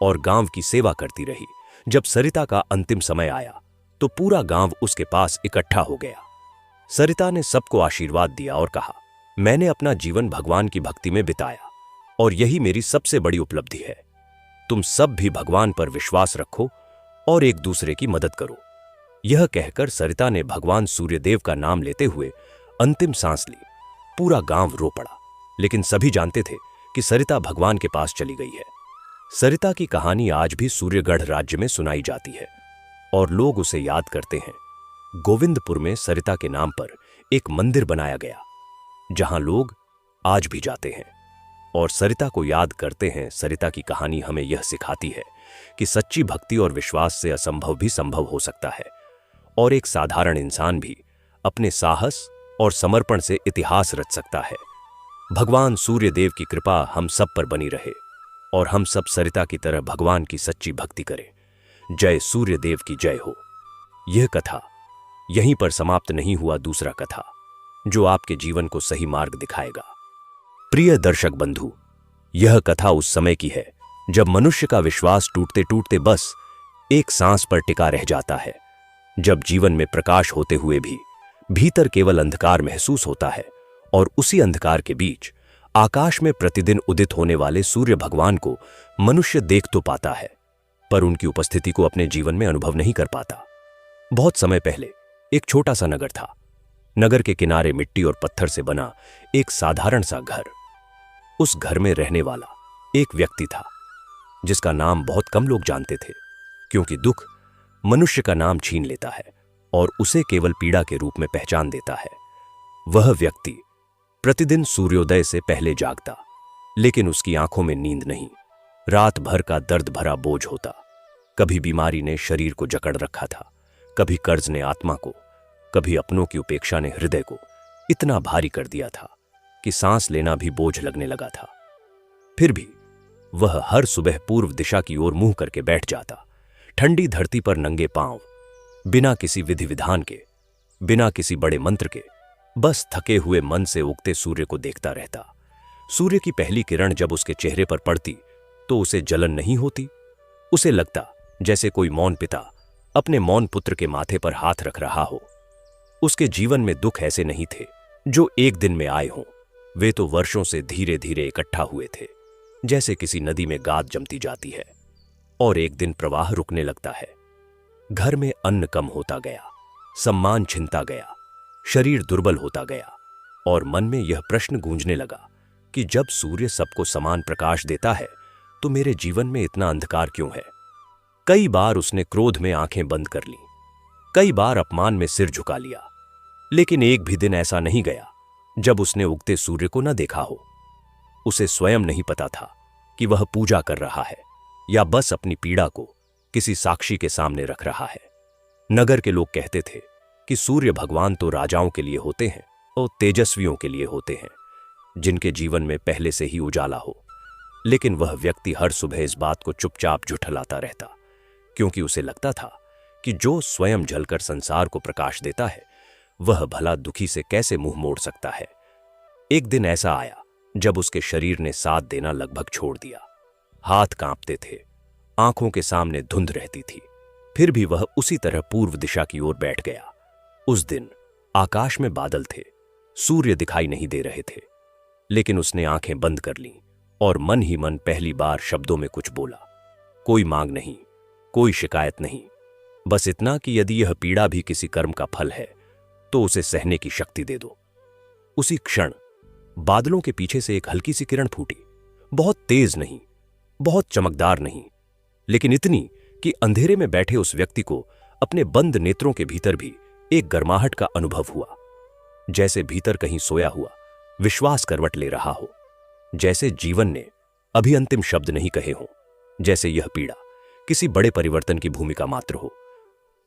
और गांव की सेवा करती रही। जब सरिता का अंतिम समय आया तो पूरा गांव उसके पास इकट्ठा हो गया। सरिता ने सबको आशीर्वाद दिया और कहा, मैंने अपना जीवन भगवान की भक्ति में बिताया और यही मेरी सबसे बड़ी उपलब्धि है। तुम सब भी भगवान पर विश्वास रखो और एक दूसरे की मदद करो। यह कहकर सरिता ने भगवान सूर्यदेव का नाम लेते हुए अंतिम सांस ली। पूरा गांव रो पड़ा, लेकिन सभी जानते थे कि सरिता भगवान के पास चली गई है। सरिता की कहानी आज भी सूर्यगढ़ राज्य में सुनाई जाती है और लोग उसे याद करते हैं। गोविंदपुर में सरिता के नाम पर एक मंदिर बनाया गया, जहां लोग आज भी जाते हैं और सरिता को याद करते हैं। सरिता की कहानी हमें यह सिखाती है कि सच्ची भक्ति और विश्वास से असंभव भी संभव हो सकता है और एक साधारण इंसान भी अपने साहस और समर्पण से इतिहास रच सकता है। भगवान सूर्यदेव की कृपा हम सब पर बनी रहे और हम सब सरिता की तरह भगवान की सच्ची भक्ति करें। जय सूर्यदेव की जय हो। यह कथा यहीं पर समाप्त नहीं हुआ। दूसरा कथा जो आपके जीवन को सही मार्ग दिखाएगा। प्रिय दर्शक बंधु, यह कथा उस समय की है जब मनुष्य का विश्वास टूटते टूटते बस एक सांस पर टिका रह जाता है। जब जीवन में प्रकाश होते हुए भी भीतर केवल अंधकार महसूस होता है और उसी अंधकार के बीच आकाश में प्रतिदिन उदित होने वाले सूर्य भगवान को मनुष्य देख तो पाता है, पर उनकी उपस्थिति को अपने जीवन में अनुभव नहीं कर पाता। बहुत समय पहले एक छोटा सा नगर था। नगर के किनारे मिट्टी और पत्थर से बना एक साधारण सा घर। उस घर में रहने वाला एक व्यक्ति था जिसका नाम बहुत कम लोग जानते थे, क्योंकि दुख मनुष्य का नाम छीन लेता है और उसे केवल पीड़ा के रूप में पहचान देता है। वह व्यक्ति प्रतिदिन सूर्योदय से पहले जागता, लेकिन उसकी आंखों में नींद नहीं। रात भर का दर्द भरा बोझ होता। कभी बीमारी ने शरीर को जकड़ रखा था, कभी कर्ज ने आत्मा को, कभी अपनों की उपेक्षा ने हृदय को इतना भारी कर दिया था कि सांस लेना भी बोझ लगने लगा था। फिर भी वह हर सुबह पूर्व दिशा की ओर मुंह करके बैठ जाता, ठंडी धरती पर नंगे पांव, बिना किसी विधि विधान के, बिना किसी बड़े मंत्र के, बस थके हुए मन से उगते सूर्य को देखता रहता। सूर्य की पहली किरण जब उसके चेहरे पर पड़ती तो उसे जलन नहीं होती। उसे लगता जैसे कोई मौन पिता अपने मौन पुत्र के माथे पर हाथ रख रहा हो। उसके जीवन में दुख ऐसे नहीं थे जो एक दिन में आए हों, वे तो वर्षों से धीरे धीरे इकट्ठा हुए थे। जैसे किसी नदी में गाद जमती जाती है और एक दिन प्रवाह रुकने लगता है। घर में अन्न कम होता गया, सम्मान छिनता गया, शरीर दुर्बल होता गया और मन में यह प्रश्न गूंजने लगा कि जब सूर्य सबको समान प्रकाश देता है तो मेरे जीवन में इतना अंधकार क्यों है। कई बार उसने क्रोध में आंखें बंद कर लीं, कई बार अपमान में सिर झुका लिया, लेकिन एक भी दिन ऐसा नहीं गया जब उसने उगते सूर्य को न देखा हो। उसे स्वयं नहीं पता था कि वह पूजा कर रहा है या बस अपनी पीड़ा को किसी साक्षी के सामने रख रहा है। नगर के लोग कहते थे कि सूर्य भगवान तो राजाओं के लिए होते हैं और तेजस्वियों के लिए होते हैं, जिनके जीवन में पहले से ही उजाला हो। लेकिन वह व्यक्ति हर सुबह इस बात को चुपचाप झुठलाता रहता, क्योंकि उसे लगता था कि जो स्वयं जलकर संसार को प्रकाश देता है वह भला दुखी से कैसे मुंह मोड़ सकता है। एक दिन ऐसा आया जब उसके शरीर ने साथ देना लगभग छोड़ दिया। हाथ कांपते थे, आंखों के सामने धुंध रहती थी, फिर भी वह उसी तरह पूर्व दिशा की ओर बैठ गया। उस दिन आकाश में बादल थे, सूर्य दिखाई नहीं दे रहे थे, लेकिन उसने आंखें बंद कर लीं और मन ही मन पहली बार शब्दों में कुछ बोला। कोई मांग नहीं, कोई शिकायत नहीं, बस इतना कि यदि यह पीड़ा भी किसी कर्म का फल है तो उसे सहने की शक्ति दे दो। उसी क्षण बादलों के पीछे से एक हल्की सी किरण फूटी, बहुत तेज नहीं, बहुत चमकदार नहीं, लेकिन इतनी कि अंधेरे में बैठे उस व्यक्ति को अपने बंद नेत्रों के भीतर भी एक गर्माहट का अनुभव हुआ। जैसे भीतर कहीं सोया हुआ विश्वास करवट ले रहा हो, जैसे जीवन ने अभी अंतिम शब्द नहीं कहे हों, जैसे यह पीड़ा किसी बड़े परिवर्तन की भूमिका मात्र हो।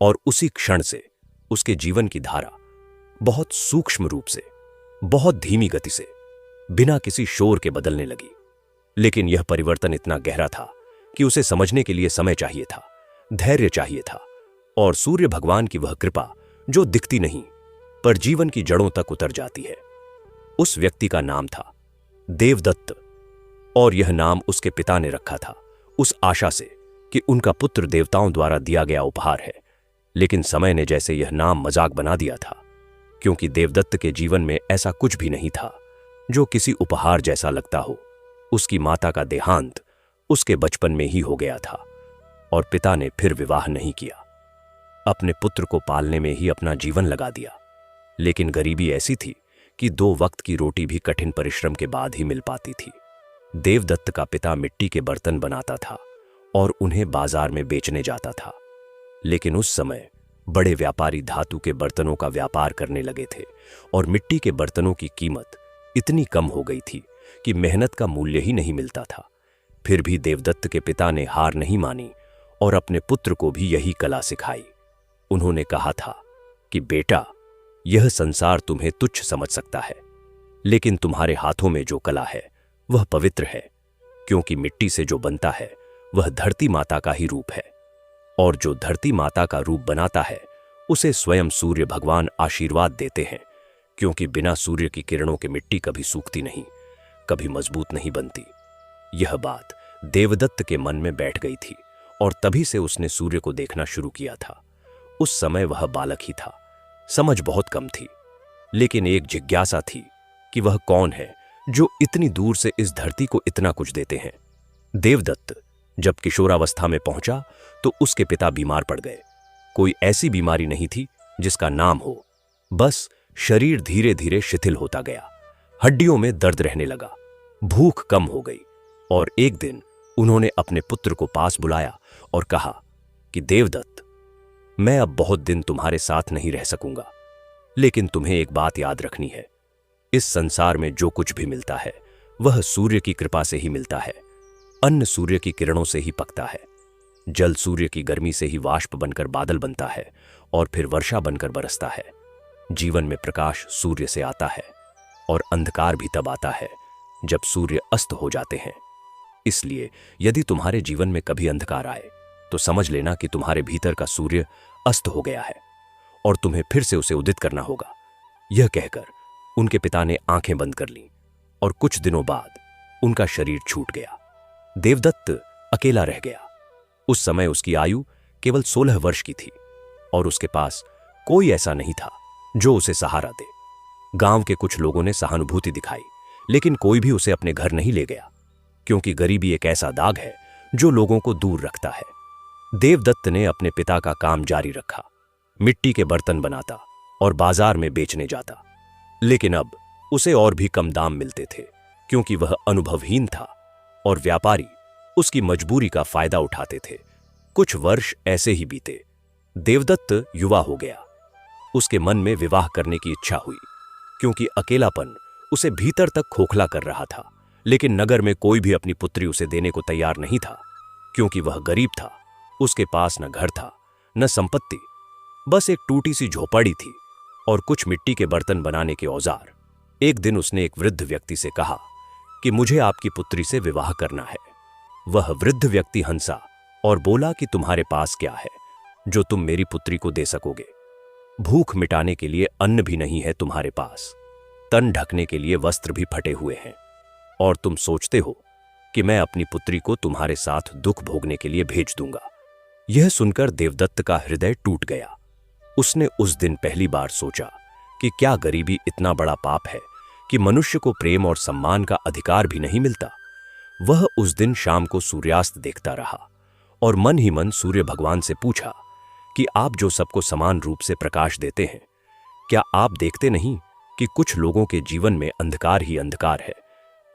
और उसी क्षण से उसके जीवन की धारा बहुत सूक्ष्म रूप से, बहुत धीमी गति से, बिना किसी शोर के बदलने लगी। लेकिन यह परिवर्तन इतना गहरा था कि उसे समझने के लिए समय चाहिए था, धैर्य चाहिए था और सूर्य भगवान की वह कृपा जो दिखती नहीं पर जीवन की जड़ों तक उतर जाती है। उस व्यक्ति का नाम था देवदत्त, और यह नाम उसके पिता ने रखा था उस आशा से कि उनका पुत्र देवताओं द्वारा दिया गया उपहार है। लेकिन समय ने जैसे यह नाम मजाक बना दिया था, क्योंकि देवदत्त के जीवन में ऐसा कुछ भी नहीं था जो किसी उपहार जैसा लगता हो। उसकी माता का देहांत उसके बचपन में ही हो गया था और पिता ने फिर विवाह नहीं किया। अपने पुत्र को पालने में ही अपना जीवन लगा दिया। लेकिन गरीबी ऐसी थी कि 2 वक्त की रोटी भी कठिन परिश्रम के बाद ही मिल पाती थी। देवदत्त का पिता मिट्टी के बर्तन बनाता था और उन्हें बाजार में बेचने जाता था। लेकिन उस समय बड़े व्यापारी धातु के बर्तनों का व्यापार करने लगे थे और मिट्टी के बर्तनों की कीमत इतनी कम हो गई थी कि मेहनत का मूल्य ही नहीं मिलता था। फिर भी देवदत्त के पिता ने हार नहीं मानी और अपने पुत्र को भी यही कला सिखाई। उन्होंने कहा था कि बेटा, यह संसार तुम्हें तुच्छ समझ सकता है, लेकिन तुम्हारे हाथों में जो कला है वह पवित्र है, क्योंकि मिट्टी से जो बनता है वह धरती माता का ही रूप है, और जो धरती माता का रूप बनाता है उसे स्वयं सूर्य भगवान आशीर्वाद देते हैं, क्योंकि बिना सूर्य की किरणों के मिट्टी कभी सूखती नहीं, कभी मजबूत नहीं बनती। यह बात देवदत्त के मन में बैठ गई थी और तभी से उसने सूर्य को देखना शुरू किया था। उस समय वह बालक ही था, समझ बहुत कम थी, लेकिन एक जिज्ञासा थी कि वह कौन है जो इतनी दूर से इस धरती को इतना कुछ देते हैं। देवदत्त जब किशोरावस्था में पहुंचा तो उसके पिता बीमार पड़ गए। कोई ऐसी बीमारी नहीं थी जिसका नाम हो, बस शरीर धीरे धीरे शिथिल होता गया, हड्डियों में दर्द रहने लगा, भूख कम हो गई। और एक दिन उन्होंने अपने पुत्र को पास बुलाया और कहा कि देवदत्त, मैं अब बहुत दिन तुम्हारे साथ नहीं रह सकूंगा, लेकिन तुम्हें एक बात याद रखनी है। इस संसार में जो कुछ भी मिलता है वह सूर्य की कृपा से ही मिलता है। अन्न सूर्य की किरणों से ही पकता है, जल सूर्य की गर्मी से ही वाष्प बनकर बादल बनता है और फिर वर्षा बनकर बरसता है। जीवन में प्रकाश सूर्य से आता है और अंधकार भी तब आता है जब सूर्य अस्त हो जाते हैं। इसलिए यदि तुम्हारे जीवन में कभी अंधकार आए तो समझ लेना कि तुम्हारे भीतर का सूर्य अस्त हो गया है और तुम्हें फिर से उसे उदित करना होगा। यह कहकर उनके पिता ने आंखें बंद कर लीं और कुछ दिनों बाद उनका शरीर छूट गया। देवदत्त अकेला रह गया। उस समय उसकी आयु केवल 16 वर्ष की थी और उसके पास कोई ऐसा नहीं था जो उसे सहारा दे। गांव के कुछ लोगों ने सहानुभूति दिखाई, लेकिन कोई भी उसे अपने घर नहीं ले गया, क्योंकि गरीबी एक ऐसा दाग है जो लोगों को दूर रखता है। देवदत्त ने अपने पिता का काम जारी रखा, मिट्टी के बर्तन बनाता और बाजार में बेचने जाता। लेकिन अब उसे और भी कम दाम मिलते थे, क्योंकि वह अनुभवहीन था और व्यापारी उसकी मजबूरी का फायदा उठाते थे। कुछ वर्ष ऐसे ही बीते। देवदत्त युवा हो गया। उसके मन में विवाह करने की इच्छा हुई, क्योंकि अकेलापन उसे भीतर तक खोखला कर रहा था। लेकिन नगर में कोई भी अपनी पुत्री उसे देने को तैयार नहीं था, क्योंकि वह गरीब था। उसके पास न घर था न संपत्ति, बस एक टूटी सी झोपड़ी थी और कुछ मिट्टी के बर्तन बनाने के औजार। एक दिन उसने एक वृद्ध व्यक्ति से कहा कि मुझे आपकी पुत्री से विवाह करना है। वह वृद्ध व्यक्ति हंसा और बोला कि तुम्हारे पास क्या है जो तुम मेरी पुत्री को दे सकोगे? भूख मिटाने के लिए अन्न भी नहीं है तुम्हारे पास, तन ढकने के लिए वस्त्र भी फटे हुए हैं, और तुम सोचते हो कि मैं अपनी पुत्री को तुम्हारे साथ दुख भोगने के लिए भेज दूंगा। यह सुनकर देवदत्त का हृदय टूट गया। उसने उस दिन पहली बार सोचा कि क्या गरीबी इतना बड़ा पाप है कि मनुष्य को प्रेम और सम्मान का अधिकार भी नहीं मिलता। वह उस दिन शाम को सूर्यास्त देखता रहा और मन ही मन सूर्य भगवान से पूछा कि आप जो सबको समान रूप से प्रकाश देते हैं, क्या आप देखते नहीं कि कुछ लोगों के जीवन में अंधकार ही अंधकार है?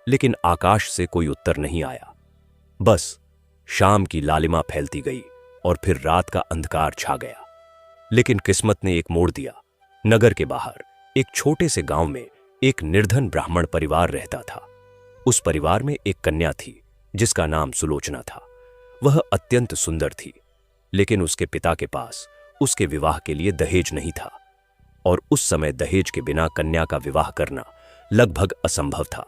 लेकिन आकाश से कोई उत्तर नहीं आया। बस शाम की लालिमा फैलती गई और फिर रात का अंधकार छा गया। लेकिन किस्मत ने एक मोड़ दिया। नगर के बाहर एक छोटे से गांव में एक निर्धन ब्राह्मण परिवार रहता था। उस परिवार में एक कन्या थी जिसका नाम सुलोचना था। वह अत्यंत सुंदर थी, लेकिन उसके पिता के पास उसके विवाह के लिए दहेज नहीं था, और उस समय दहेज के बिना कन्या का विवाह करना लगभग असंभव था।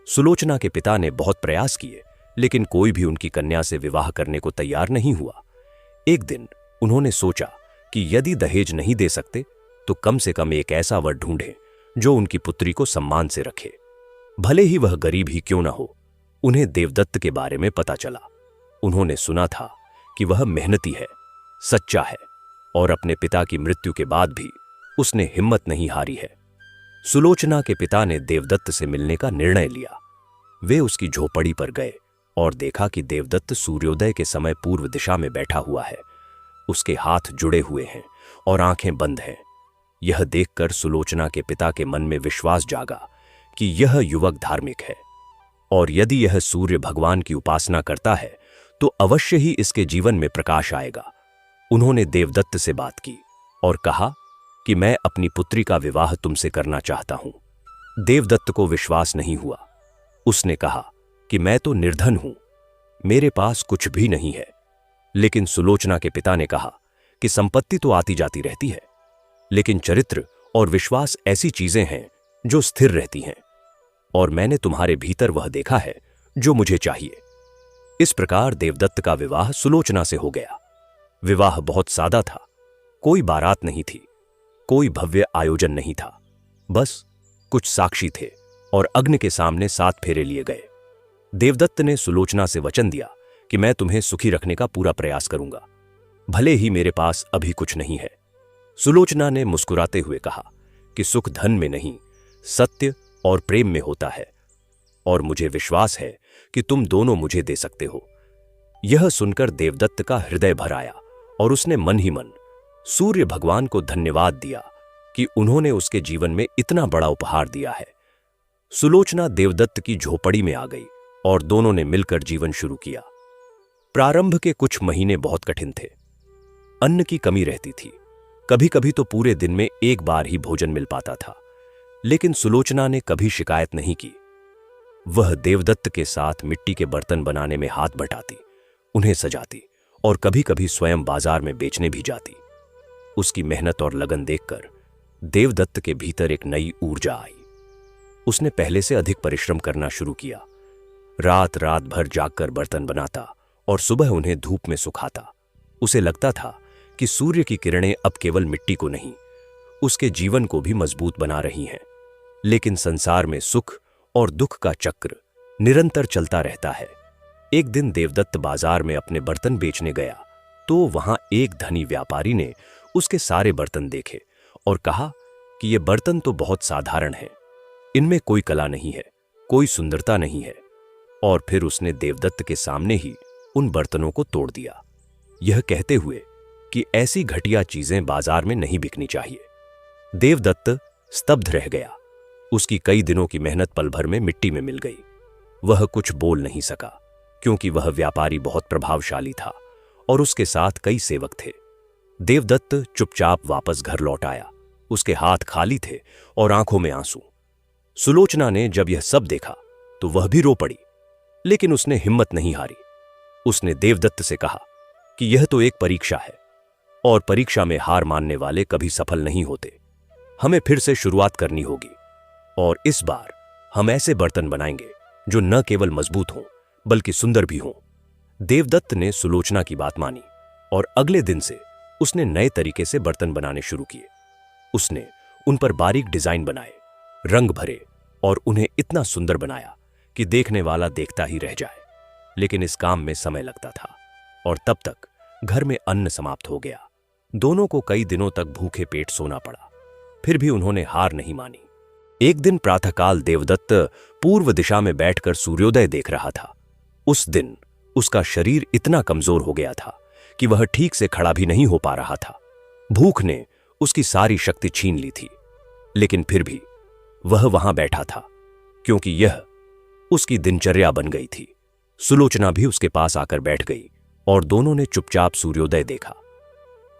सुलोचना के पिता ने बहुत प्रयास किए, लेकिन कोई भी उनकी कन्या से विवाह करने को तैयार नहीं हुआ। एक दिन उन्होंने सोचा कि यदि दहेज नहीं दे सकते तो कम से कम एक ऐसा वर ढूंढें जो उनकी पुत्री को सम्मान से रखे, भले ही वह गरीब ही क्यों न हो। उन्हें देवदत्त के बारे में पता चला। उन्होंने सुना था कि वह मेहनती है, सच्चा है और अपने पिता की मृत्यु के बाद भी उसने हिम्मत नहीं हारी है। सुलोचना के पिता ने देवदत्त से मिलने का निर्णय लिया। वे उसकी झोपड़ी पर गए और देखा कि देवदत्त सूर्योदय के समय पूर्व दिशा में बैठा हुआ है। उसके हाथ जुड़े हुए हैं और आंखें बंद हैं। यह देखकर सुलोचना के पिता के मन में विश्वास जागा कि यह युवक धार्मिक है और यदि यह सूर्य भगवान की उपासना करता है तो अवश्य ही इसके जीवन में प्रकाश आएगा। उन्होंने देवदत्त से बात की और कहा कि मैं अपनी पुत्री का विवाह तुमसे करना चाहता हूं। देवदत्त को विश्वास नहीं हुआ। उसने कहा कि मैं तो निर्धन हूं, मेरे पास कुछ भी नहीं है। लेकिन सुलोचना के पिता ने कहा कि संपत्ति तो आती जाती रहती है, लेकिन चरित्र और विश्वास ऐसी चीजें हैं जो स्थिर रहती हैं और मैंने तुम्हारे भीतर वह देखा है जो मुझे चाहिए। इस प्रकार देवदत्त का विवाह सुलोचना से हो गया। विवाह बहुत सादा था। कोई बारात नहीं थी, कोई भव्य आयोजन नहीं था। बस कुछ साक्षी थे और अग्नि के सामने 7 फेरे लिए गए। देवदत्त ने सुलोचना से वचन दिया कि मैं तुम्हें सुखी रखने का पूरा प्रयास करूंगा, भले ही मेरे पास अभी कुछ नहीं है। सुलोचना ने मुस्कुराते हुए कहा कि सुख धन में नहीं, सत्य और प्रेम में होता है और मुझे विश्वास है कि तुम दोनों मुझे दे सकते हो। यह सुनकर देवदत्त का हृदय भर आया और उसने मन ही मन सूर्य भगवान को धन्यवाद दिया कि उन्होंने उसके जीवन में इतना बड़ा उपहार दिया है। सुलोचना देवदत्त की झोपड़ी में आ गई और दोनों ने मिलकर जीवन शुरू किया। प्रारंभ के कुछ महीने बहुत कठिन थे। अन्न की कमी रहती थी। कभी कभी तो पूरे दिन में एक बार ही भोजन मिल पाता था, लेकिन सुलोचना ने कभी शिकायत नहीं की। वह देवदत्त के साथ मिट्टी के बर्तन बनाने में हाथ बटाती, उन्हें सजाती और कभी कभी स्वयं बाजार में बेचने भी जाती। उसकी मेहनत और लगन देखकर देवदत्त के भीतर एक नई ऊर्जा आई। उसने पहले से अधिक परिश्रम करना शुरू किया। रात रात भर जागकर बर्तन बनाता और सुबह उन्हें धूप में सुखाता। उसे लगता था कि सूर्य की किरणें अब केवल मिट्टी को नहीं, उसके जीवन को भी मजबूत बना रही हैं। लेकिन संसार में सुख और दुख का चक्र निरंतर चलता रहता है। एक दिन देवदत्त बाजार में अपने बर्तन बेचने गया तो वहां एक धनी व्यापारी ने उसके सारे बर्तन देखे और कहा कि ये बर्तन तो बहुत साधारण हैं, इनमें कोई कला नहीं है, कोई सुंदरता नहीं है। और फिर उसने देवदत्त के सामने ही उन बर्तनों को तोड़ दिया, यह कहते हुए कि ऐसी घटिया चीजें बाजार में नहीं बिकनी चाहिए। देवदत्त स्तब्ध रह गया। उसकी कई दिनों की मेहनत पल भर में मिट्टी में मिल गई। वह कुछ बोल नहीं सका क्योंकि वह व्यापारी बहुत प्रभावशाली था और उसके साथ कई सेवक थे। देवदत्त चुपचाप वापस घर लौट आया। उसके हाथ खाली थे और आंखों में आंसू। सुलोचना ने जब यह सब देखा तो वह भी रो पड़ी, लेकिन उसने हिम्मत नहीं हारी। उसने देवदत्त से कहा कि यह तो एक परीक्षा है और परीक्षा में हार मानने वाले कभी सफल नहीं होते। हमें फिर से शुरुआत करनी होगी और इस बार हम ऐसे बर्तन बनाएंगे जो न केवल मजबूत हों बल्कि सुंदर भी हों। देवदत्त ने सुलोचना की बात मानी और अगले दिन से उसने नए तरीके से बर्तन बनाने शुरू किए। उसने उन पर बारीक डिजाइन बनाए, रंग भरे और उन्हें इतना सुंदर बनाया कि देखने वाला देखता ही रह जाए। लेकिन इस काम में समय लगता था और तब तक घर में अन्न समाप्त हो गया। दोनों को कई दिनों तक भूखे पेट सोना पड़ा। फिर भी उन्होंने हार नहीं मानी। एक दिन प्रातःकाल देवदत्त पूर्व दिशा में बैठकर सूर्योदय देख रहा था। उस दिन उसका शरीर इतना कमजोर हो गया था कि वह ठीक से खड़ा भी नहीं हो पा रहा था। भूख ने उसकी सारी शक्ति छीन ली थी, लेकिन फिर भी वह वहां बैठा था क्योंकि यह उसकी दिनचर्या बन गई थी। सुलोचना भी उसके पास आकर बैठ गई और दोनों ने चुपचाप सूर्योदय देखा।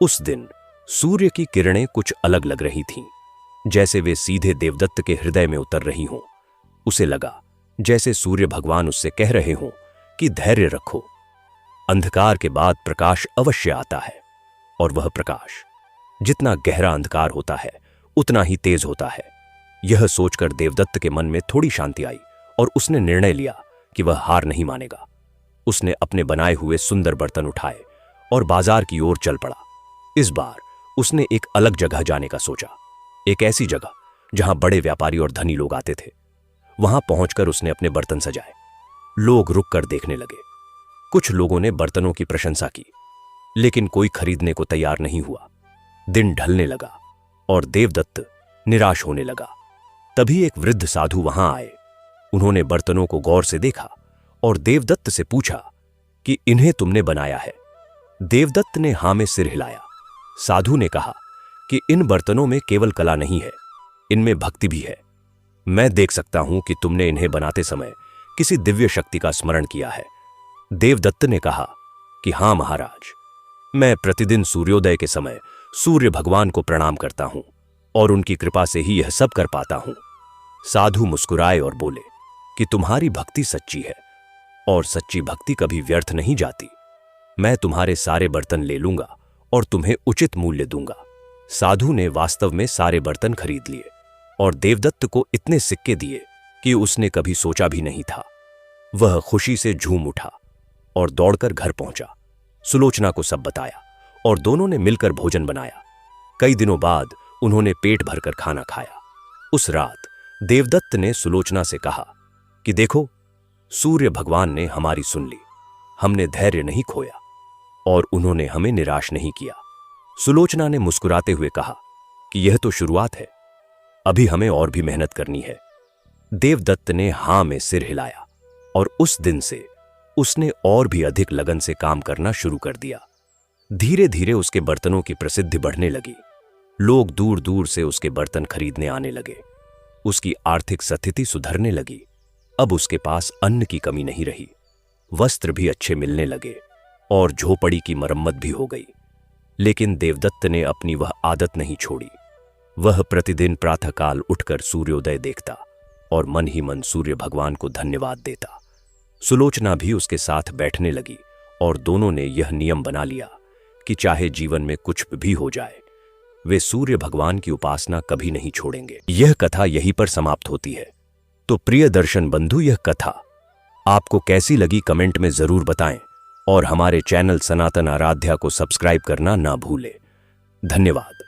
उस दिन सूर्य की किरणें कुछ अलग लग रही थीं, जैसे वे सीधे देवदत्त के हृदय में उतर रही हों। उसे लगा जैसे सूर्य भगवान उससे कह रहे हों कि धैर्य रखो, अंधकार के बाद प्रकाश अवश्य आता है और वह प्रकाश जितना गहरा अंधकार होता है उतना ही तेज होता है। यह सोचकर देवदत्त के मन में थोड़ी शांति आई और उसने निर्णय लिया कि वह हार नहीं मानेगा। उसने अपने बनाए हुए सुंदर बर्तन उठाए और बाजार की ओर चल पड़ा। इस बार उसने एक अलग जगह जाने का सोचा, एक ऐसी जगह जहां बड़े व्यापारी और धनी लोग आते थे। वहां पहुंचकर उसने अपने बर्तन सजाए। लोग रुककर देखने लगे। कुछ लोगों ने बर्तनों की प्रशंसा की, लेकिन कोई खरीदने को तैयार नहीं हुआ। दिन ढलने लगा और देवदत्त निराश होने लगा। तभी एक वृद्ध साधु वहां आए। उन्होंने बर्तनों को गौर से देखा और देवदत्त से पूछा कि इन्हें तुमने बनाया है? देवदत्त ने हां में सिर हिलाया। साधु ने कहा कि इन बर्तनों में केवल कला नहीं है, इनमें भक्ति भी है। मैं देख सकता हूं कि तुमने इन्हें बनाते समय किसी दिव्य शक्ति का स्मरण किया है। देवदत्त ने कहा कि हां महाराज, मैं प्रतिदिन सूर्योदय के समय सूर्य भगवान को प्रणाम करता हूं और उनकी कृपा से ही यह सब कर पाता हूं। साधु मुस्कुराए और बोले कि तुम्हारी भक्ति सच्ची है और सच्ची भक्ति कभी व्यर्थ नहीं जाती। मैं तुम्हारे सारे बर्तन ले लूंगा और तुम्हें उचित मूल्य दूंगा। साधु ने वास्तव में सारे बर्तन खरीद लिए और देवदत्त को इतने सिक्के दिए कि उसने कभी सोचा भी नहीं था। वह खुशी से झूम उठा और दौड़कर घर पहुंचा। सुलोचना को सब बताया और दोनों ने मिलकर भोजन बनाया। कई दिनों बाद उन्होंने पेट भरकर खाना खाया। उस रात देवदत्त ने सुलोचना से कहा कि देखो, सूर्य भगवान ने हमारी सुन ली। हमने धैर्य नहीं खोया और उन्होंने हमें निराश नहीं किया। सुलोचना ने मुस्कुराते हुए कहा कि यह तो शुरुआत है, अभी हमें और भी मेहनत करनी है। देवदत्त ने हां में सिर हिलाया और उस दिन से उसने और भी अधिक लगन से काम करना शुरू कर दिया। धीरे धीरे उसके बर्तनों की प्रसिद्धि बढ़ने लगी। लोग दूर दूर से उसके बर्तन खरीदने आने लगे। उसकी आर्थिक स्थिति सुधरने लगी। अब उसके पास अन्न की कमी नहीं रही, वस्त्र भी अच्छे मिलने लगे और झोपड़ी की मरम्मत भी हो गई। लेकिन देवदत्त ने अपनी वह आदत नहीं छोड़ी। वह प्रतिदिन प्रातःकाल उठकर सूर्योदय देखता और मन ही मन सूर्य भगवान को धन्यवाद देता। सुलोचना भी उसके साथ बैठने लगी और दोनों ने यह नियम बना लिया कि चाहे जीवन में कुछ भी हो जाए, वे सूर्य भगवान की उपासना कभी नहीं छोड़ेंगे। यह कथा यहीं पर समाप्त होती है। तो प्रिय दर्शन बंधु, यह कथा आपको कैसी लगी कमेंट में जरूर बताएं और हमारे चैनल सनातन आराध्या को सब्सक्राइब करना ना भूलें। धन्यवाद।